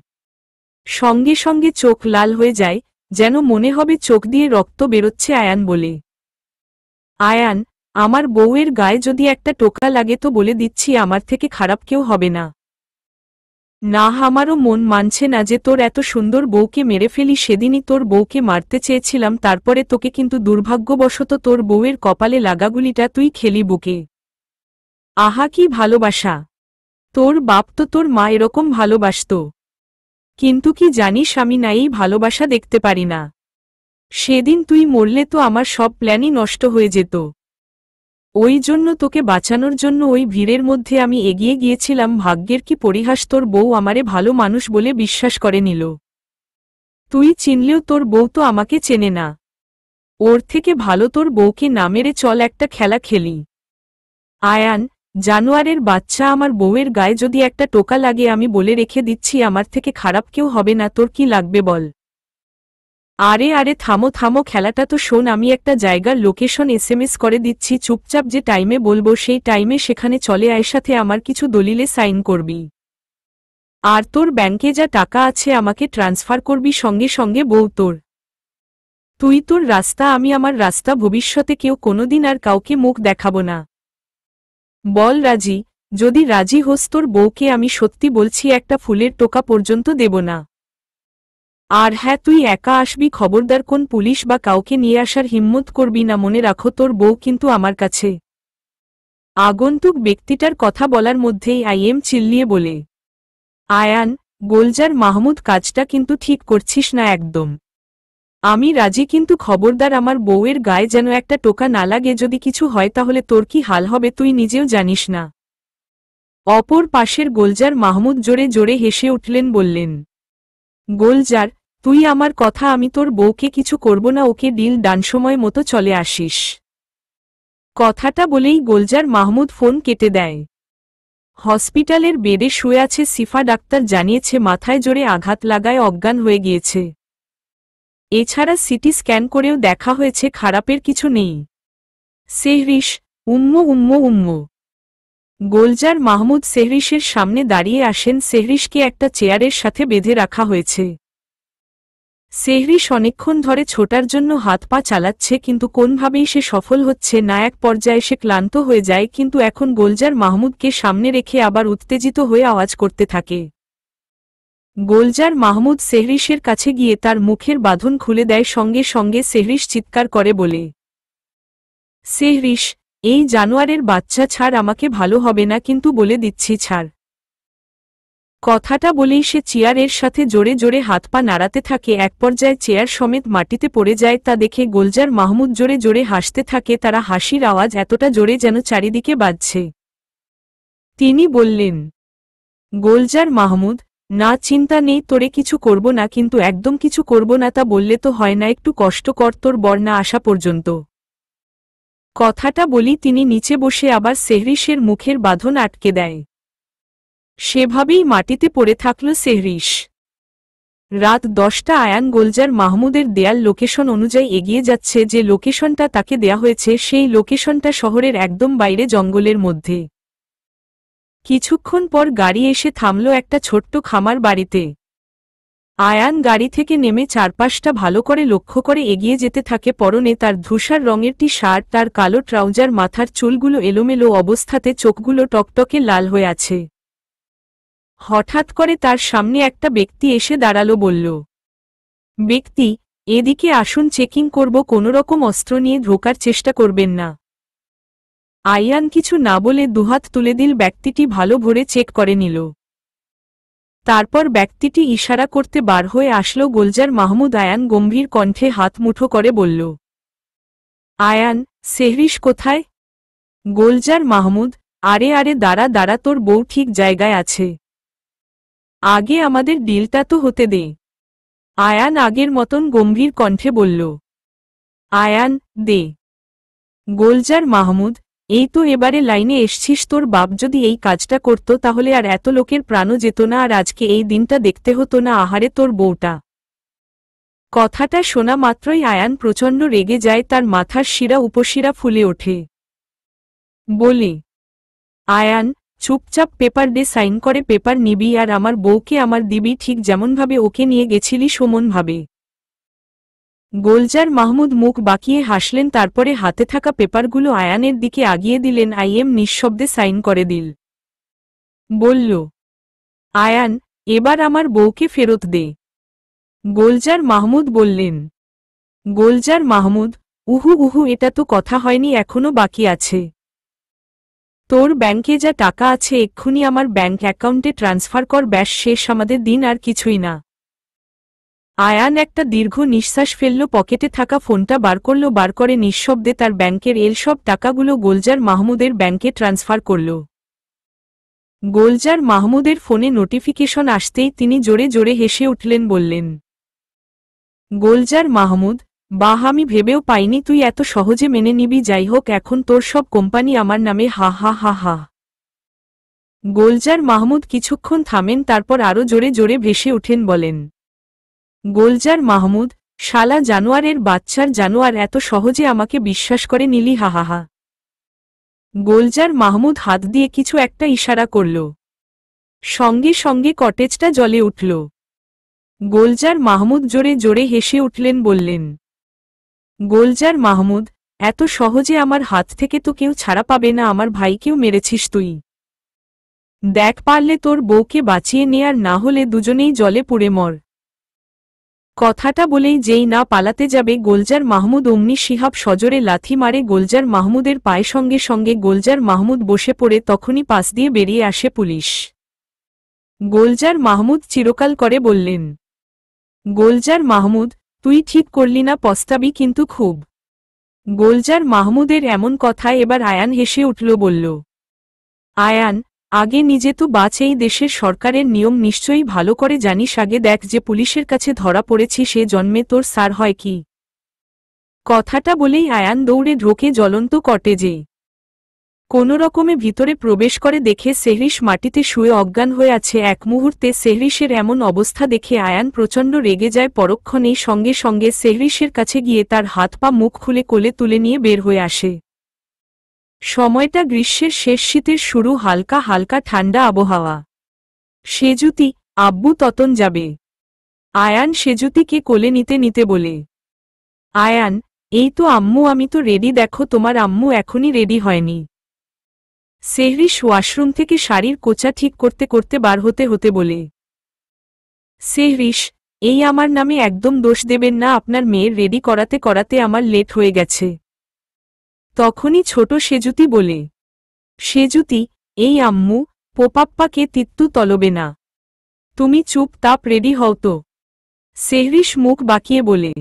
সঙ্গে সঙ্গে চোখ লাল হয়ে যায়, যেন মনে হবে চোখ দিয়ে রক্ত বেরোচ্ছে। আয়ান বলে, আয়ান, আমার বউয়ের গায়ে যদি একটা টোকা লাগে তো বলে দিচ্ছি আমার থেকে খারাপ কেউ হবে না। না, আমারও মন মানছে না যে তোর এত সুন্দর বউকে মেরে ফেলি। সেদিনই তোর বউকে মারতে চেয়েছিলাম, তারপরে তোকে, কিন্তু দুর্ভাগ্যবশত তোর বউয়ের কপালে লাগাগুলিটা তুই খেলি বুকে। আহা, কি ভালোবাসা! তোর বাপ তো তোর মা এরকম ভালোবাসত। কিন্তু কি জানিস, আমি না এই ভালোবাসা দেখতে পারি না। সেদিন তুই মরলে তো আমার সব প্ল্যানই নষ্ট হয়ে যেত। ওই জন্য তোকে বাঁচানোর জন্য ওই ভিড়ের মধ্যে আমি এগিয়ে গিয়েছিলাম। ভাগ্যের কি পরিহাস, তোর বউ আমারে ভালো মানুষ বলে বিশ্বাস করে নিল। তুই চিনলেও তোর বউ তো আমাকে চেনে না। ওর থেকে ভালো তোর বউকে না মেরে চল একটা খেলা খেলি। আয়ান, জানোয়ারের বাচ্চা, আমার বউয়ের গায়ে যদি একটা টোকা লাগে আমি বলে রেখে দিচ্ছি আমার থেকে খারাপ কেউ হবে না। তোর কি লাগবে বল? আরে আরে থামো থামো, খেলাটা তো শোন। আমি একটা জায়গার লোকেশন এসএমএস করে দিচ্ছি। চুপচাপ যে টাইমে বলবো সেই টাইমে সেখানে চলে আয়। সাথে আমার কিছু দলিলে সাইন করবি। আর তোর ব্যাংকে যা টাকা আছে আমাকে ট্রান্সফার করবি সঙ্গে সঙ্গে। বউ তোর, তুই তোর রাস্তা, আমি আমার রাস্তা। ভবিষ্যতে কেউ কোনোদিন আর কাউকে মুখ দেখাবো না। বল রাজি? যদি রাজি হোস তোর বউকে আমি সত্যি বলছি একটা ফুলের টোকা পর্যন্ত দেব না। আর হ্যাঁ, তুই একা আসবি, খবরদার কোন পুলিশ বা কাউকে নিয়ে আসার হিম্মত করবি না। মনে রাখো তোর বউ কিন্তু আমার কাছে। আগন্তুক ব্যক্তিটার কথা বলার মধ্যেই আইএম চিল্লিয়ে বলে, আয়ান, গোলজার মাহমুদ, কাজটা কিন্তু ঠিক করছিস না একদম। আমি রাজি, কিন্তু খবরদার আমার বউয়ের গায়ে যেন একটা টোকা না লাগে। যদি কিছু হয় তাহলে তোর কি হাল হবে তুই নিজেও জানিস না। অপর পাশের গোলজার মাহমুদ জোরে জোরে হেসে উঠলেন, বললেন, গোলজার, তুই আমার কথা, আমি তোর বউকে কিছু করব না। ওকে ডিল ডান, সময় মতো চলে আসিস। কথাটা বলেই গোলজার মাহমুদ ফোন কেটে দেয়। হসপিটালের বেডে শুয়ে আছে সিফা। ডাক্তার জানিয়েছে মাথায় জোরে আঘাত লাগায় অজ্ঞান হয়ে গিয়েছে। এছাড়া সিটি স্ক্যান করেও দেখা হয়েছে খারাপের কিছু নেই। সেহরিশ, উম্মু উম্মু উম্মু। গোলজার মাহমুদ সেহরিশের সামনে দাঁড়িয়ে আসেন। সেহরিশকে একটা চেয়ারের সাথে বেঁধে রাখা হয়েছে। সেহরিশ অনেকক্ষণ ধরে ছোটার জন্য হাত পা চালাচ্ছে, কিন্তু কোনভাবেই সে সফল হচ্ছে না। এক পর্যায়ে সে ক্লান্ত হয়ে যায়, কিন্তু এখন গোলজার মাহমুদকে সামনে রেখে আবার উত্তেজিত হয়ে আওয়াজ করতে থাকে। গোলজার মাহমুদ সেহরিশের কাছে গিয়ে তার মুখের বাঁধন খুলে দেয়। সঙ্গে সঙ্গে সেহরিশ চিৎকার করে বলে, সেহরিশ, এই জানোয়ারের বাচ্চা ছাড়, আমাকে ভালো হবে না, কিন্তু বলে দিচ্ছি ছাড়। কথাটা বলেই সে চেয়ারের সাথে জোরে জোরে হাত পা নাড়াতে থাকে। এক পর্যায়ে চেয়ার সমেত মাটিতে পড়ে যায়। তা দেখে গোলজার মাহমুদ জোরে জোরে হাসতে থাকে। তারা হাসির আওয়াজ এতটা জোরে যেন চারিদিকে বাজছে। তিনি বললেন, গোলজার মাহমুদ, না, চিন্তা নেই, তোরে কিছু করব না, কিন্তু একদম কিছু করব না। তা বললে তো হয় না, একটু কষ্ট কর তোর বর না আসা পর্যন্ত। কথাটা বলি তিনি নিচে বসে আবার সেহরিশের মুখের বাঁধন আটকে দেয়। সেভাবেই মাটিতে পড়ে থাকল সেহরিশ। রাত 10টা। আয়ান গোলজার মাহমুদের দেয়াল লোকেশন অনুযায়ী এগিয়ে যাচ্ছে। যে লোকেশনটা তাকে দেয়া হয়েছে সেই লোকেশনটা শহরের একদম বাইরে, জঙ্গলের মধ্যে। কিছুক্ষণ পর গাড়ি এসে থামল একটা ছোট্ট খামার বাড়িতে। আয়ান গাড়ি থেকে নেমে চারপাশটা ভালো করে লক্ষ্য করে এগিয়ে যেতে থাকে। পরনে তার ধূসর রঙের টি শার্ট, তার কালো ট্রাউজার, মাথার চুলগুলো এলোমেলো অবস্থাতে, চোখগুলো টকটকে লাল হয়ে আছে। হঠাৎ করে তার সামনে একটা ব্যক্তি এসে দাঁড়ালো, বলল, ব্যক্তি, এদিকে আসুন, চেকিং করব, কোনোরকম অস্ত্র নিয়ে ঢোকার চেষ্টা করবেন না। আয়ান কিছু না বলে দুহাত তুলে দিল। ব্যক্তিটি ভালো ভরে চেক করে নিল। তারপর ব্যক্তিটি ইশারা করতে বার হয়ে আসলো গোলজার মাহমুদ। আয়ান গম্ভীর কণ্ঠে হাত মুঠো করে বলল, আয়ান, সেহরিশ কোথায়? গোলজার মাহমুদ, আরে আরে দাঁড়া দাঁড়া, তোর বউ ঠিক জায়গায় আছে, আগে আমাদের ডিলটা তো হতে দে। আয়ান আগের মতন গম্ভীর কণ্ঠে বলল, আয়ান, দে। গোলজার মাহমুদ, এই তো এবারে লাইনে এসছিস। তোর বাপ যদি এই কাজটা করত তাহলে আর এত লোকের প্রাণও যেত না, আর আজকে এই দিনটা দেখতে হতো না। আহারে তোর বউটা। কথাটা শোনা মাত্রই আয়ান প্রচণ্ড রেগে যায়। তার মাথার শিরা উপশিরা ফুলে ওঠে। বলে, আয়ান, চুপচাপ পেপার দে, সাইন করে পেপার নিবি আর আমার বউকে আমার দিবি, ঠিক যেমনভাবে ওকে নিয়ে গেছিলি সমনভাবে। গোলজার মাহমুদ মুখ বাঁকিয়ে হাসলেন। তারপরে হাতে থাকা পেপারগুলো আয়ানের দিকে আগিয়ে দিলেন। আইএম নিঃশব্দে সাইন করে দিল। বলল, আয়ান, এবার আমার বউকে ফেরত দে। গোলজার মাহমুদ বললেন। গোলজার মাহমুদ, উহু উহু, এটা তো কথা হয়নি, এখনো বাকি আছে। তোর ব্যাংকে যা টাকা আছে এক্ষুনি আমার ব্যাংক অ্যাকাউন্টে ট্রান্সফার কর, ব্যাস, শেষ আমাদের দিন, আর কিছুই না। আয়ান একটা দীর্ঘ নিঃশ্বাস ফেলল। পকেটে থাকা ফোনটা বার করে নিঃশব্দে তার ব্যাংকের সব টাকাগুলো গোলজার মাহমুদের ব্যাংকে ট্রান্সফার করল। গোলজার মাহমুদের ফোনে নোটিফিকেশন আসতেই তিনি জোরে জোরে হেসে উঠলেন। বললেন, গোলজার মাহমুদ, বাহ, আমি ভেবেও পাইনি তুই এত সহজে মেনে নিবি। যাই হোক, এখন তোর সব কোম্পানি আমার নামে, হা হা হা হা। গোলজার মাহমুদ কিছুক্ষণ থামেন, তারপর আরও জোরে জোরে ভেসে উঠেন। বলেন, গোলজার মাহমুদ, শালা জানোয়ারের বাচ্চার জানোয়ার, এত সহজে আমাকে বিশ্বাস করে নিলি, হাহাহা। গোলজার মাহমুদ হাত দিয়ে কিছু একটা ইশারা করল। সঙ্গে সঙ্গে কটেজটা জ্বলে উঠল। গোলজার মাহমুদ জোরে জোরে হেসে উঠলেন। বললেন, গোলজার মাহমুদ, এত সহজে আমার হাত থেকে তো কেউ ছাড়া পাবে না। আমার ভাইকেও মেরেছিস তুই। দেখ, পারলে তোর বউকে বাঁচিয়ে নে, আর না হলে দুজনেই জলে পুড়ে মর। কথাটা বলেই যেই না পালাতে যাবে গোলজার মাহমুদ, অমনি শিহাব সজোরে লাথি মারে গোলজার মাহমুদের পায়ে। সঙ্গে সঙ্গে গোলজার মাহমুদ বসে পড়ে। তখনই পাশ দিয়ে বেরিয়ে আসে পুলিশ। গোলজার মাহমুদ চিরকাল করে বললেন, গোলজার মাহমুদ, তুই ঠিক করলি না, পস্তাবি কিন্তু খুব। গোলজার মাহমুদের এমন কথায় এবার আয়ান হেসে উঠল। বলল, আয়ান, আগে নিজে তো বাঁচ, এই দেশের সরকারের নিয়ম নিশ্চয়ই ভালো করে জানিস। আগে দেখ, যে পুলিশের কাছে ধরা পড়েছি সে জন্মে তোর সার হয় কি। কথাটা বলেই আয়ান দৌড়ে ঢোকে জ্বলন্ত কটেজে। কোনো রকমে ভিতরে প্রবেশ করে দেখে সেহরিশ মাটিতে শুয়ে অজ্ঞান হয়ে আছে। এক মুহূর্তে সেহরিশের এমন অবস্থা দেখে আয়ান প্রচণ্ড রেগে যায়। পরক্ষণেই সঙ্গে সঙ্গে সেহরিশের কাছে গিয়ে তার হাত পা মুখ খুলে কোলে তুলে নিয়ে বের হয়ে আসে। সময়টা গ্রীষ্মের শেষ, শীতের শুরু, হালকা হালকা ঠান্ডা আবহাওয়া। সেজুতি, আব্বু ততন যাবে। আয়ান সেজুতিকে কোলে নিতে নিতে বলে, আয়ান, এই তো আম্মু, আমি তো রেডি, দেখো তোমার আম্মু এখনই রেডি হয়নি। সেহরিশ ওয়াশরুম থেকে শাড়ির কোচা ঠিক করতে করতে বার হতে হতে বলে, সেহরিশ, এই আমার নামে একদম দোষ দেবেন না, আপনার মেয়ের রেডি করাতে করাতে আমার লেট হয়ে গেছে। তখনই ছোট সেজুতি বলে, সেজুতি, এই আম্মু, পোপাপ্পাকে তিত্তু তলবে না, তুমি চুপচাপ রেডি হও তো। সেহরিশ মুখ বাঁকিয়ে বলে,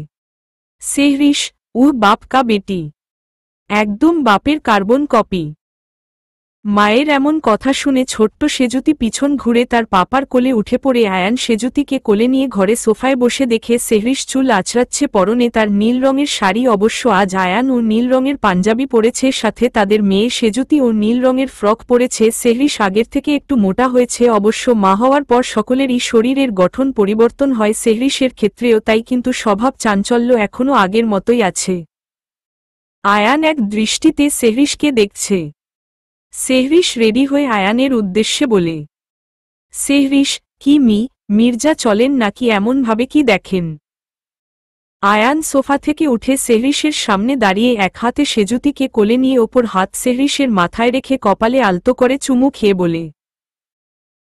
সেহরিশ, বাপ কা বেটি, একদম বাপের কার্বন কপি। মায়ের এমন কথা শুনে ছোট্ট সেজুতি পিছন ঘুরে তার পাপার কোলে উঠে পড়ে। আয়ান সেজুতিকে কোলে নিয়ে ঘরে সোফায় বসে দেখে সেহরিশ চুল আঁচড়াচ্ছে, পরনে তার নীল রঙের শাড়ি। অবশ্য আজ আয়ান ও নীল রঙের পাঞ্জাবি পরেছে, সাথে তাদের মেয়ে সেজুতি ও নীল রঙের ফ্রক পরেছে। সেহরিশ আগের থেকে একটু মোটা হয়েছে। অবশ্য মা হওয়ার পর সকলেরই শরীরের গঠন পরিবর্তন হয়, সেহরিশের ক্ষেত্রেও তাই, কিন্তু স্বভাব চাঞ্চল্য এখনও আগের মতোই আছে। আয়ান এক দৃষ্টিতে সেহরিশকে দেখছে। সেহরিশ রেডি হয়ে আয়ানের উদ্দেশ্যে বলে, সেহরিশ, কি মির্জা চলেন নাকি, এমনভাবে কি দেখেন? আয়ান সোফা থেকে উঠে সেহরিশের সামনে দাঁড়িয়ে এক হাতে সেজুতিকে কোলে নিয়ে ওপর হাত সেহরিশের মাথায় রেখে কপালে আলতো করে চুমু খেয়ে বলে,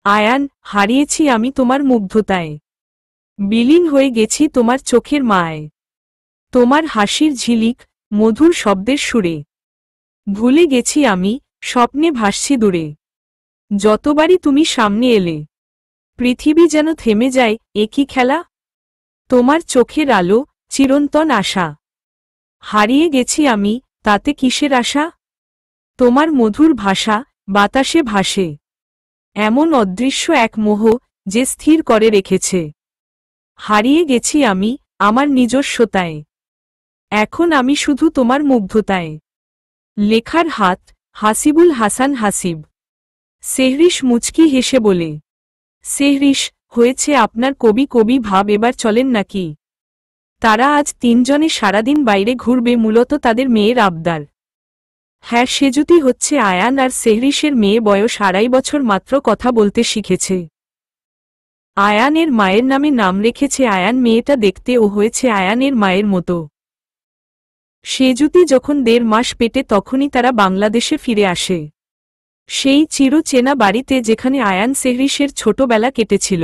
আয়ান, হারিয়েছি আমি তোমার মুগ্ধতায়, বিলীন হয়ে গেছি তোমার চোখের মায়, তোমার হাসির ঝিলিক, মধুর শব্দের সুরে। ভুলে গেছি আমি, স্বপ্নে ভাসছি দূরে। যতবারই তুমি সামনে এলে পৃথিবী যেন থেমে যায়। এ কি খেলা? তোমার চোখের আলো, চিরন্তন আশা। হারিয়ে গেছি আমি, তাতে কিসের আশা? তোমার মধুর ভাষা বাতাসে ভাসে, এমন অদৃশ্য এক মোহ যে স্থির করে রেখেছে। হারিয়ে গেছি আমি আমার নিজস্বতায়, এখন আমি শুধু তোমার মুগ্ধতায়। লেখার হাত হাসিবুল হাসান হাসিব। সেহরিশ মুচকি হেসে বলে, সেহরিশ, হয়েছে আপনার কবি কবি ভাব এবার চলেন নাকি? তারা আজ তিনজনে সারাদিন বাইরে ঘুরবে, মূলত তাদের মেয়ের আবদার। হ্যাঁ, সেজুতি হচ্ছে আয়ান আর সেহরিশের মেয়ে, বয়স 2.5 বছর মাত্র, কথা বলতে শিখেছে। আয়ানের মায়ের নামে নাম রেখেছে আয়ান, মেয়েটা দেখতে ও হয়েছে আয়ানের মায়ের মতো। সেজুতি যখন 1.5 মাস পেটে তখনই তারা বাংলাদেশে ফিরে আসে, সেই চিরচেনা বাড়িতে যেখানে আয়ান সেহরিশের ছোটবেলা কেটেছিল।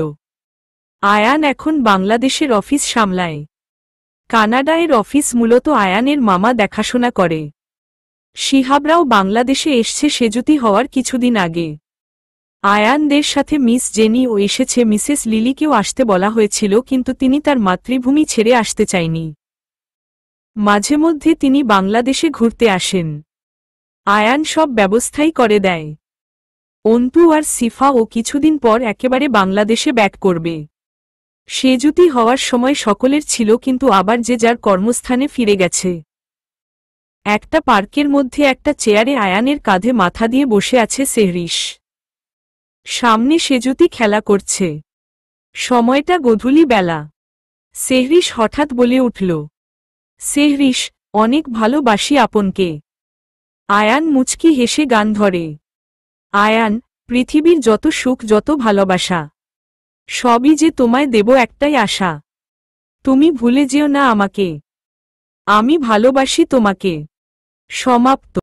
আয়ান এখন বাংলাদেশের অফিস সামলায়। কানাডায়ের অফিস মূলত আয়ানের মামা দেখাশোনা করে। শিহাবরাও বাংলাদেশে এসছে সেজুতি হওয়ার কিছুদিন আগে। আয়ানদের সাথে মিস জেনি ও এসেছে, মিসেস লিলিকেও আসতে বলা হয়েছিল, কিন্তু তিনি তার মাতৃভূমি ছেড়ে আসতে চায়নি। মাঝে মধ্যে তিনি বাংলাদেশে ঘুরতে আসেন। আয়ান সব ব্যবস্থাই করে দেয়। অন্তু আর সিফা ও কিছুদিন পর একেবারে বাংলাদেশে ব্যাক করবে। সেজুতি হওয়ার সময় সকলের ছিল, কিন্তু আবার যে যার কর্মস্থানে ফিরে গেছে। একটা পার্কের মধ্যে একটা চেয়ারে আয়ানের কাঁধে মাথা দিয়ে বসে আছে সেহরিশ। সামনে সেজুতি খেলা করছে। সময়টা গধূলি বেলা। সেহরিশ হঠাৎ বলে উঠল, সেহরিশ, অনেক ভালোবাসি আপনকে। আয়ান মুচকি হেসে গান ধরে, আয়ান, পৃথিবীর যত সুখ যত ভালোবাসা সবই যে তোমায় দেব একটাই আশা। তুমি ভুলে যেও না আমাকে, আমি ভালোবাসি তোমাকে। সমাপ্ত।